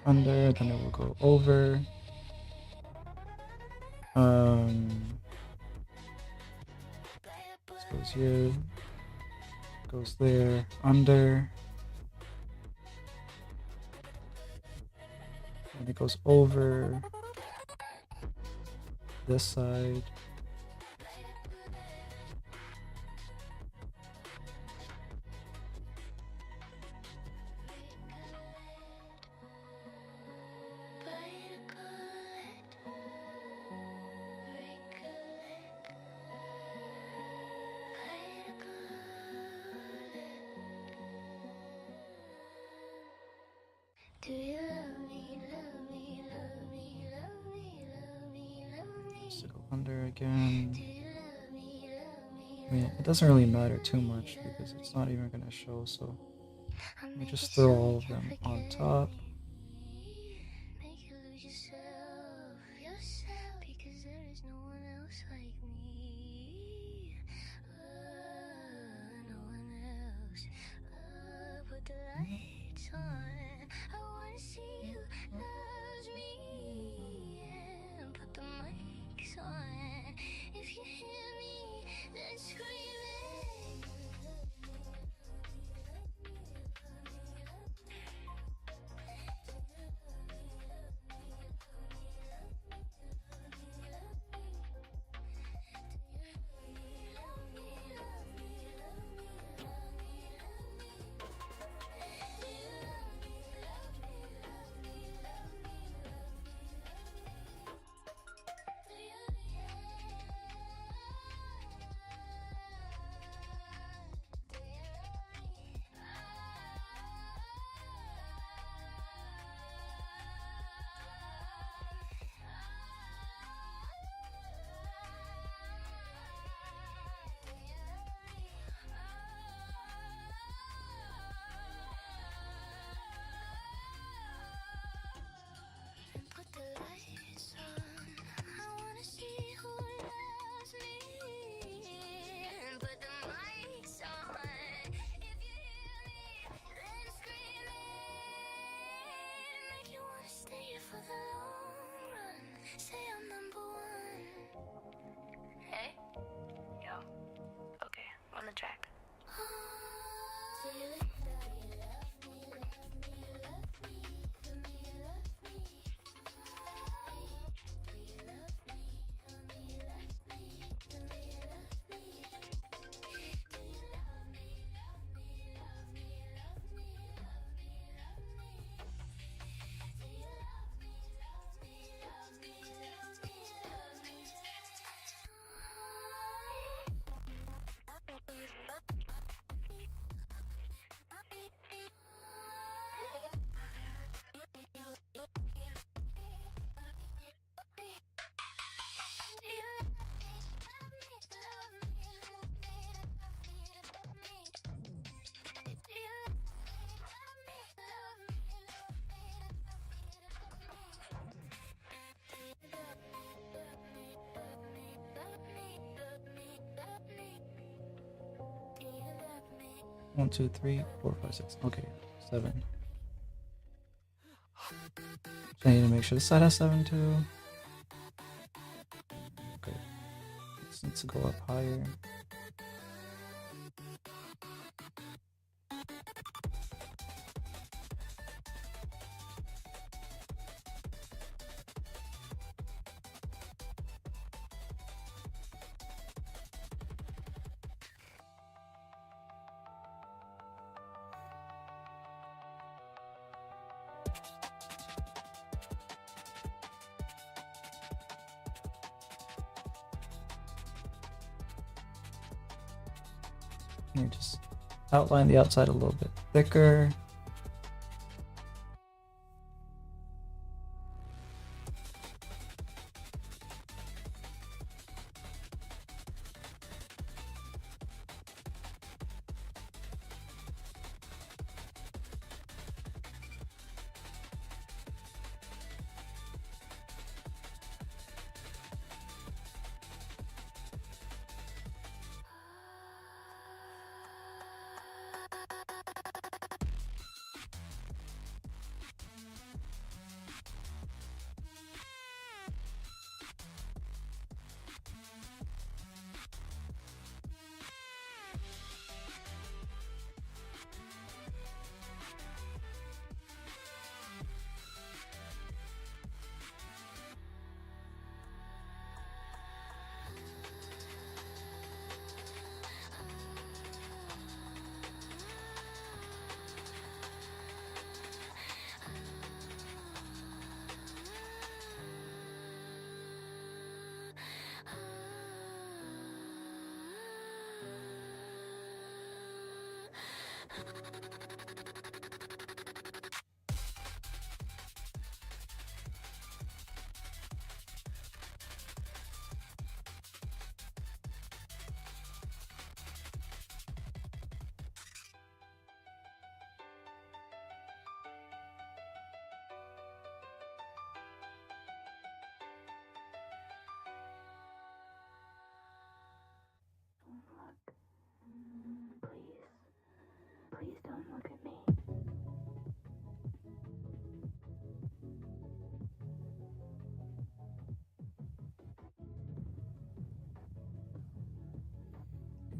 under, then it will go over. This goes here, goes there, under. And it goes over this side. Do you love me, love me, love me, love me, love me, love me? So go under again. Do you love me, love me, I mean, it doesn't really matter too much because it's not even gonna show, so let me just throw all of them on top. Make you lose yourself, yourself, because there is no one else like me. No one else. Put the lights on. I wanna see who loves me. And put the mics on. If you hear me, then scream it. Put the lights on. I wanna see who loves me. And put the mics on. If you hear me, then scream it. Make you wanna stay for the long run. Say I'm number one. Hey, yo, okay, on the track. One, two, three, 4, 5, 6. Okay, 7. I need to make sure the side has 7 too. Okay, this needs to go up higher. And you just outline the outside a little bit thicker. Please don't look at me.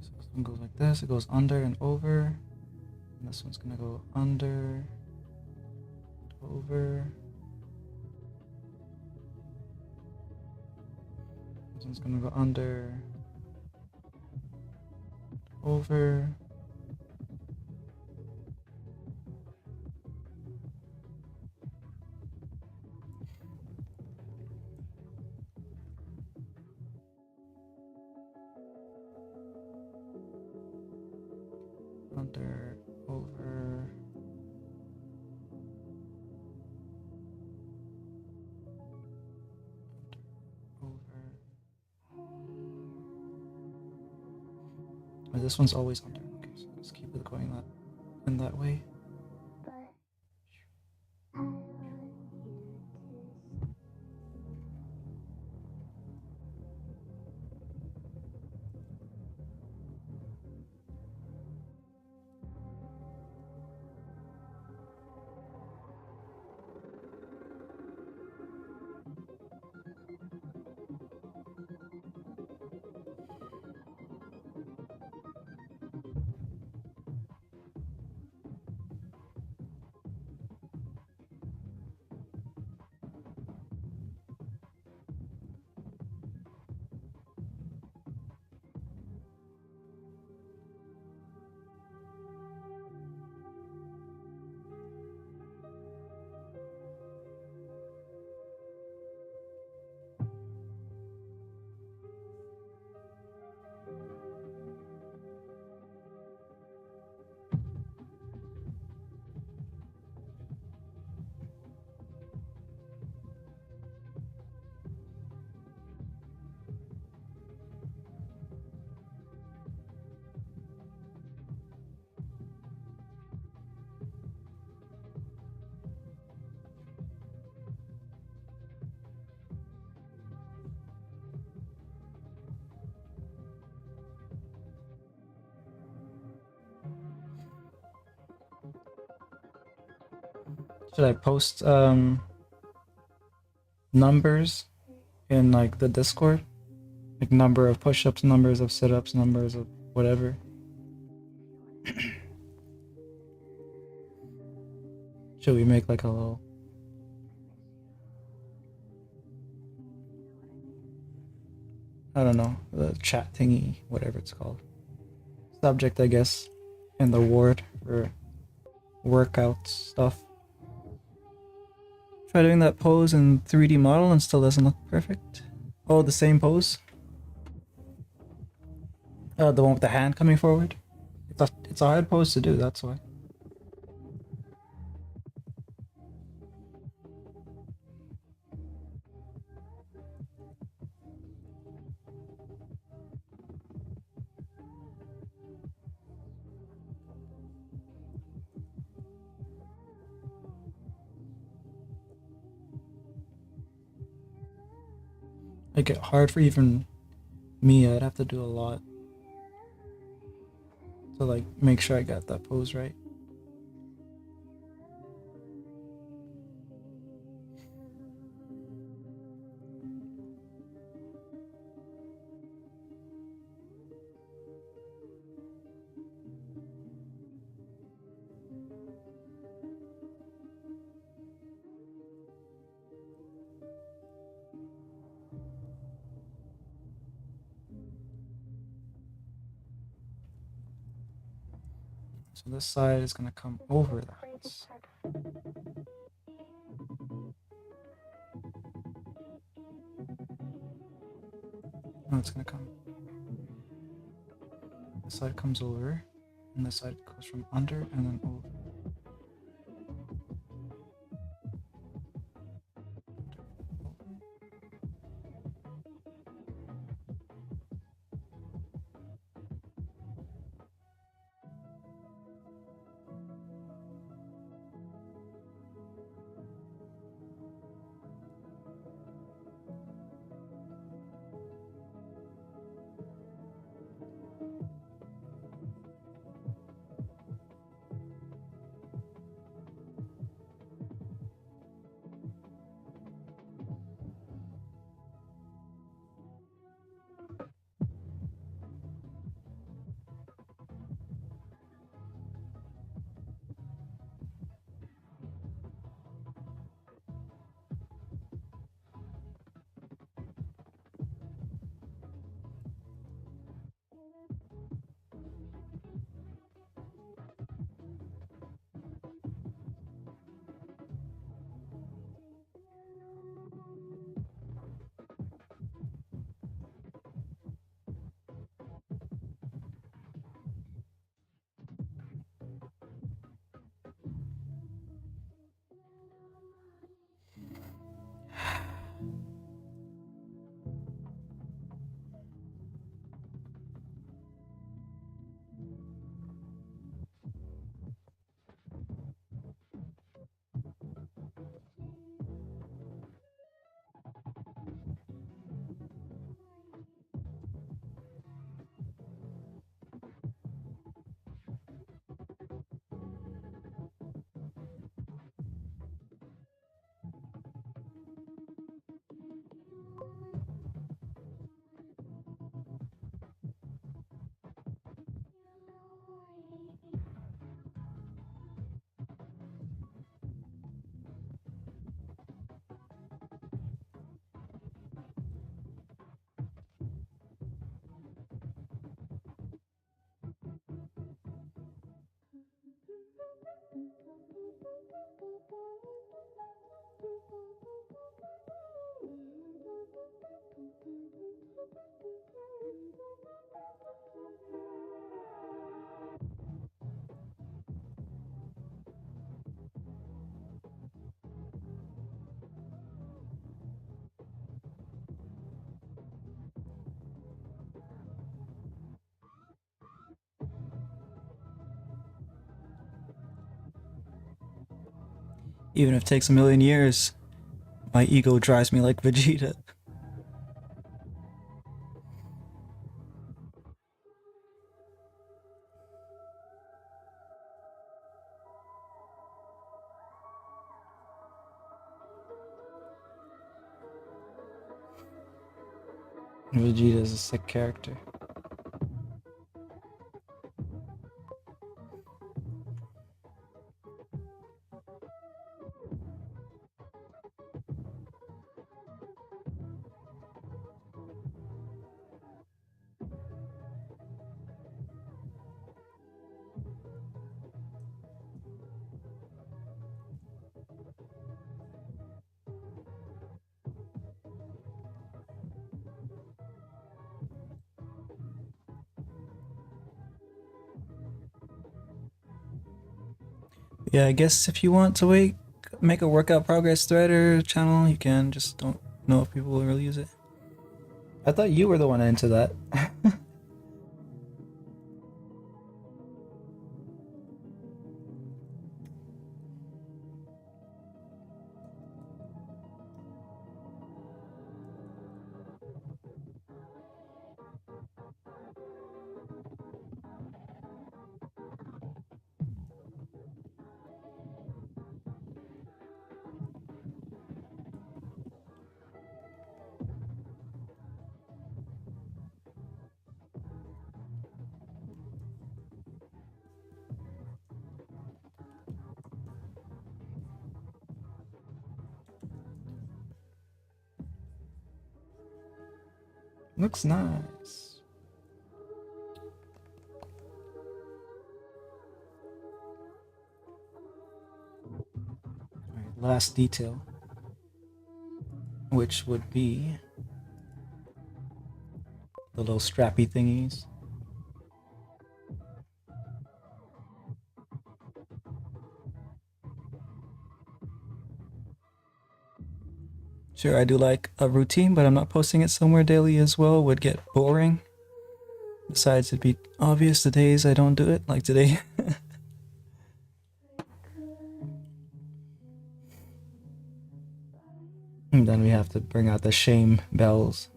So this one goes like this. It goes under and over. And this one's gonna go under, over. This one's gonna go under, over. Under, over. Over. Oh, this one's always under. Okay, so let's keep it going that in that way. But I want you to Should I post numbers in like the Discord? Like number of push-ups, numbers of sit-ups, numbers of whatever. Should we make like a little I don't know, the chat thingy, whatever it's called. Subject, I guess, in the ward for workout stuff. Try doing that pose in 3D model and still doesn't look perfect. Oh, the same pose? The one with the hand coming forward? It's a hard pose to do, that's why. Make it hard for even me. I'd have to do a lot to like make sure I got that pose right. So this side is gonna come over that. No, it's gonna come. This side comes over, And this side goes from under and then over. Even if it takes a million years, my ego drives me like Vegeta. Vegeta is a sick character. Yeah, I guess if you want to make a workout progress thread or channel, you can. Just don't know if people will really use it. I thought you were the one into that. Looks nice. Alright, last detail. Which would be the little strappy thingies. Sure, I do like a routine, but I'm not posting it somewhere daily as well. Would get boring. Besides, it'd be obvious the days I don't do it, like today. And then we have to bring out the shame bells.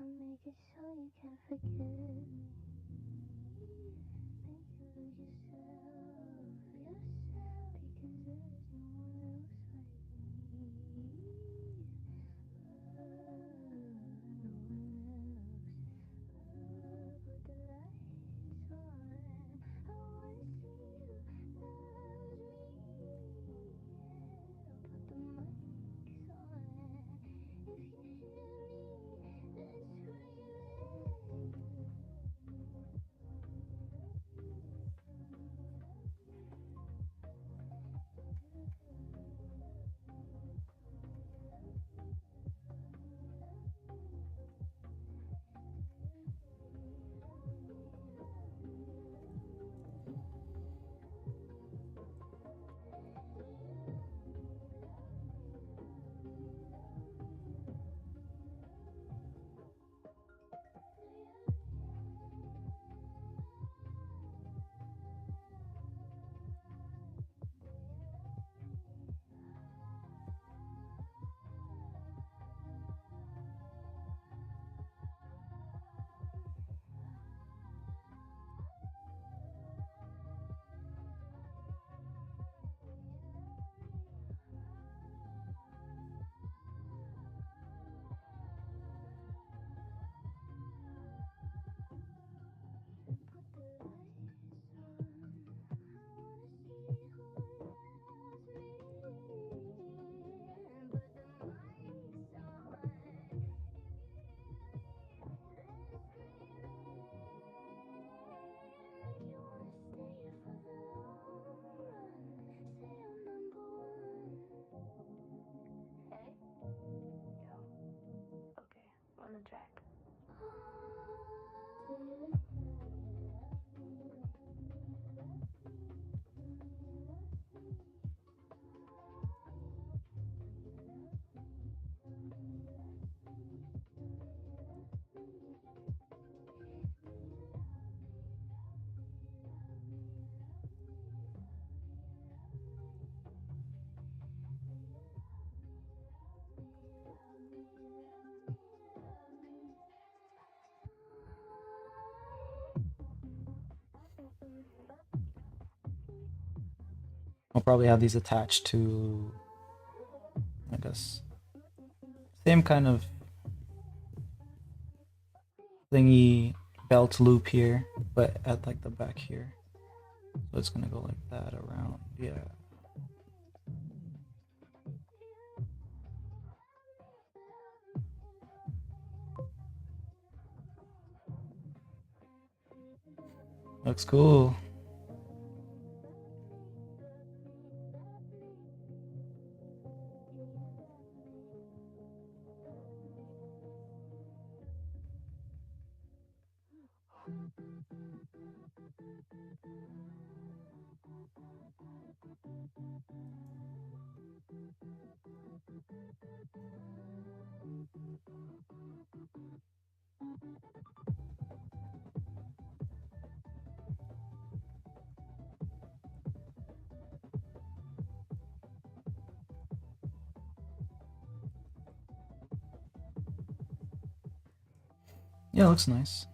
I'll make it so you can forget me. Make you lose yourself, because there's no one else like me. No one else. Put the lights on. I wanna see who loves me. Put the mics on. If you hear me, let's scream it. I'll probably have these attached to, I guess, same kind of thingy belt loop here, but at like the back here. So it's gonna go like that around, yeah. Looks cool. Yeah, looks nice.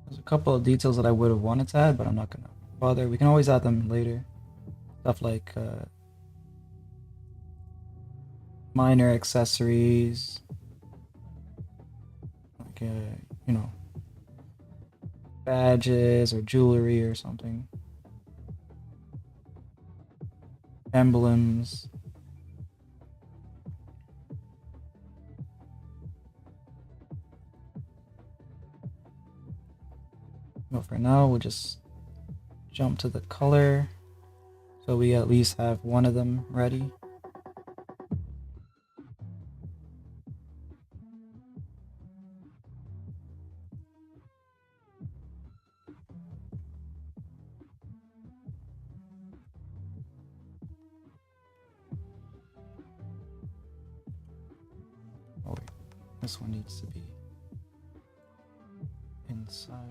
There's a couple of details that I would have wanted to add, but I'm not gonna bother. We can always add them later. Stuff like minor accessories, like you know, badges or jewelry or something, emblems. But for now, we'll just jump to the color, so we at least have one of them ready. Oh wait, this one needs to be inside.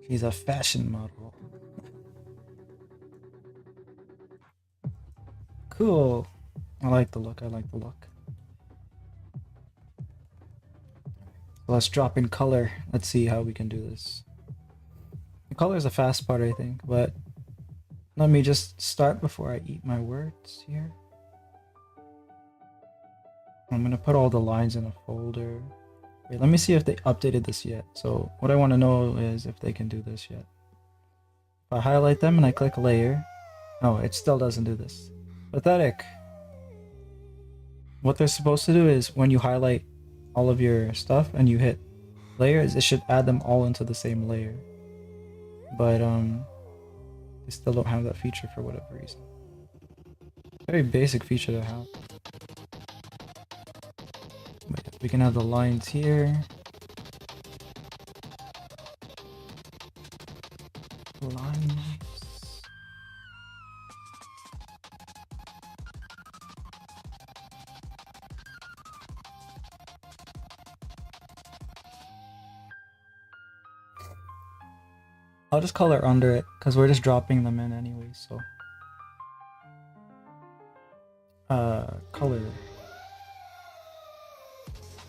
She's a fashion model. Cool. I like the look. I like the look. So let's drop in color. Let's see how we can do this. The color is a fast part, I think, but let me just start before I eat my words here. I'm gonna put all the lines in a folder. Wait, let me see if they updated this yet. So what I want to know is if they can do this yet. If I highlight them and I click layer, oh, it still doesn't do this. Pathetic. What they're supposed to do is when you highlight all of your stuff and you hit layers, it should add them all into the same layer. But they still don't have that feature for whatever reason. Very basic feature to have. But yeah, we can have the lines here. Lines. I'll just color under it because we're just dropping them in anyway, so color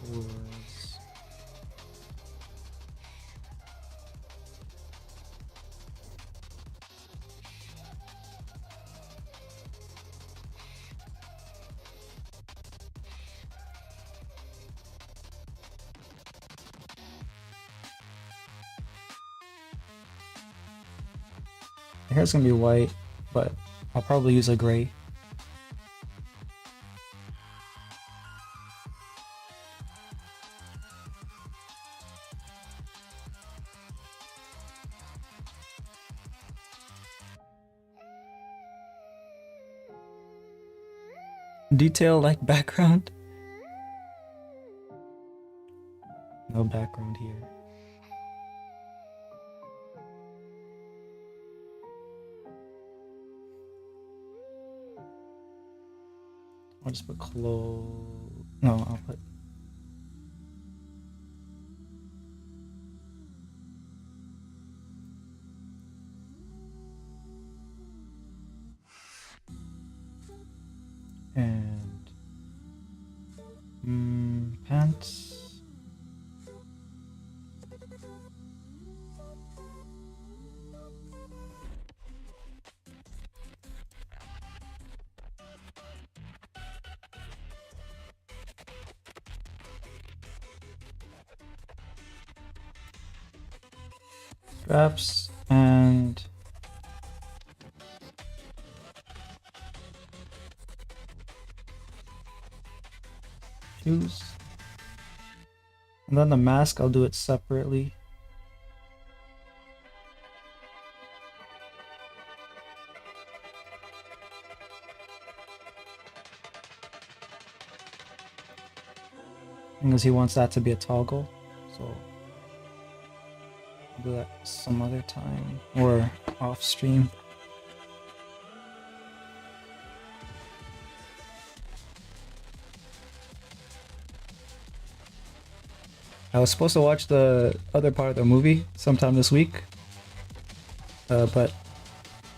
was the hair's gonna be white, but I'll probably use a gray. Detail like background. No background here. I'll just put close. No, I'll put. And pants. Straps and shoes. And then the mask, I'll do it separately. Because he wants that to be a toggle, so I'll do that some other time or off stream. I was supposed to watch the other part of the movie sometime this week, but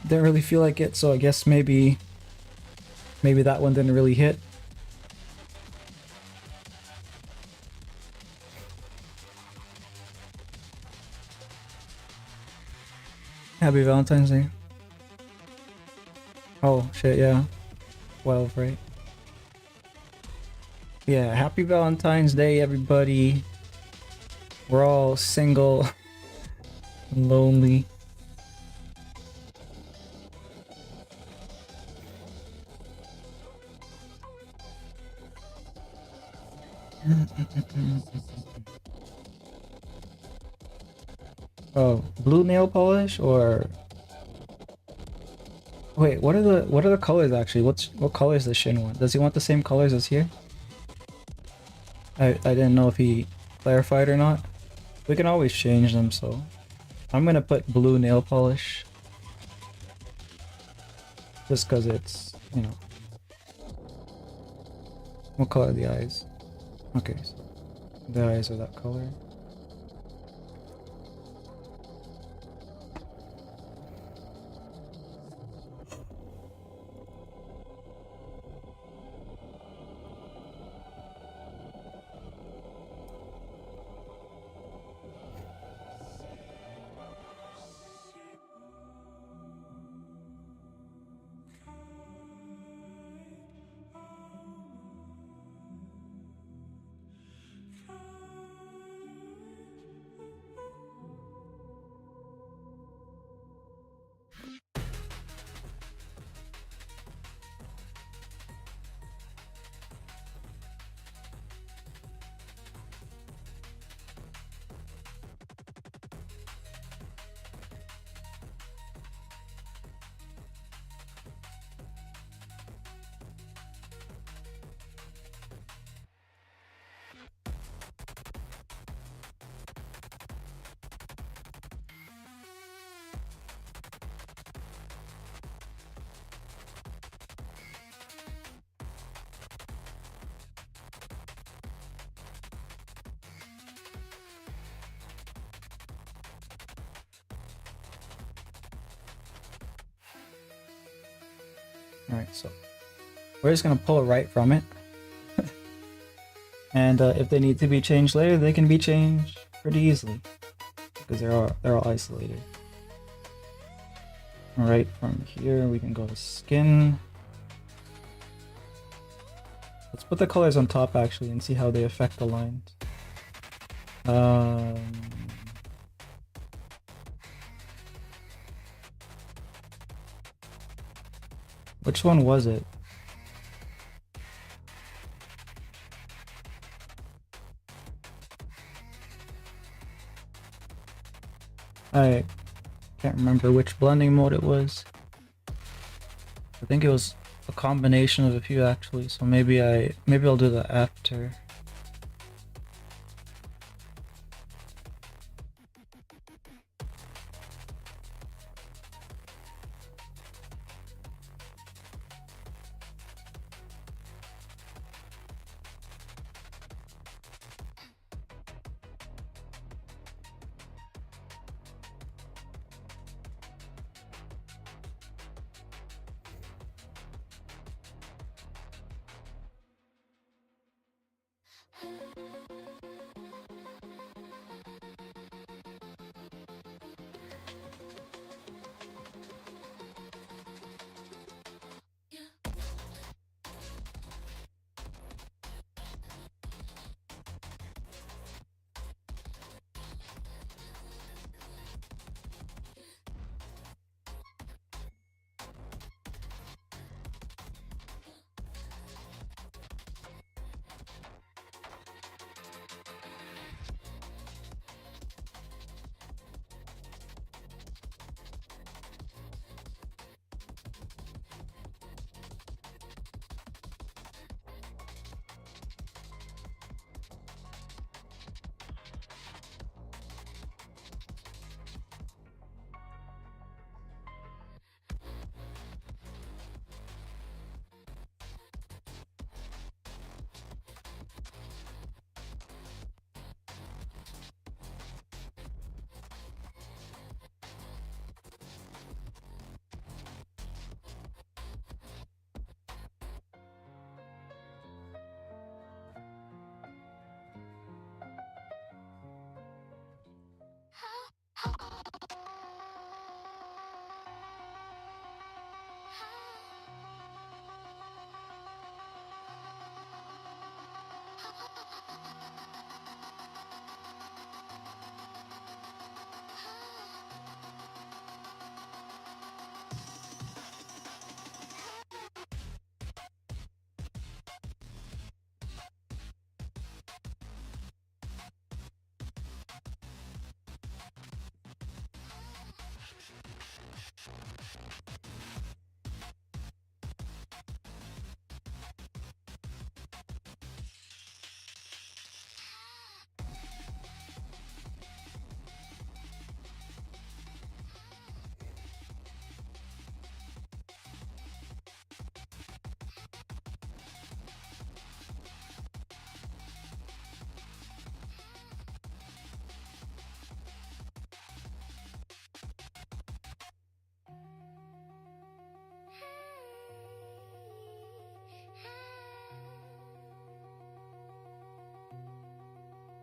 didn't really feel like it, so I guess maybe that one didn't really hit. Happy Valentine's Day. Oh shit, yeah. 12, right? Yeah, happy Valentine's Day, everybody. We're all single and lonely. Oh, blue nail polish or wait, what are the colors actually? What color is the Shin one? Does he want the same colors as here? I didn't know if he clarified or not. We can always change them, so I'm gonna put blue nail polish. Just cause it's, you know. What color are the eyes? Okay, so the eyes are that color. Alright, so we're just gonna pull it right from it. And if they need to be changed later, they can be changed pretty easily. Because they're all isolated. Alright, from here we can go to skin. Let's put the colors on top actually and see how they affect the lines. Which one was it? I can't remember which blending mode it was. I think it was a combination of a few actually, so maybe I'll do that after.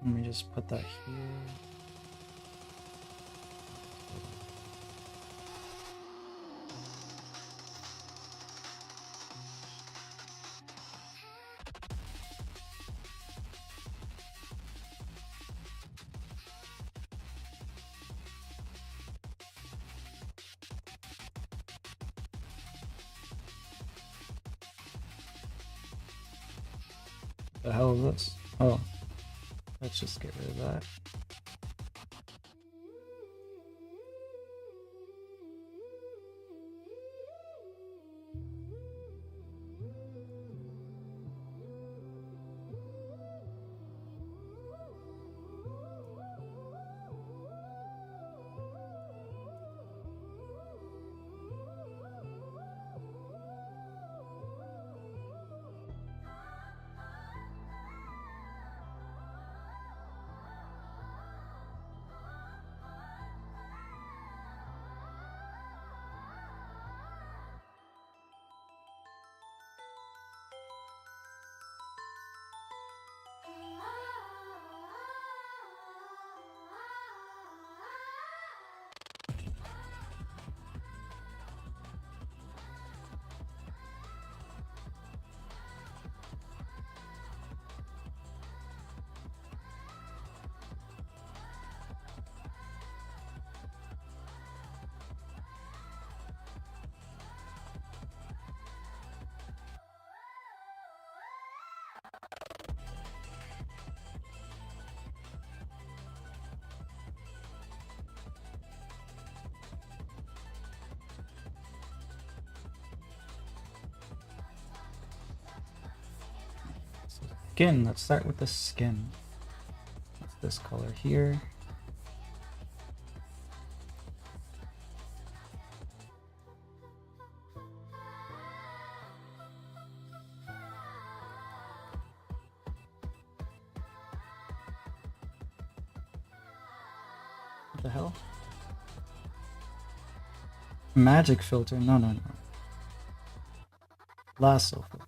Let me just put that here. The hell is this? Oh, let's just get rid of that. Skin. Let's start with the skin. What's this color here? What the hell? Magic filter. No, no, no. Lasso filter.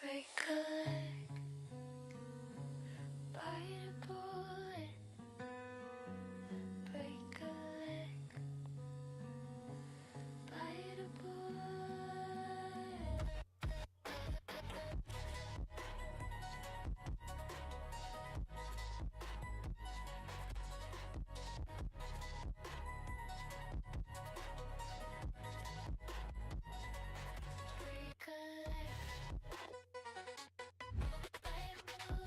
Break a leg, bite a bullet. Break a leg, bite a bullet. Break a leg, bite a bullet.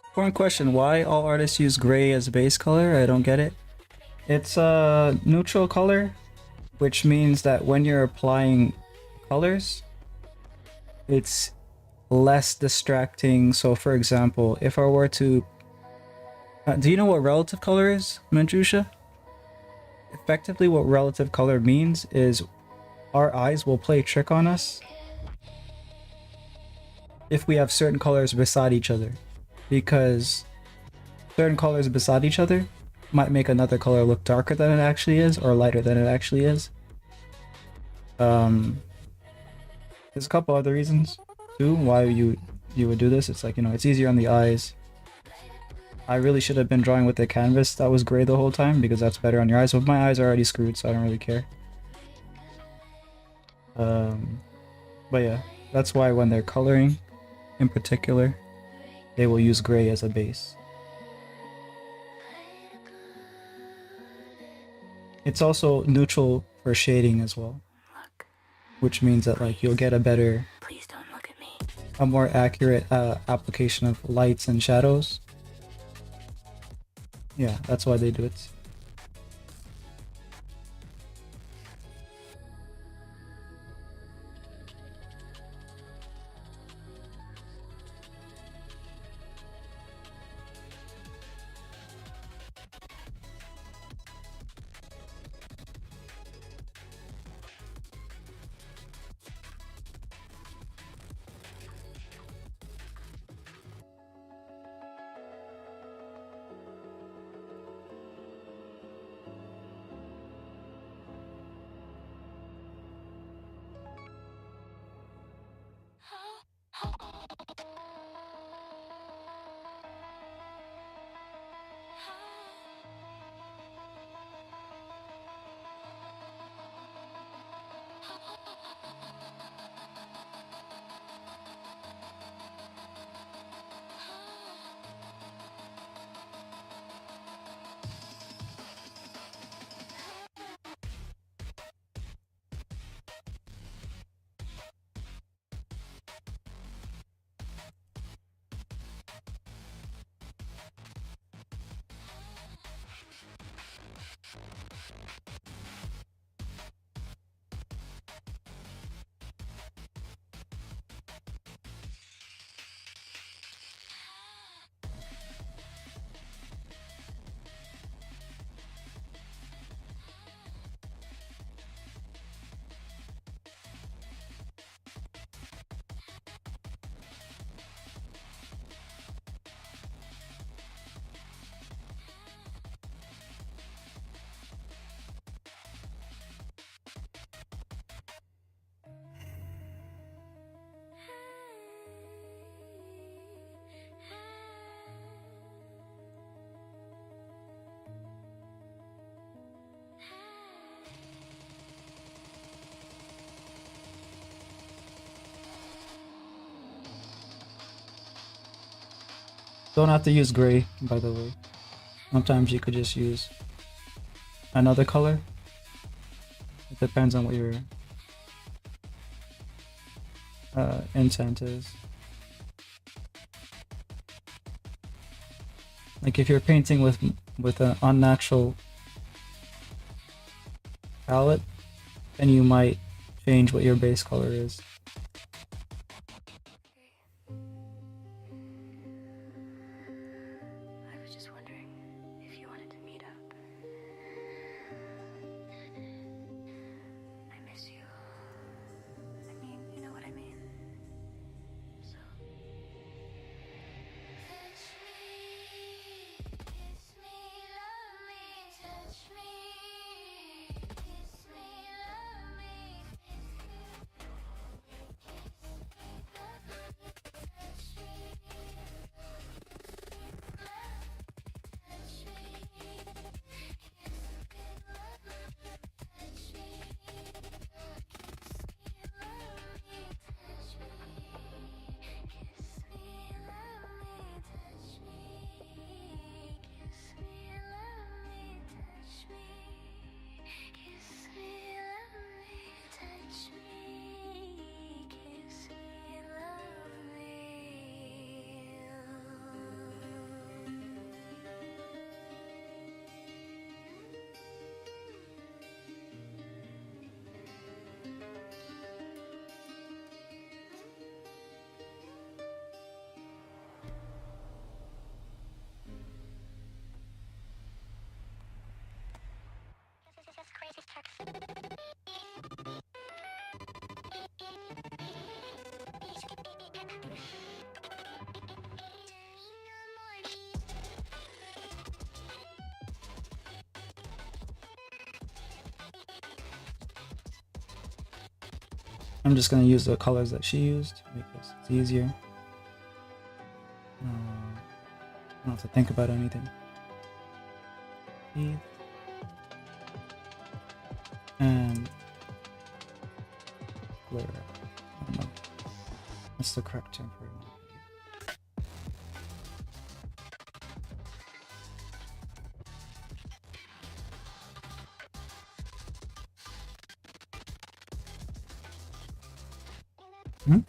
Important question, why all artists use gray as base color? I don't get it. It's a neutral color, which means that when you're applying colors, it's less distracting. So for example, if I were to... do you know what relative color is, Manjusha? Effectively, what relative color means is our eyes will play a trick on us if we have certain colors beside each other, because certain colors beside each other might make another color look darker than it actually is or lighter than it actually is. There's a couple other reasons too why you would do this. It's like, you know, it's easier on the eyes. I really should have been drawing with the canvas that was gray the whole time because that's better on your eyes, but my eyes are already screwed, so I don't really care. But yeah, that's why when they're coloring in particular, they will use gray as a base. It's also neutral for shading as well, Look, which means that like you'll get a better, please don't look at me. a more accurate application of lights and shadows. Yeah, that's why they do it. Don't have to use gray, by the way. Sometimes you could just use another color. It depends on what your intent is. Like if you're painting with an unnatural palette, then you might change what your base color is. I was just wondering if you wanted to meet up. I miss you. I mean, you know what I mean. So. Touch me, kiss me, love me, touch me, kiss me, love me, I'm just gonna use the colors that she used because it's easier. I don't have to think about anything. Teeth. And glare. I don't know. What's the correct term for it? Hmm?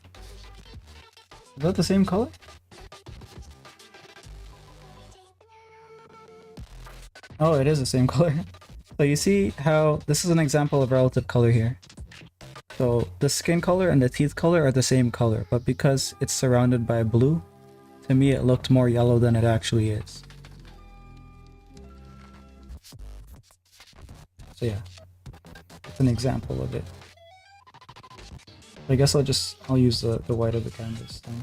Is that the same color? Oh, it is the same color. So you see how this is an example of relative color here. So the skin color and the teeth color are the same color, but because it's surrounded by blue, to me it looked more yellow than it actually is. So yeah, it's an example of it. I guess I'll use the white of the canvas then.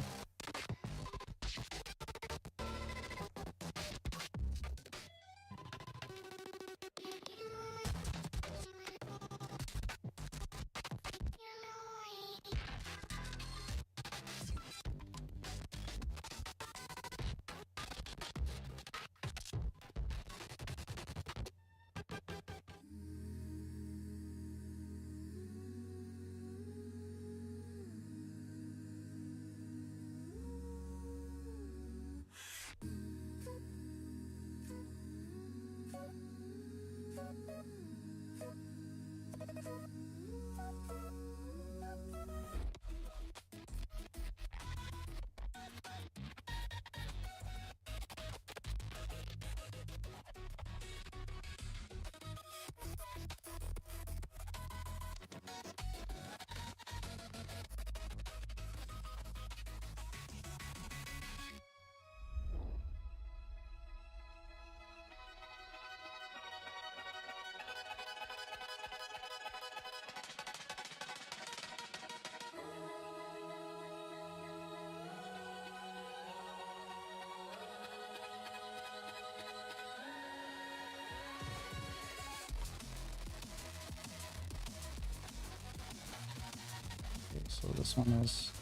Okay, so this one is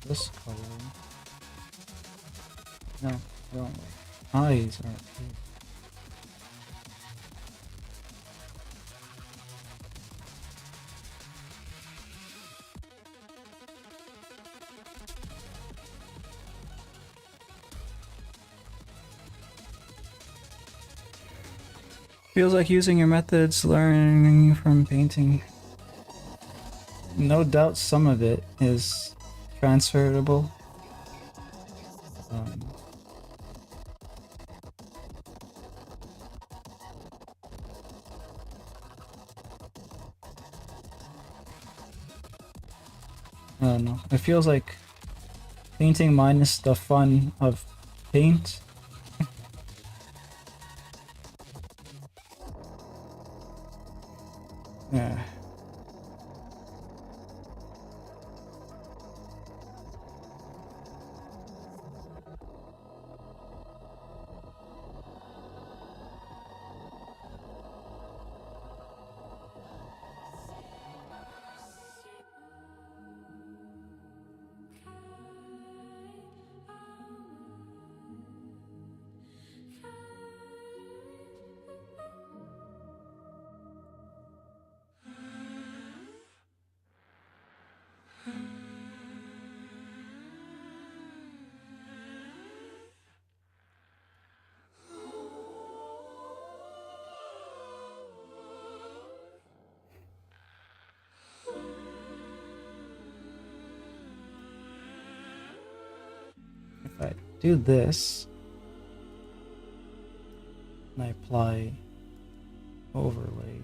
this color. No, wrong way. Eyes are here. Feels like using your methods learning from painting. No doubt some of it is transferable. Um, I don't know. It feels like painting minus the fun of paint. Yeah. If I do this, and I apply overlay.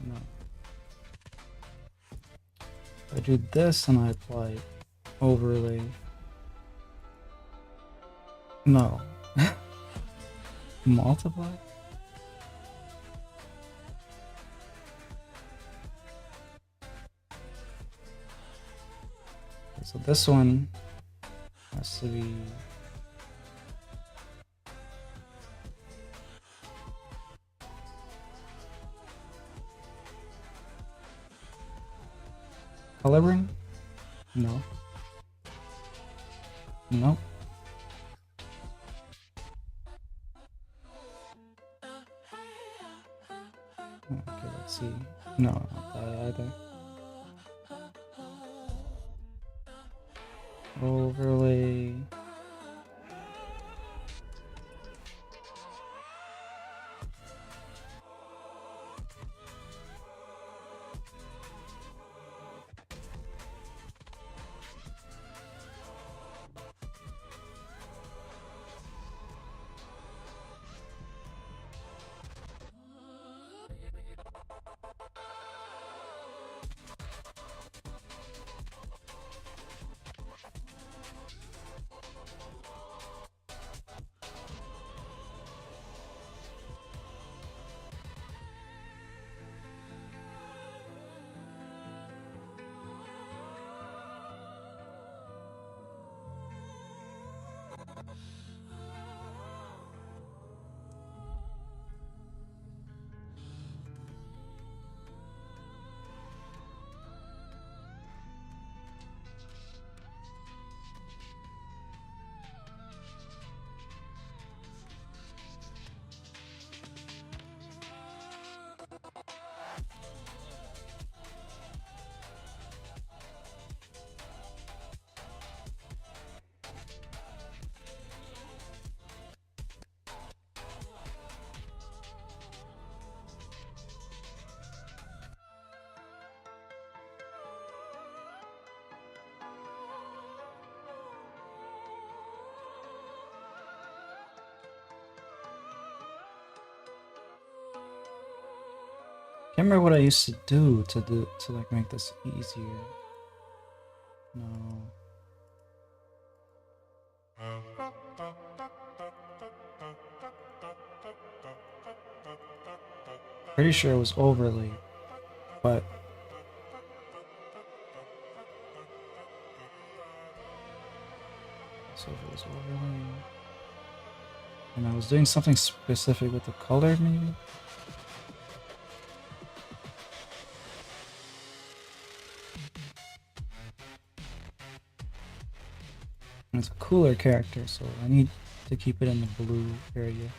No. If I do this and I apply overlay. No. Multiply? Okay, so this one has to be coloring? No. Nope. Okay, let's see. No, not that either. Overlay. Can't remember what I used to do to like make this easier. No. Pretty sure it was overlay, but so if it was overlay, and I was doing something specific with the color, maybe. And it's a cooler character, so I need to keep it in the blue area.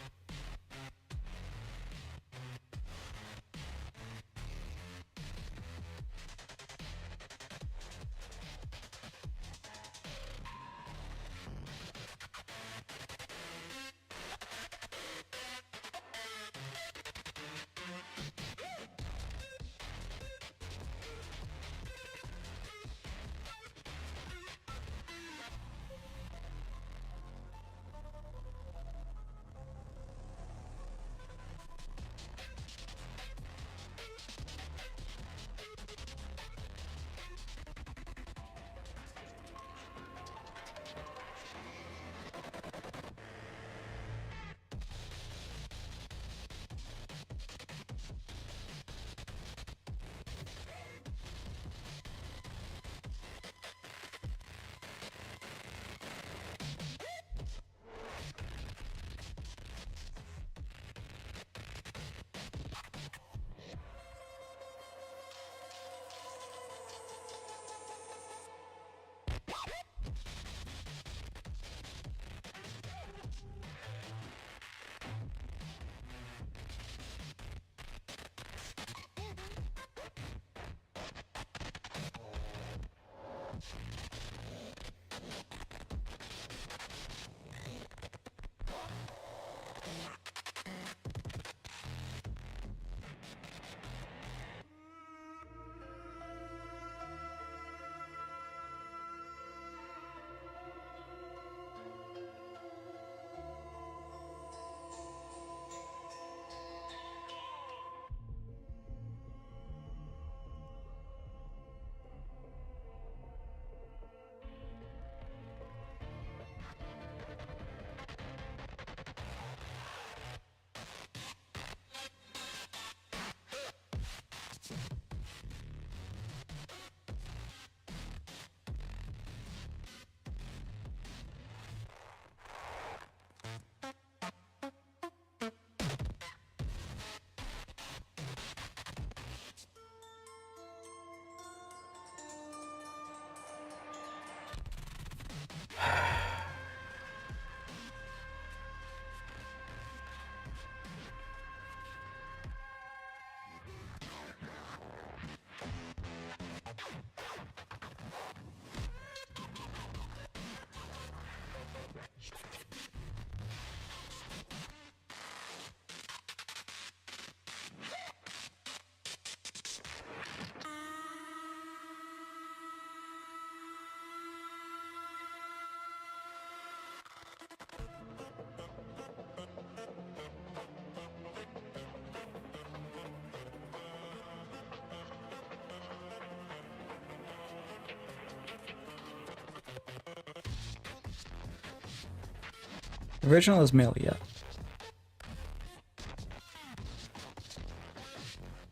Original is male, yeah.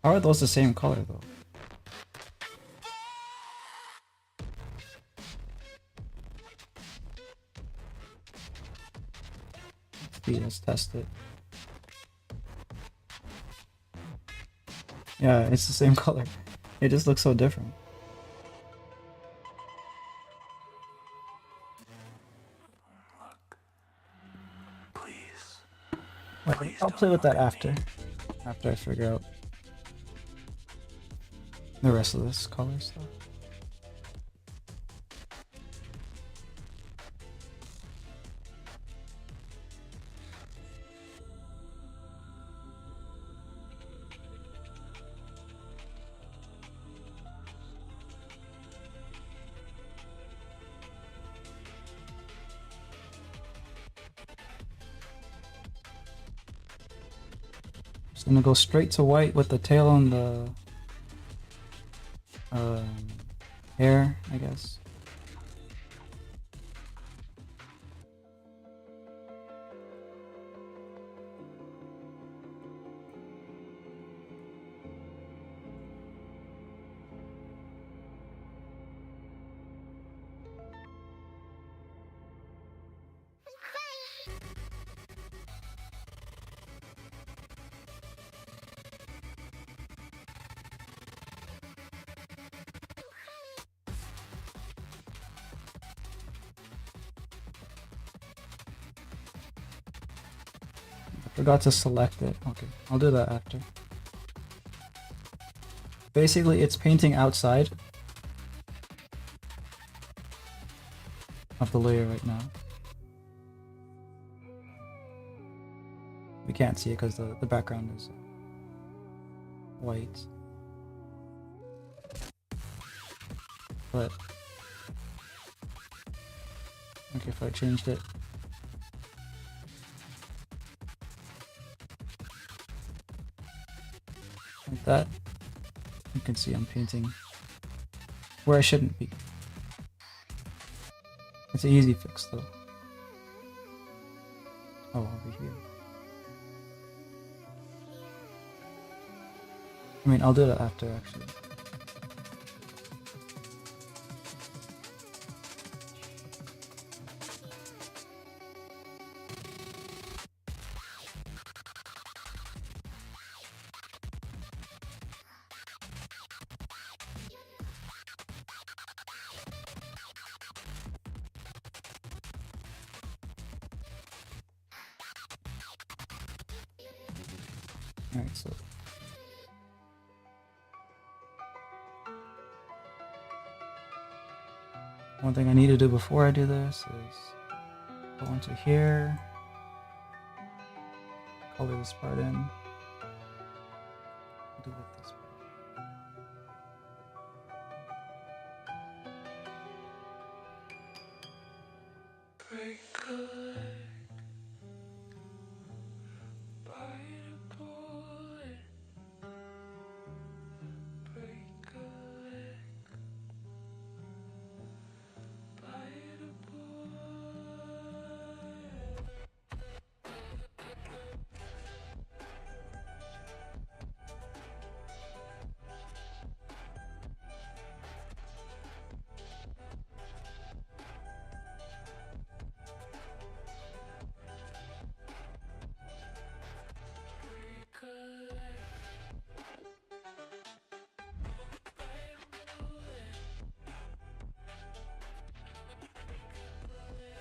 How are those the same color though? Let's see, let's test it. Yeah, it's the same color. It just looks so different. Please. Wait, Please I'll don't play with that look at me. after I figure out the rest of this color stuff. Just gonna go straight to white with the tail on the hair, I guess. Forgot to select it. Okay, I'll do that after. Basically, it's painting outside of the layer right now. We can't see it because the background is white. But okay, if I changed it. Like that, you can see I'm painting where I shouldn't be. It's an easy fix though. Oh, over here. I mean, I'll do that after actually. Alright, so one thing I need to do before I do this is go into here, color this part in, do with this part. Break a leg, bite a bullet. Break a leg, bite a bullet.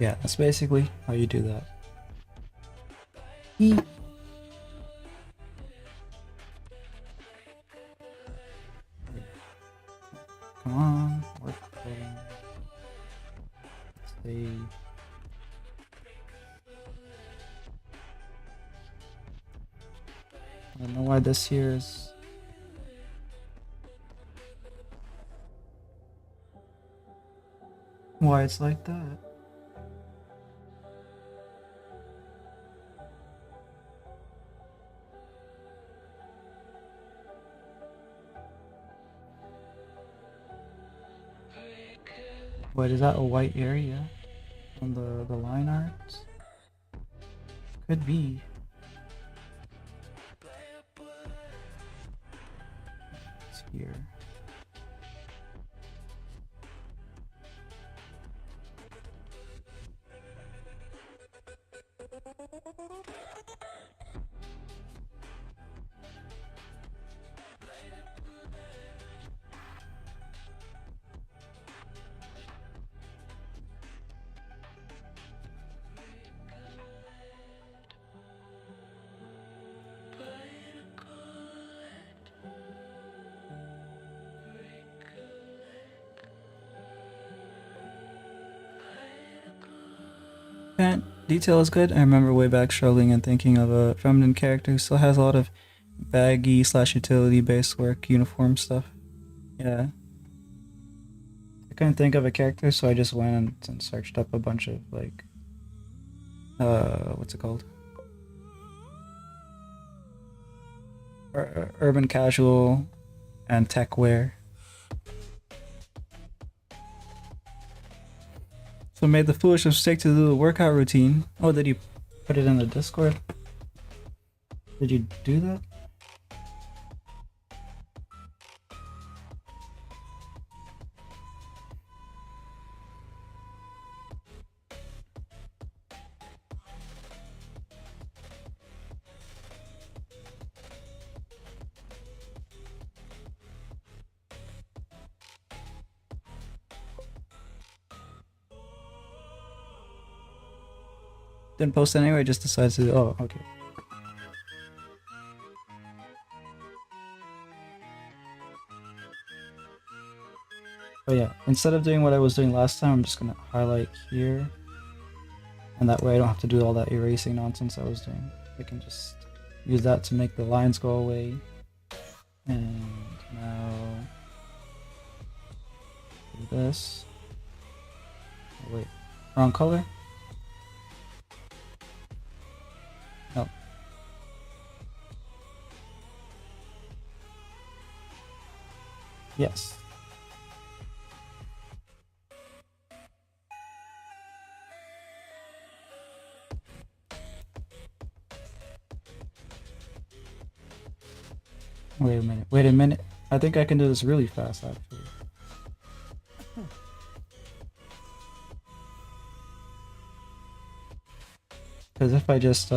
Yeah, that's basically how you do that. Eee. Come on, work. Save. I don't know why this here is. Why it's like that. Wait, is that a white area on the line art? Could be. It's here. Detail is good. I remember way back struggling and thinking of a feminine character who still has a lot of baggy slash utility based work, uniform stuff. Yeah. I couldn't think of a character, so I just went and searched up a bunch of like what's it called? Urban casual and tech wear. So made the foolish mistake to do the workout routine. Oh, did you put it in the Discord? Did you do that? Didn't post anyway, just decided to. Oh, okay. But yeah, instead of doing what I was doing last time, I'm just gonna highlight here. And that way I don't have to do all that erasing nonsense I was doing. I can just use that to make the lines go away. And now do this. Oh, wait, wrong color? No. Yes. Wait a minute. Wait a minute. I think I can do this really fast, actually. Because if I just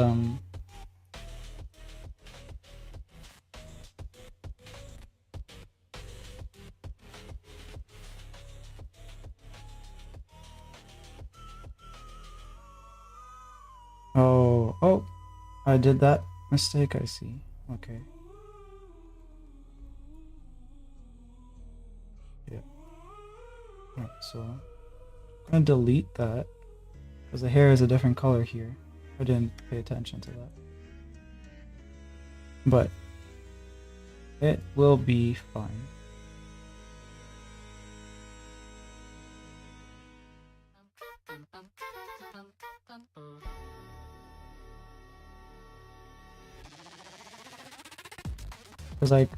oh, I did that mistake, I see. Okay. Yeah. Alright, so I'm gonna delete that because the hair is a different color here. I didn't pay attention to that. But it will be fine. Because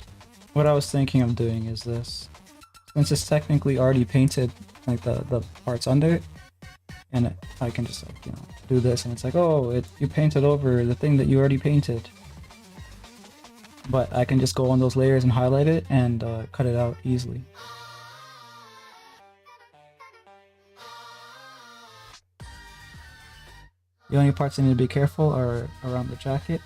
what I was thinking of doing is this. Since it's technically already painted, like the parts under it, and I can just like, do this, and it's like, oh, you painted over the thing that you already painted. But I can just go on those layers and highlight it and cut it out easily. The only parts I need to be careful are around the jacket.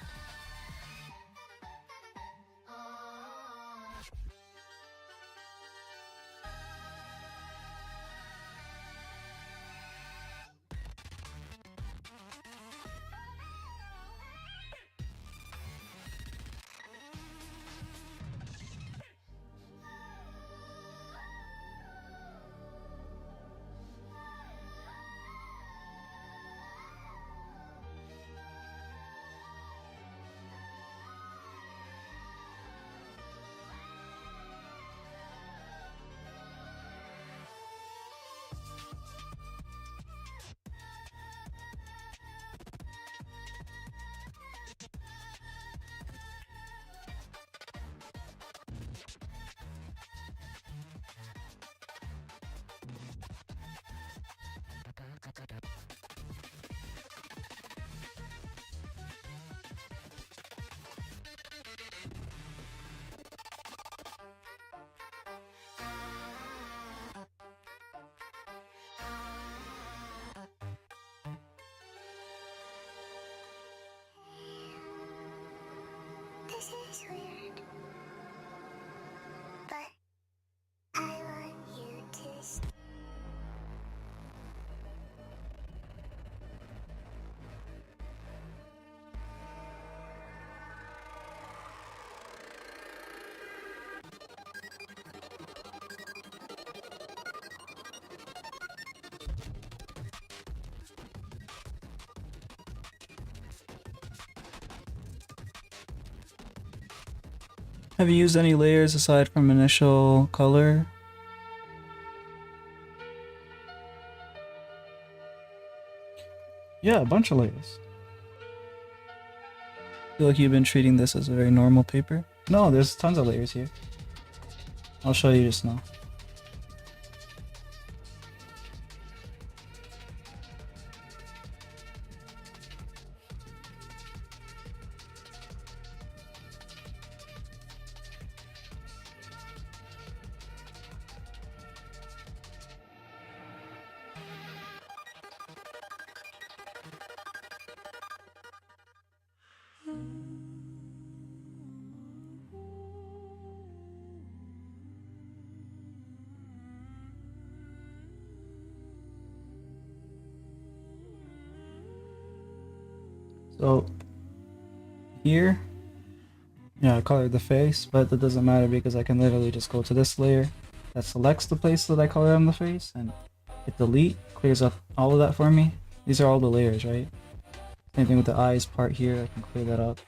Have you used any layers aside from initial color? Yeah, a bunch of layers. I feel like you've been treating this as a very normal paper. No, there's tons of layers here. I'll show you just now. So here, yeah, I colored the face, but that doesn't matter because I can literally just go to this layer that selects the place that I colored on the face and hit delete, clears up all of that for me. These are all the layers, right? Same thing with the eyes part here, I can clear that up.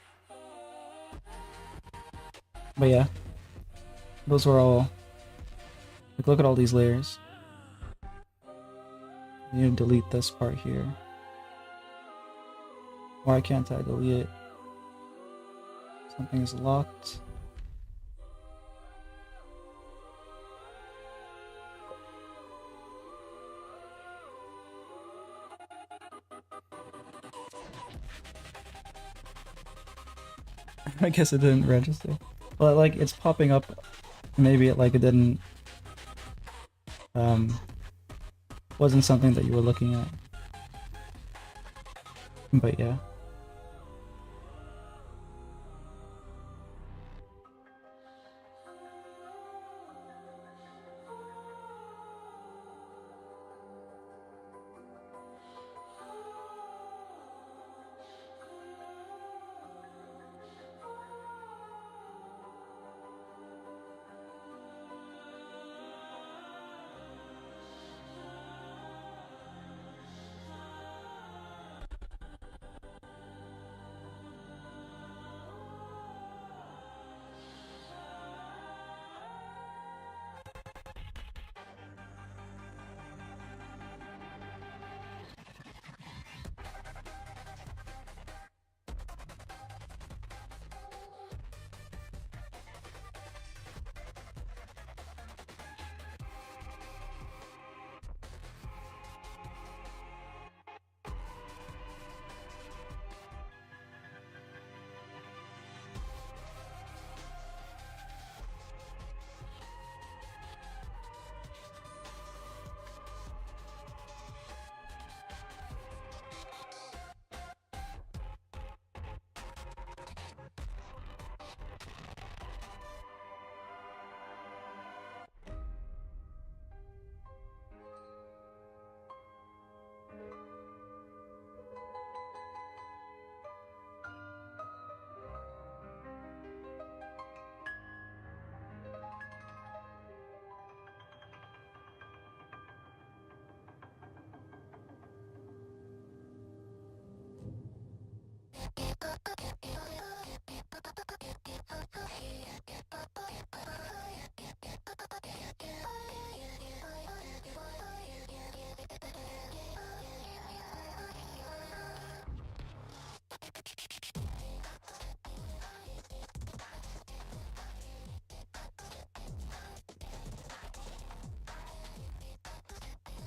But yeah, those were all, like, look at all these layers. You need to delete this part here. Why can't I delete it? Something is locked. I guess it didn't register. But like it's popping up. Maybe it like it didn't wasn't something that you were looking at. But yeah.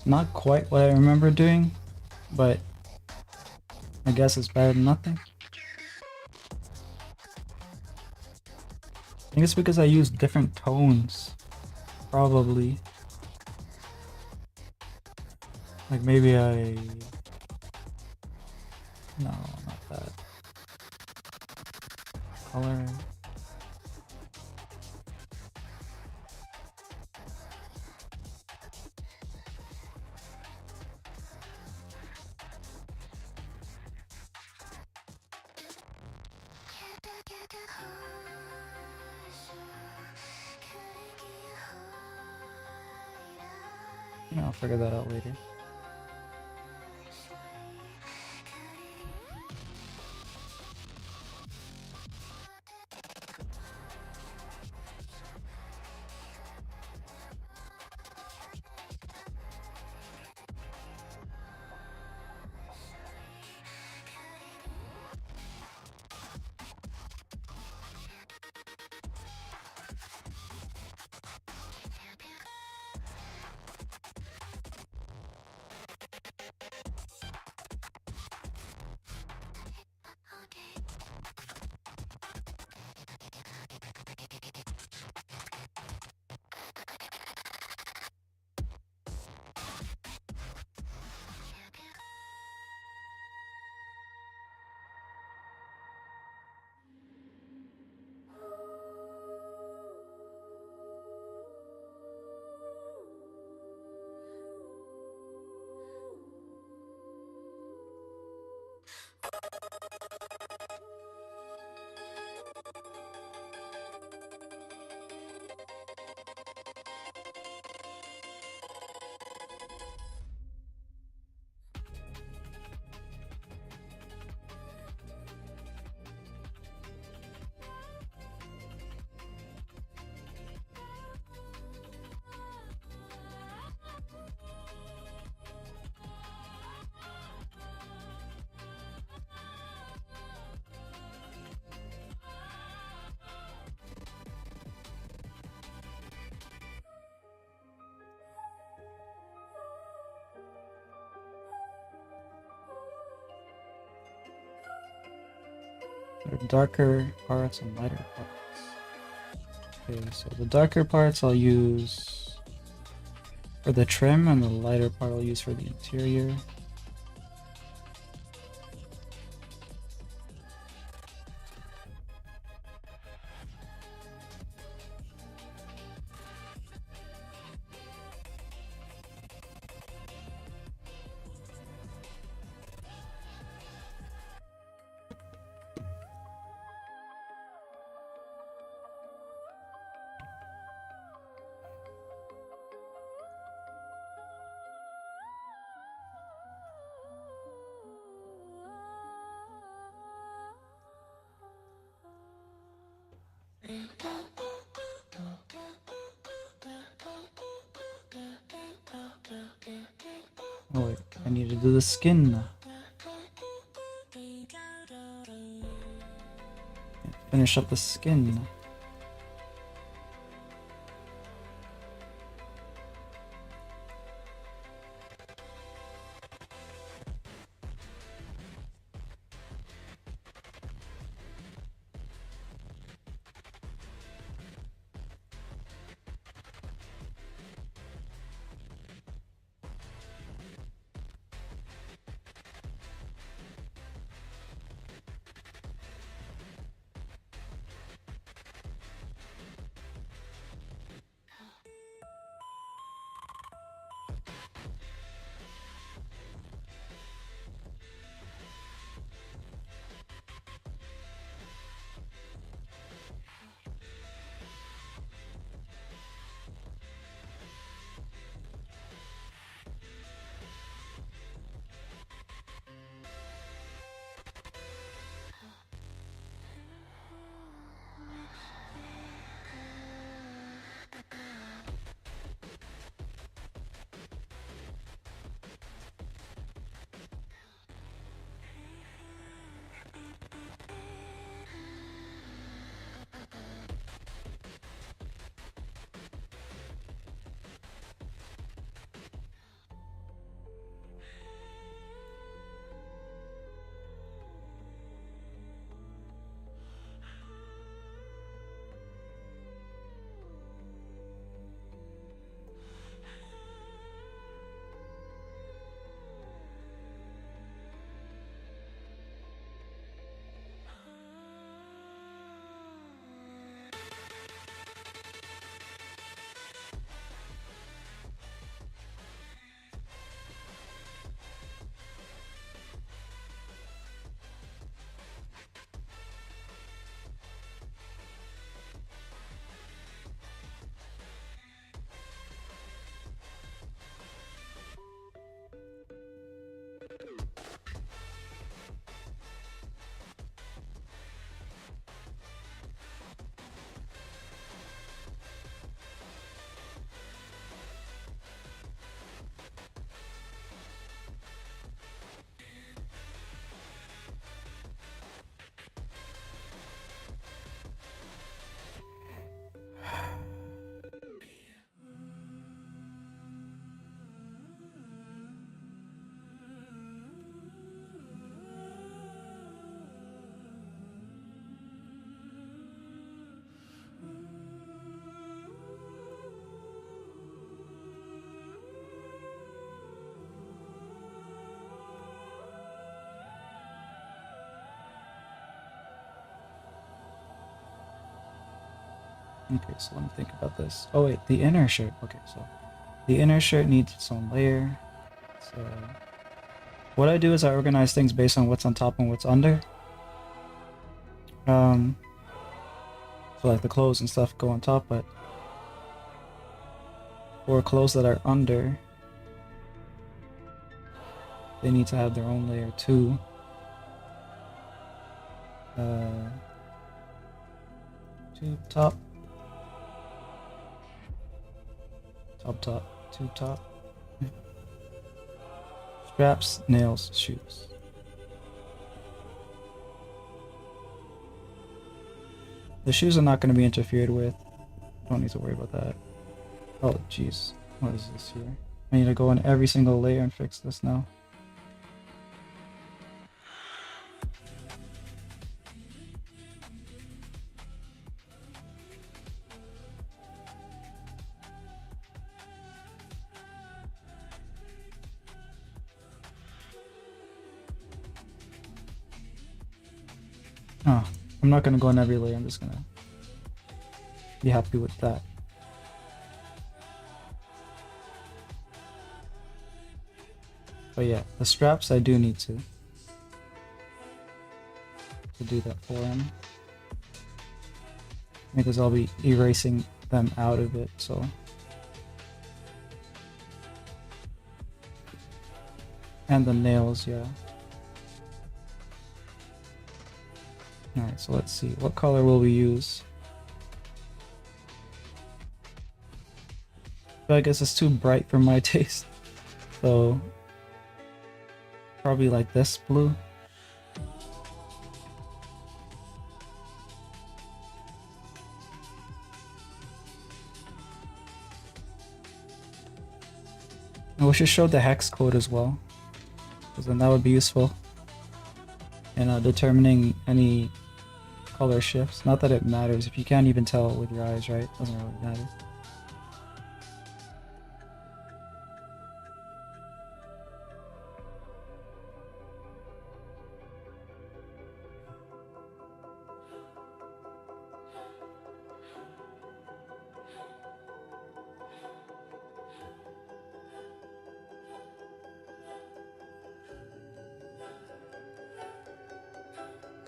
Not quite what I remember doing, but I guess it's better than nothing. I think it's because I use different tones. Probably. Like maybe I... No, not that. Color. I'll figure that out later. There are darker parts and lighter parts. Okay, so the darker parts I'll use for the trim, and the lighter part I'll use for the interior. Oh wait, I need to do the skin. Finish up the skin. Okay, so let me think about this. Oh wait, the inner shirt. Okay, so the inner shirt needs its own layer. So What I do is I organize things based on what's on top and what's under. So like the clothes and stuff go on top, but for clothes that are under, they need to have their own layer too. Tube top, tube top. Straps, nails, shoes. The shoes are not going to be interfered with. Don't need to worry about that. Oh, jeez. What is this here? I need to go in every single layer and fix this now. Oh, I'm not gonna go in every layer, I'm just gonna be happy with that. But yeah, the straps I do need to do that for him. Because I'll be erasing them out of it, so. And the nails, yeah. Alright, so let's see. What color will we use? But I guess it's too bright for my taste. So probably like this blue. And we should show the hex code as well, because then that would be useful in determining any color shifts. Not that it matters if you can't even tell with your eyes, right? Doesn't really matter.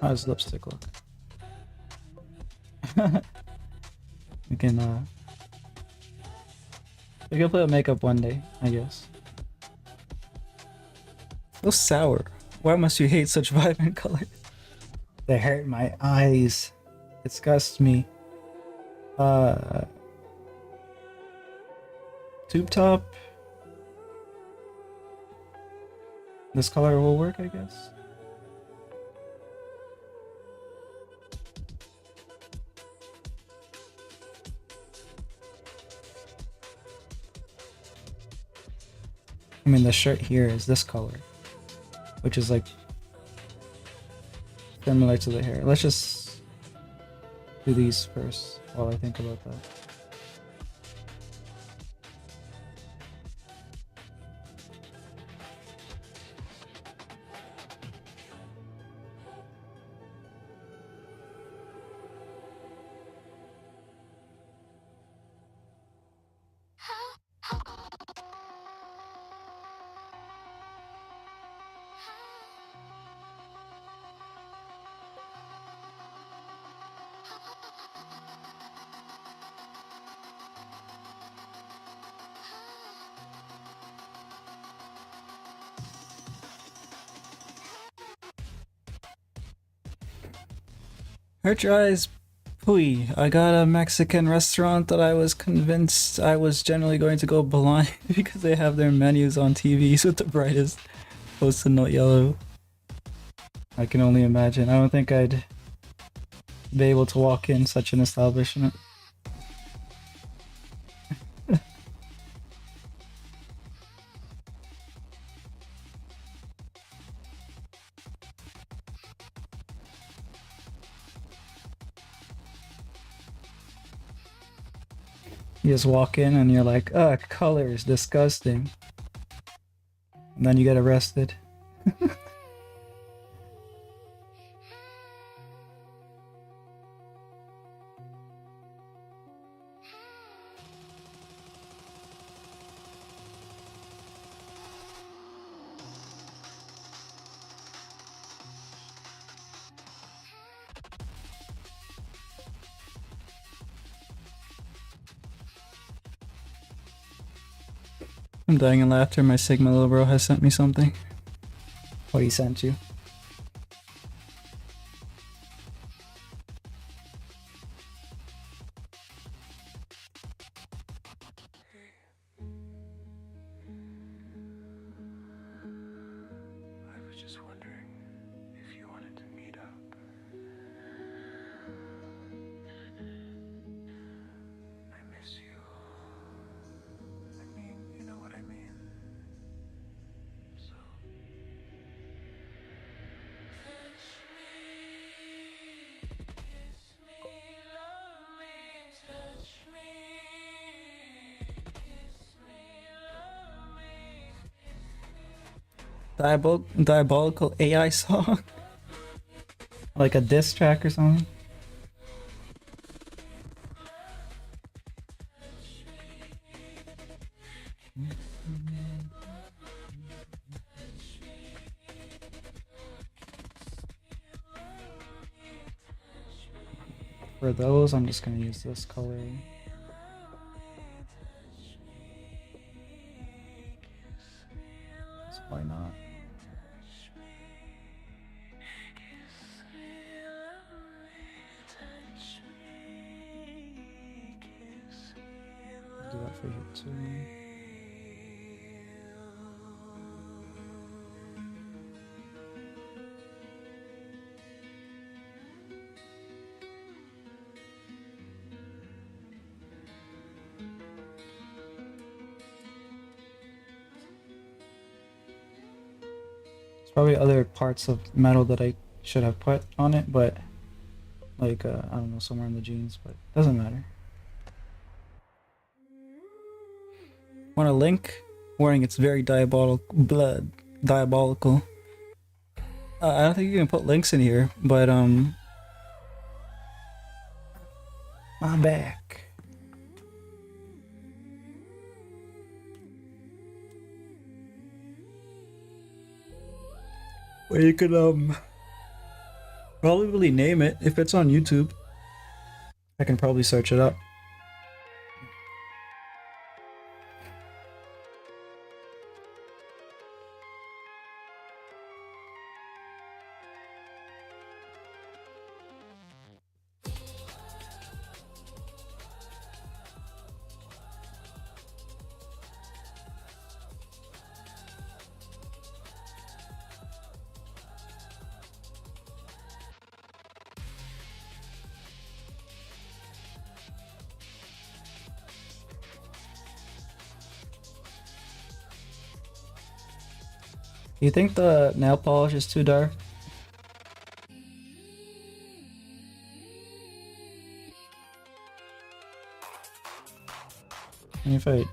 How does lipstick look? We can play with makeup one day, I guess. So sour. Why must you hate such vibrant colors? They hurt my eyes. Disgust me. Tube top. This color will work, I guess. I mean, the shirt here is this color, which is like similar to the hair. Let's just do these first while I think about that. Hurt your eyes, Pui. I got a Mexican restaurant that I was convinced I was generally going to go blind because they have their menus on TVs with the brightest post-it note yellow. I can only imagine. I don't think I'd be able to walk in such an establishment. You just walk in and you're like, ugh, color is disgusting. And then you get arrested. I'm dying in laughter. My Sigma little bro has sent me something. What he sent you? I was just wondering if you wanted to meet up. I miss you. I mean, you know what I mean. So. Touch me, kiss me, love me, touch me, kiss me, love me. Diabolical AI song? Like a diss track or something? For those, I'm just gonna use this color. So why not? Do that for you too. There's probably other parts of metal that I should have put on it, but like I don't know, somewhere in the jeans, but doesn't matter. Want a link? Warning, it's very diabolical. I don't think you can put links in here, but my back. Well, you could probably name it if it's on YouTube. I can probably search it up. You think the nail polish is too dark? And if I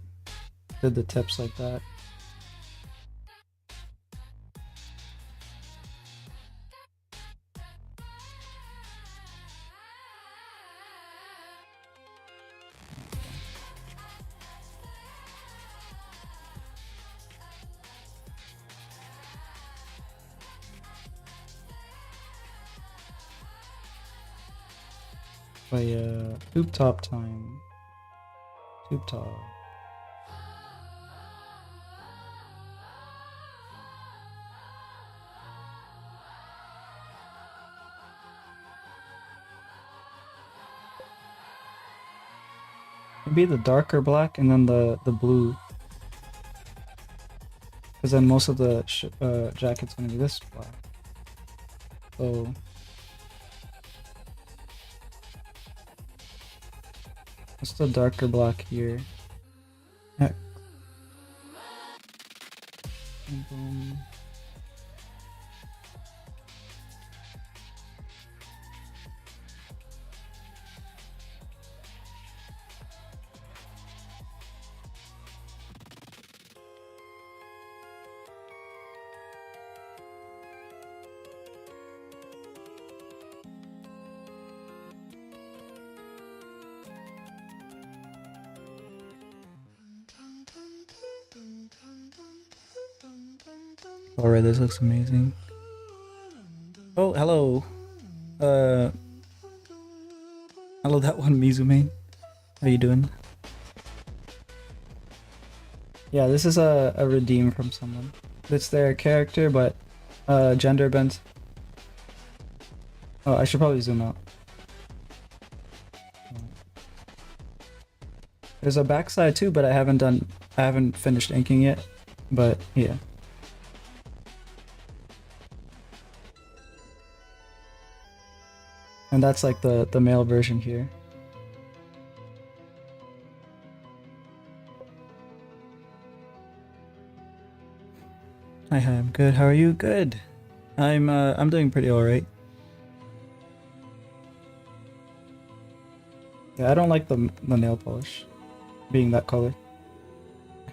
did the tips like that? By tube top time. Tube top. Maybe the darker black and then the blue. Because then most of the jacket's gonna be this black. So what's the darker black here? Yeah. And boom. Alright, this looks amazing. Oh, hello. Hello, that one, Mizume. How you doing? Yeah, this is a redeem from someone. It's their character, but gender bent. Oh, I should probably zoom out. There's a backside too, but I haven't finished inking yet. But yeah. And that's like the male version here. Hi, I'm good. How are you? Good. I'm doing pretty alright. Yeah, I don't like the nail polish being that color. I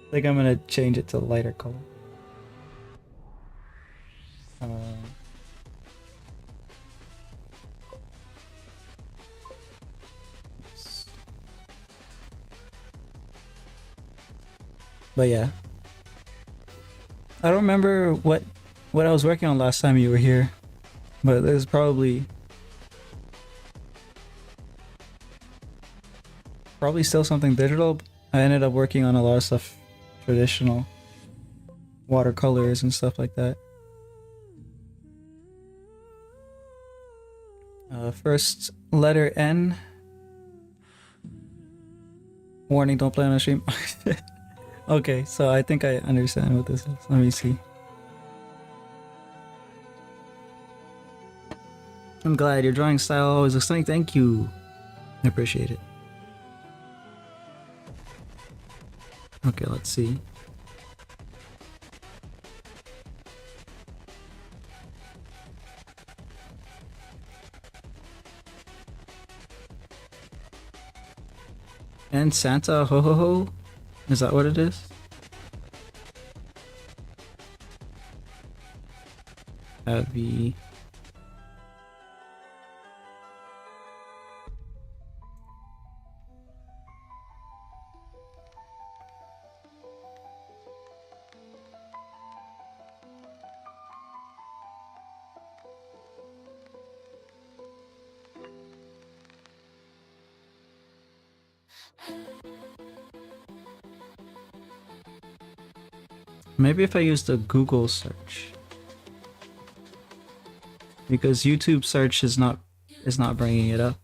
think I'm gonna change it to a lighter color. But yeah, I don't remember what I was working on last time you were here, but there's probably still something digital. I ended up working on a lot of stuff traditional, watercolors and stuff like that. First letter N. Warning, don't play on a stream. Okay, so I think I understand what this is. Let me see. I'm glad your drawing style always looks stunning. Thank you. I appreciate it. Okay, let's see. And Santa ho ho ho? Is that what it is? Happy. Maybe if I use the Google search, because YouTube search is not bringing it up.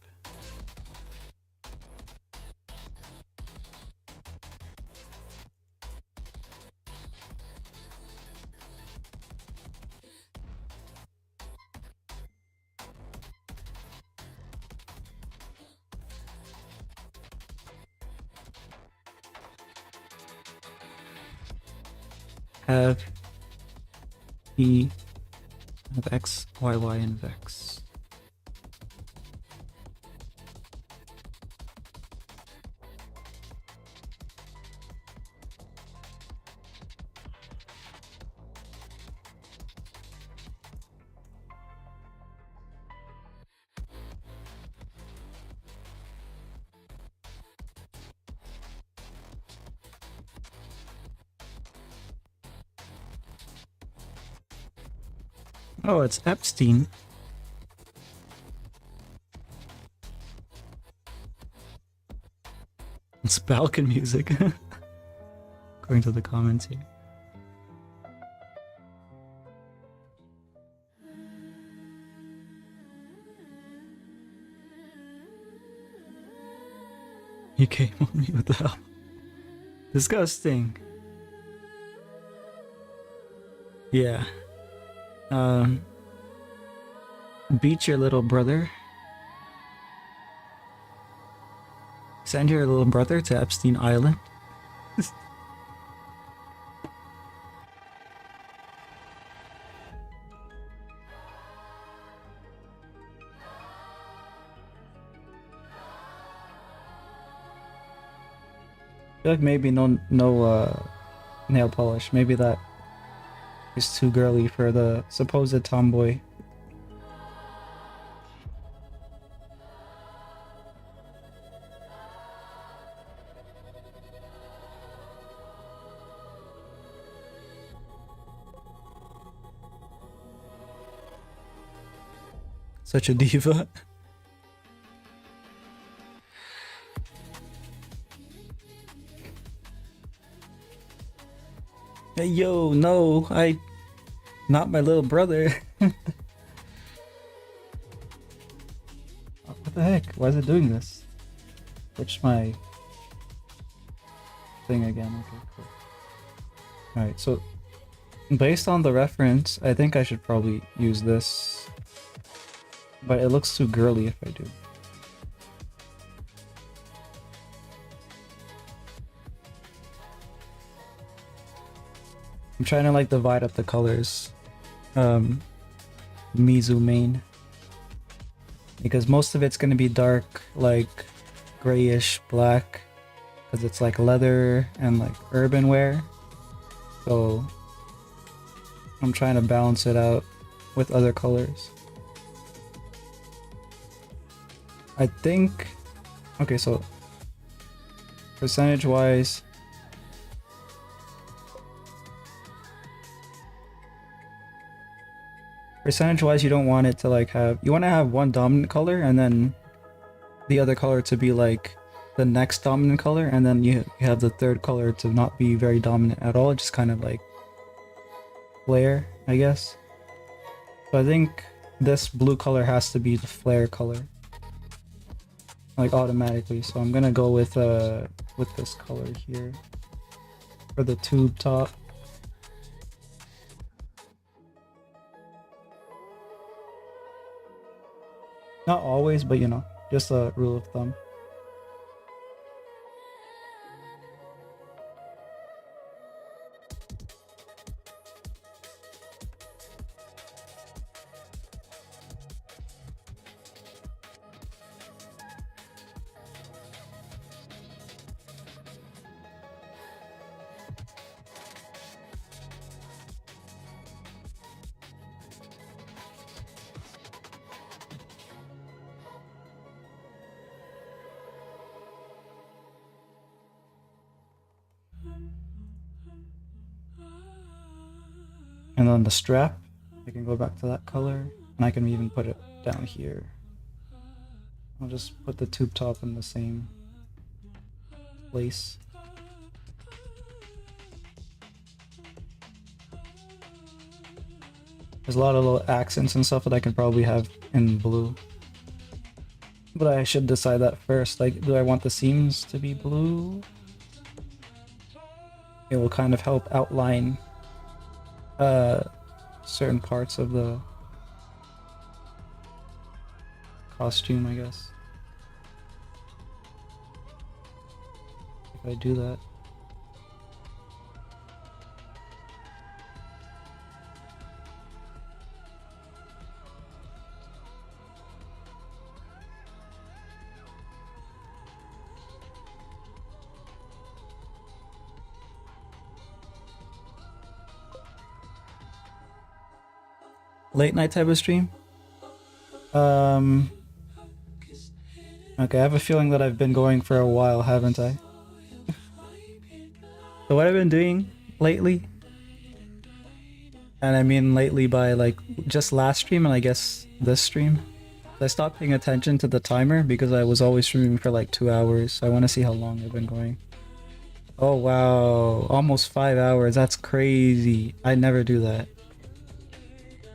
Have E of X, Y, Y, and Vex. Oh, it's Epstein. It's Balkan music, according to the comments here. You came on me with the hell. Disgusting. Yeah. Beat your little brother. Send your little brother to Epstein Island. I feel like maybe no nail polish. Maybe that is too girly for the supposed tomboy. Such a diva. Hey, yo, no, not my little brother. What the heck? Why is it doing this? Switch my thing again. Okay, cool. Alright, so based on the reference, I think I should probably use this. But it looks too girly if I do. I'm trying to like divide up the colors. Mizu main. Because most of it's gonna be dark, like grayish black. Because it's like leather and like urban wear. So I'm trying to balance it out with other colors. I think, okay, so percentage wise, you don't want it to like have, you want to have one dominant color and then the other color to be like the next dominant color, and then you have the third color to not be very dominant at all, just kind of like flare, I guess. So I think this blue color has to be the flare color, like automatically. So I'm gonna go with this color here for the tube top. Not always, but you know, just a rule of thumb. And then the strap, I can go back to that color, and I can even put it down here. I'll just put the tube top in the same place. There's a lot of little accents and stuff that I can probably have in blue. But I should decide that first. Like, do I want the seams to be blue? It will kind of help outline certain parts of the costume, I guess. If I do that. Late night type of stream? Okay, I have a feeling that I've been going for a while, haven't I? So what I've been doing lately, and I mean lately by like just last stream and I guess this stream, I stopped paying attention to the timer because I was always streaming for like 2 hours, so I want to see how long I've been going. Oh wow, almost 5 hours, that's crazy. I never do that.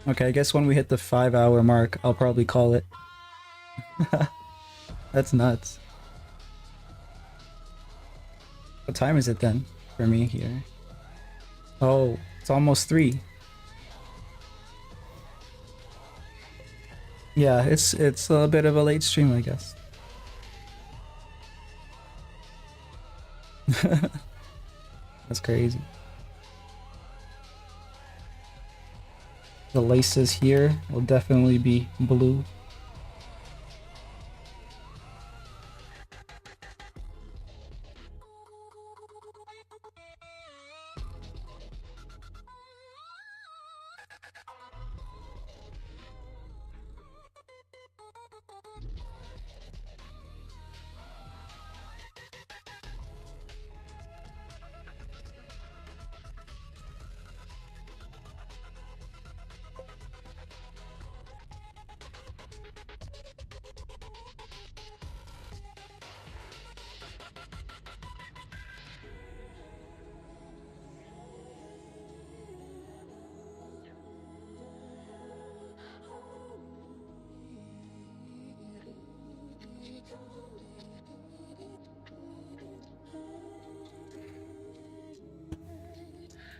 Okay, I guess when we hit the 5-hour mark, I'll probably call it. That's nuts. What time is it then for me here? Oh, it's almost 3. Yeah, it's a bit of a late stream, I guess. That's crazy. The laces here will definitely be blue.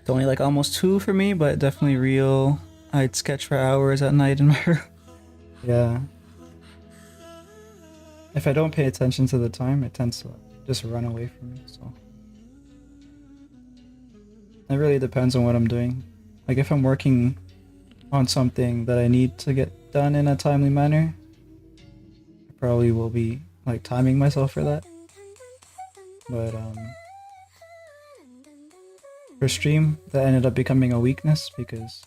It's only like almost 2 for me, but definitely real. I'd sketch for hours at night in my room. Yeah. If I don't pay attention to the time, it tends to just run away from me, so. It really depends on what I'm doing. Like if I'm working on something that I need to get done in a timely manner, I probably will be like timing myself for that. But for stream, that ended up becoming a weakness because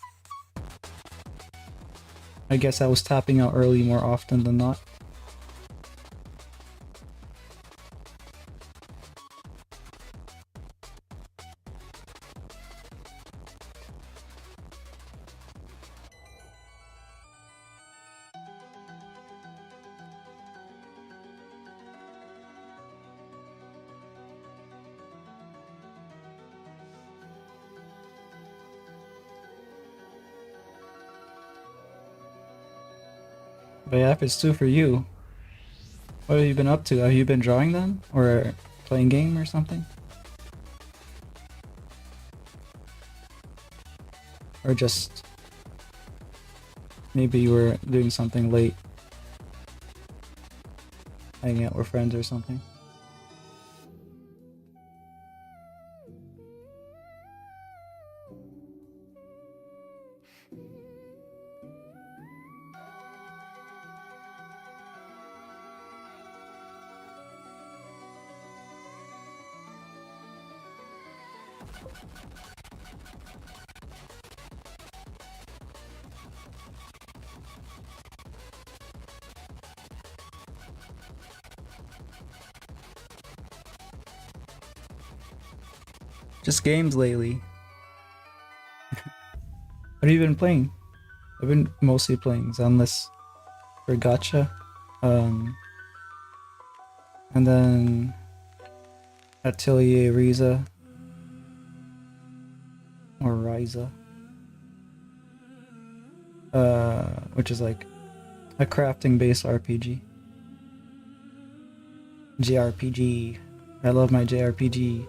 I guess I was tapping out early more often than not. But yeah, if it's 2 for you, what have you been up to? Have you been drawing then? Or playing game or something? Or just maybe you were doing something late, hanging out with friends or something? Just games lately. What have you been playing? I've been mostly playing Zenless for gacha. And then Atelier Riza. Or Ryza. Which is like a crafting based RPG. JRPG. I love my JRPG.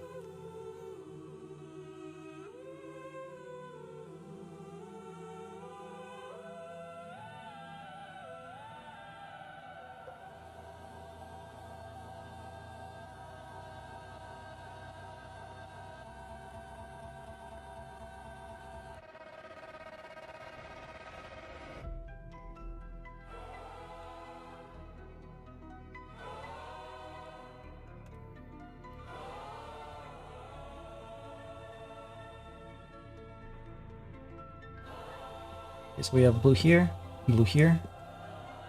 Okay, so we have blue here,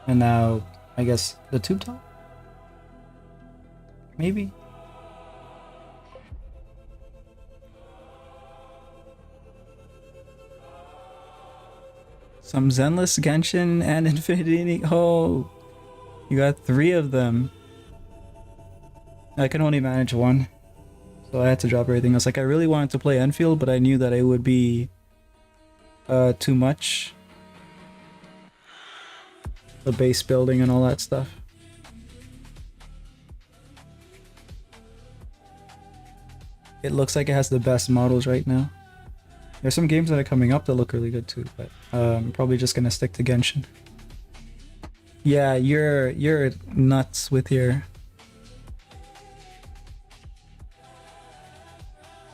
and now I guess the tube top? Maybe? Some Zenless, Genshin, and Infinity. Oh, you got 3 of them. I can only manage 1, so I had to drop everything else. Like I really wanted to play Enfield, but I knew that it would be too much. The base building and all that stuff. It looks like it has the best models right now. There's some games that are coming up that look really good too, but I'm probably just gonna stick to Genshin. Yeah, you're nuts with your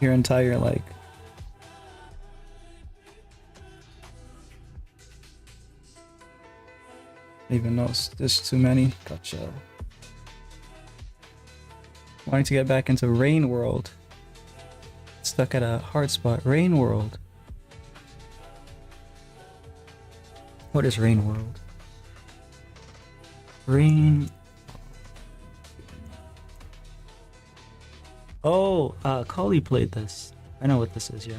entire like even though there's too many. Gotcha. Wanting to get back into Rain World. Stuck at a hard spot. Rain World. What is Rain World? Rain. Oh, Kali played this. I know what this is, yeah.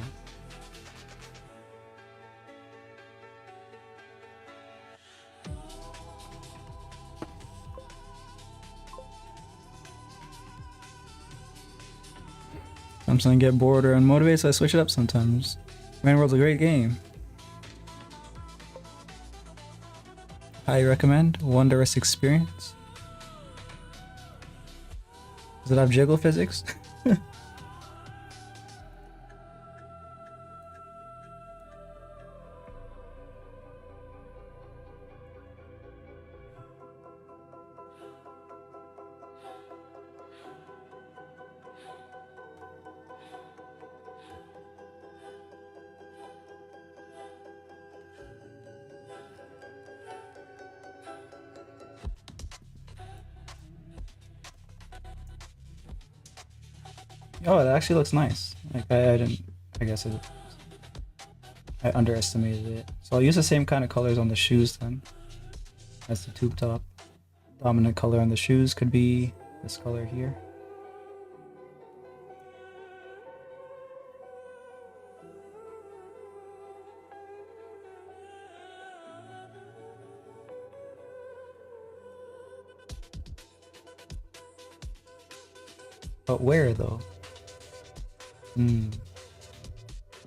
Sometimes I get bored or unmotivated, so I switch it up sometimes. Rain World's a great game. I recommend. Wondrous experience. Does it have jiggle physics? Oh, it actually looks nice. Like I didn't. I guess I underestimated it. So I'll use the same kind of colors on the shoes then. As the tube top. Dominant color on the shoes could be this color here. But where though? Hmm.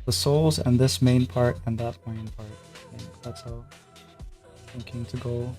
The soles and this main part and that main part. I think that's how I'm thinking to go.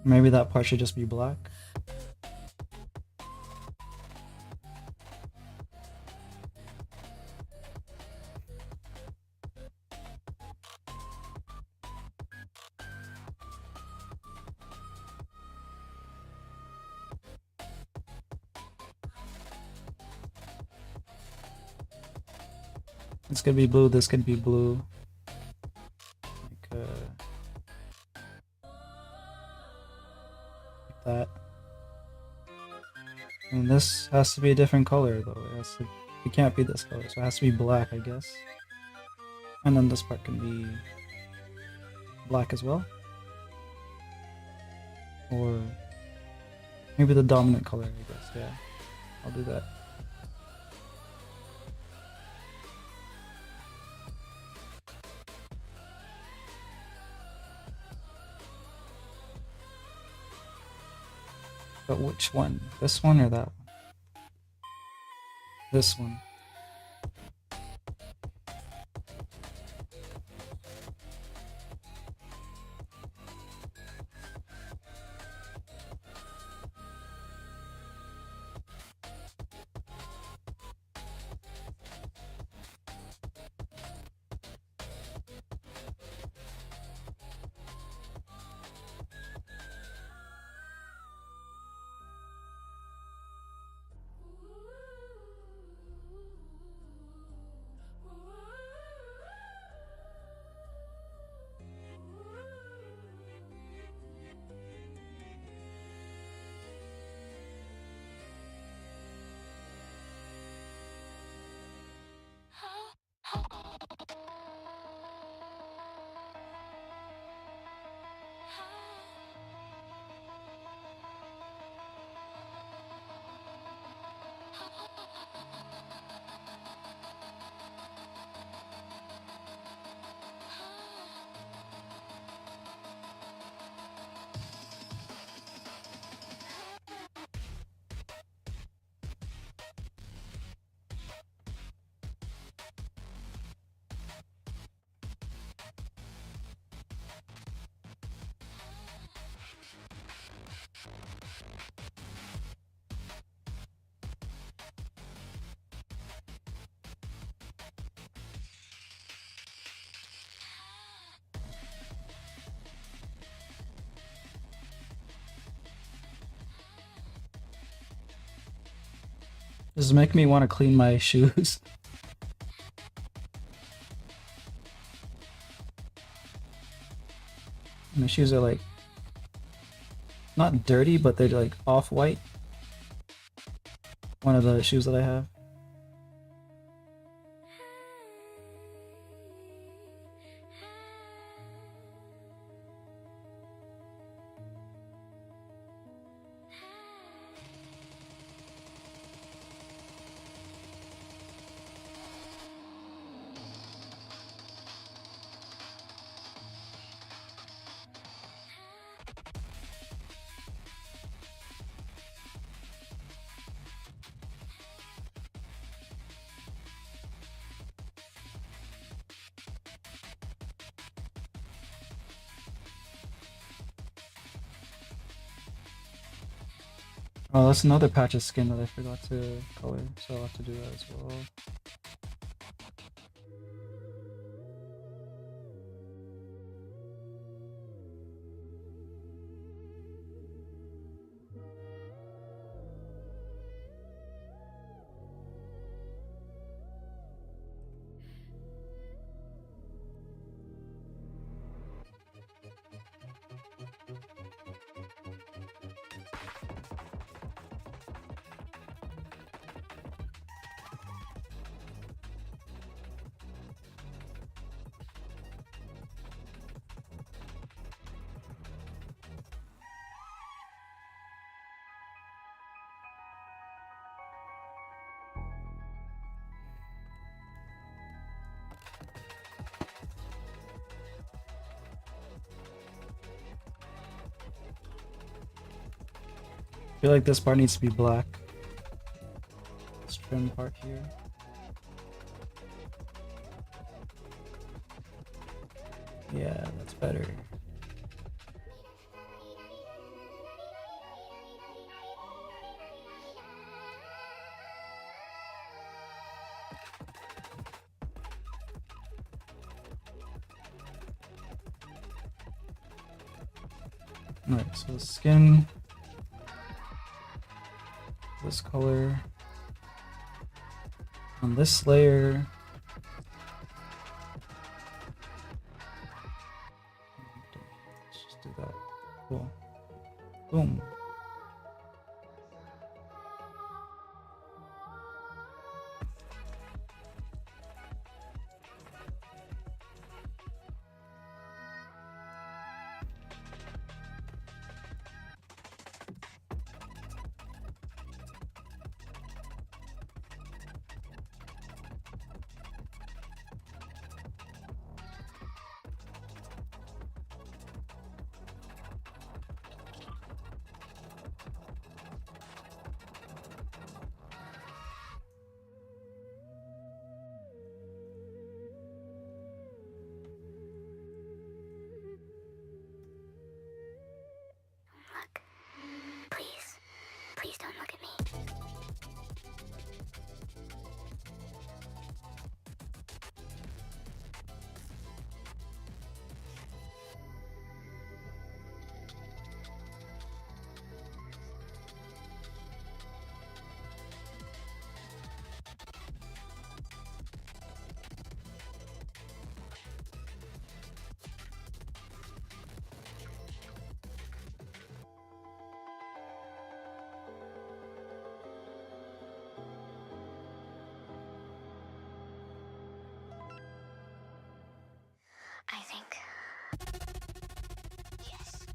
Maybe that part should just be black. This could be blue, this could be blue. Like that. And this has to be a different color though. It can't be this color, so it has to be black, I guess. And then this part can be black as well. Or maybe the dominant color, I guess. Yeah, I'll do that. But which one? This one or that one? This one. This is making me want to clean my shoes. My shoes are like not dirty, but they're like off-white. One of the shoes that I have. Oh, that's another patch of skin that I forgot to color, so I'll have to do that as well. I feel like this part needs to be black. This trim part here. Yeah, that's better. Alright, so skin. This color. On this layer. Let's just do that. Cool. Boom. Look. Please. Please don't look at me. I think. Yes.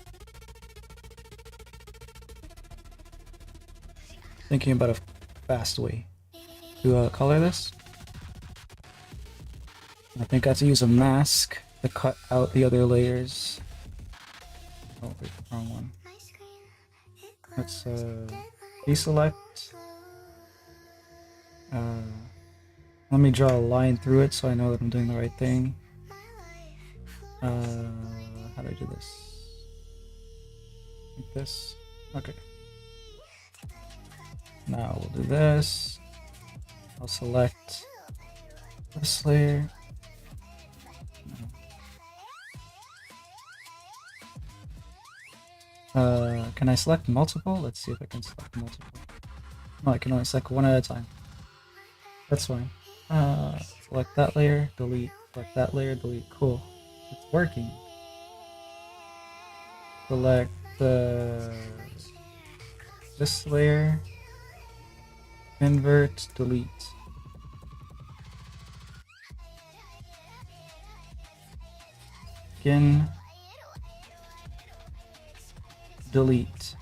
Thinking about a fast way to color this. I think I have to use a mask to cut out the other layers. Oh, wait, wrong one. My screen, it Let's glows, deselect. Let me draw a line through it so I know that I'm doing the right thing. How do I do this? Like this. Okay. Now we'll do this. I'll select this layer. Can I select multiple? Let's see if I can select multiple. No, I can only select one at a time. That's fine. Select that layer, delete. Select that layer, delete. Cool. It's working. Select this layer, invert, delete. Skin, delete.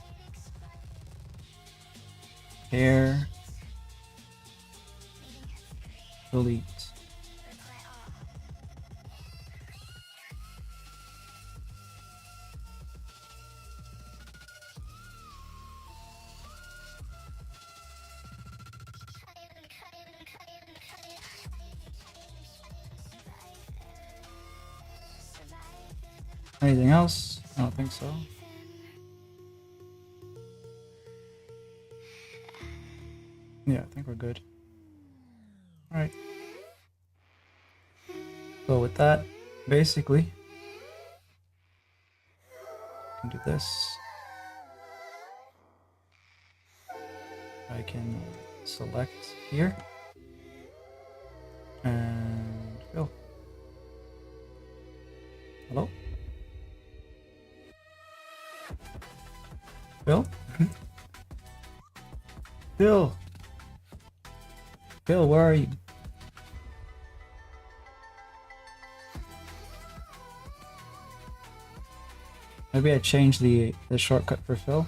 Hair, delete. Anything else? I don't think so. Yeah, I think we're good. Alright. So with that, basically, I can do this. I can select here. And go. Hello? Bill? Bill! Bill, where are you? Maybe I changed the shortcut for Phil.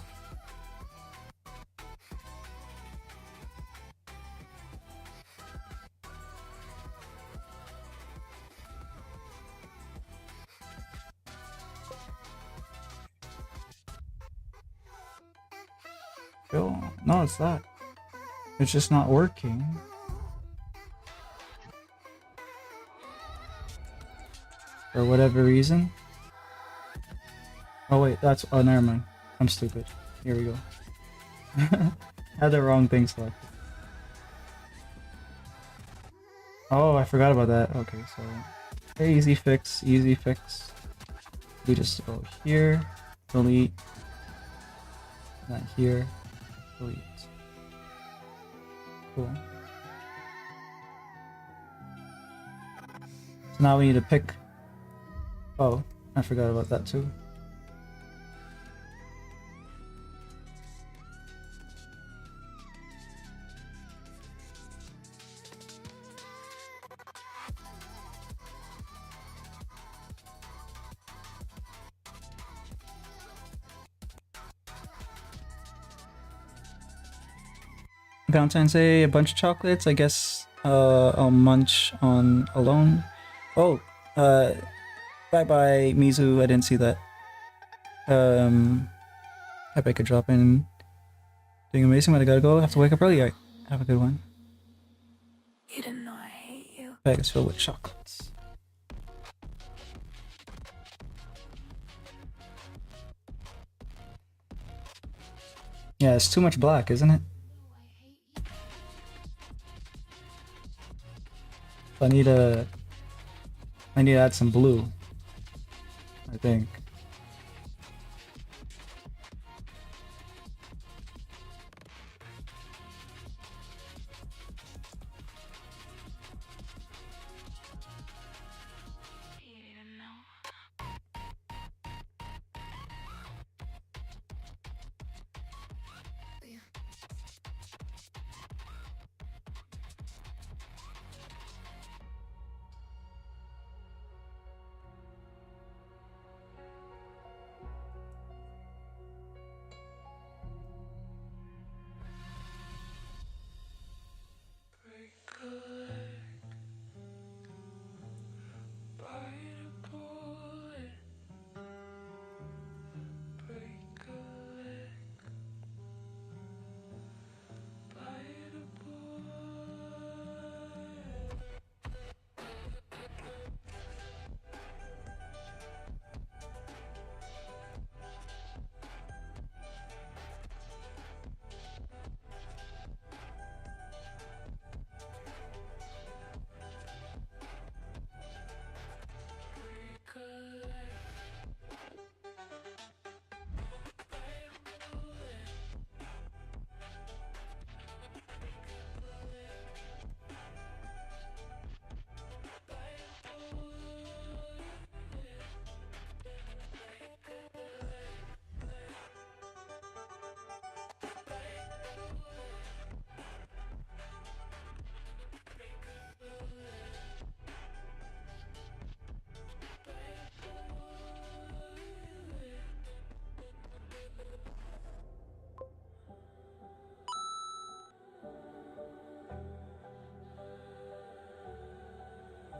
Phil? No, it's that. It's just not working. For whatever reason. Oh wait, that's... Oh, never mind. I'm stupid. Here we go. Had the wrong thing selected. Oh, I forgot about that. Okay, so... Okay, easy fix, easy fix. We just go here, delete. Not here, delete. Cool. So now we need to pick... Oh, I forgot about that too. Valentine's Day, a bunch of chocolates. I guess I'll munch on alone. Oh, bye bye Mizu. I didn't see that. Hope I could drop in. Doing amazing, but I gotta go. I have to wake up early. Alright, have a good one. You didn't know I hate you. Bag is filled with chocolates. Yeah, it's too much black, isn't it? I need to add some blue, I think.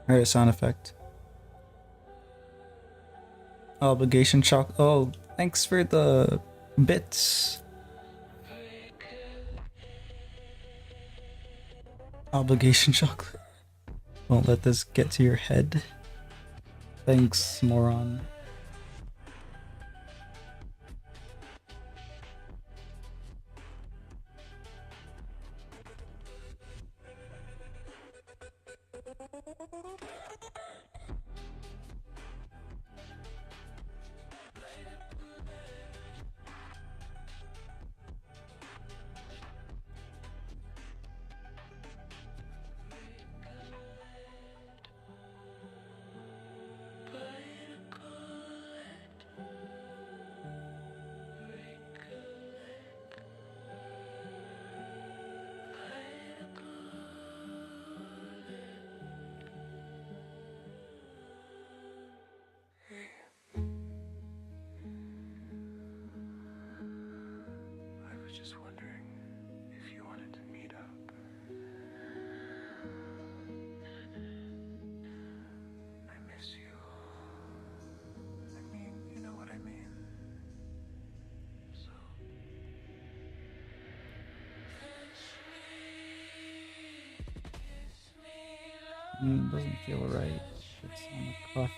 Alright, sound effect. Obligation shock. Oh, thanks for the bits. Obligation chocolate. Won't let this get to your head. Thanks, moron. Doesn't feel right. It's on the cuff.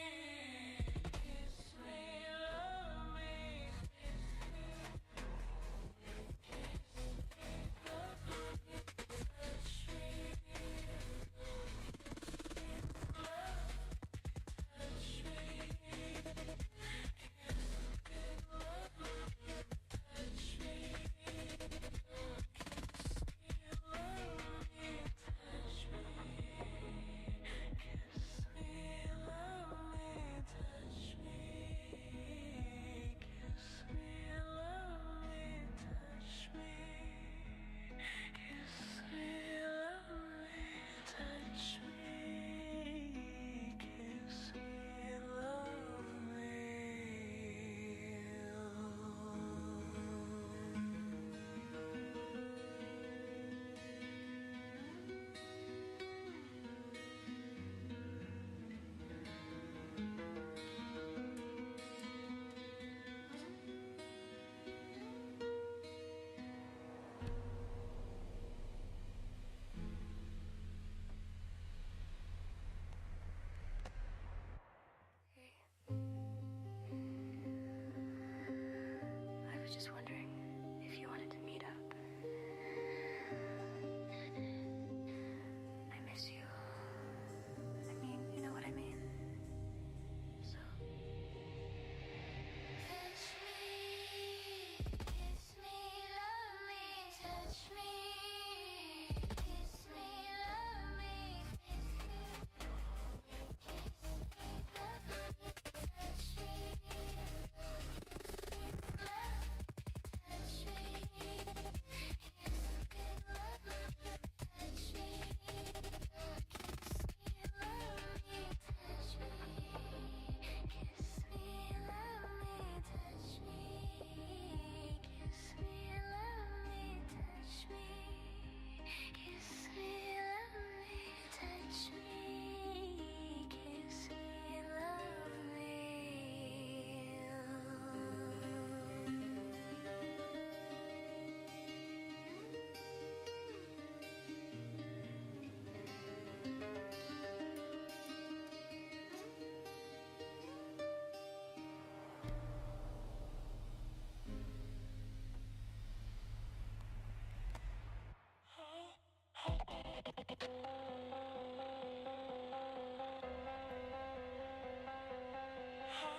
I was just wondering if you wanted to meet up. I miss you. I mean, you know what I mean. So. Touch me, kiss me, love me, touch me, kiss me, love me, kiss me,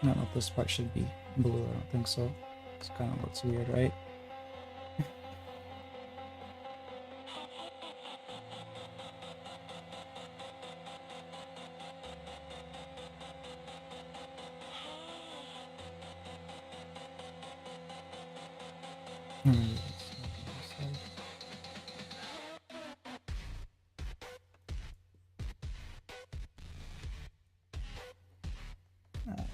I don't know if this part should be blue. I don't think so. It kind of looks weird, right? Hmm. I don't know.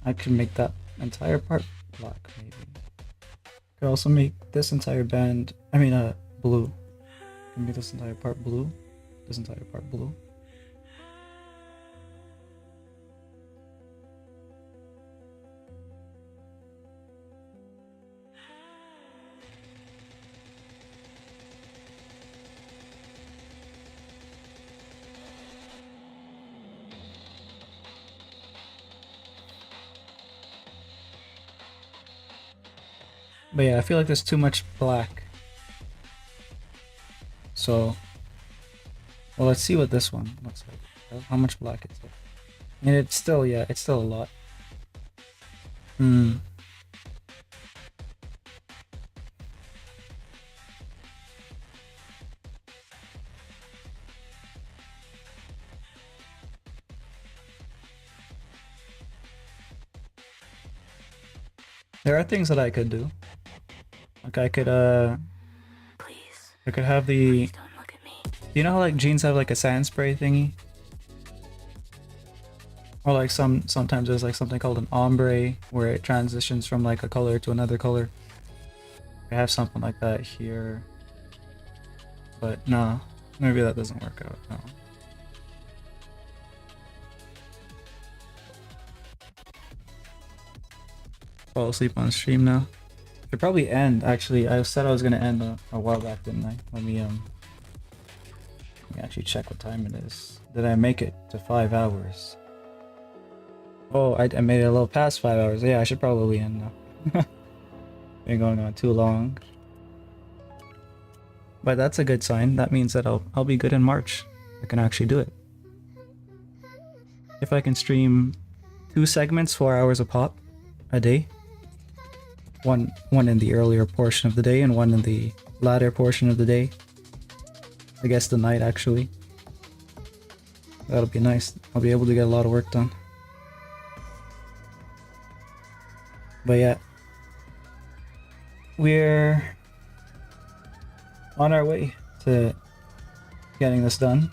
I could make that entire part black, maybe. Could also make this entire band, blue. Can make this entire part blue. This entire part blue. But yeah, I feel like there's too much black. So, well, let's see what this one looks like. How much black is it? And it's still, yeah, it's still a lot. Hmm. There are things that I could do. Like I could Please, I could have the, don't look at me. you know how like jeans have like a sand spray thingy? Or like sometimes there's like something called an ombre where it transitions from like a color to another color. I have something like that here. But no, maybe that doesn't work out. No. Fall asleep on stream now. Should probably end. Actually, I said I was gonna end a while back, didn't I? Let me actually check what time it is. Did I make it to 5 hours? Oh, I made it a little past 5 hours. Yeah, I should probably end now. Been going on too long. But that's a good sign. That means that I'll be good in March. I can actually do it. If I can stream 2 segments, 4 hours a pop a day. One in the earlier portion of the day and one in the latter portion of the day. I guess the night actually. That'll be nice. I'll be able to get a lot of work done. But yeah. We're on our way to getting this done.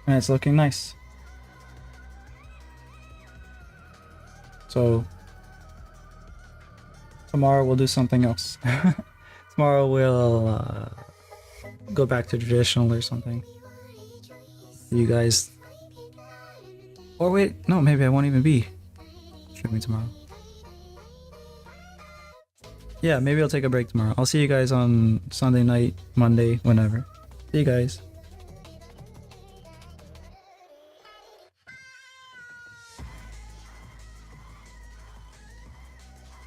And it's looking nice. So tomorrow we'll do something else. Tomorrow we'll go back to traditional or something. You guys. Or wait, no, maybe I won't even be streaming tomorrow. Yeah, maybe I'll take a break tomorrow. I'll see you guys on Sunday night, Monday, whenever. See you guys.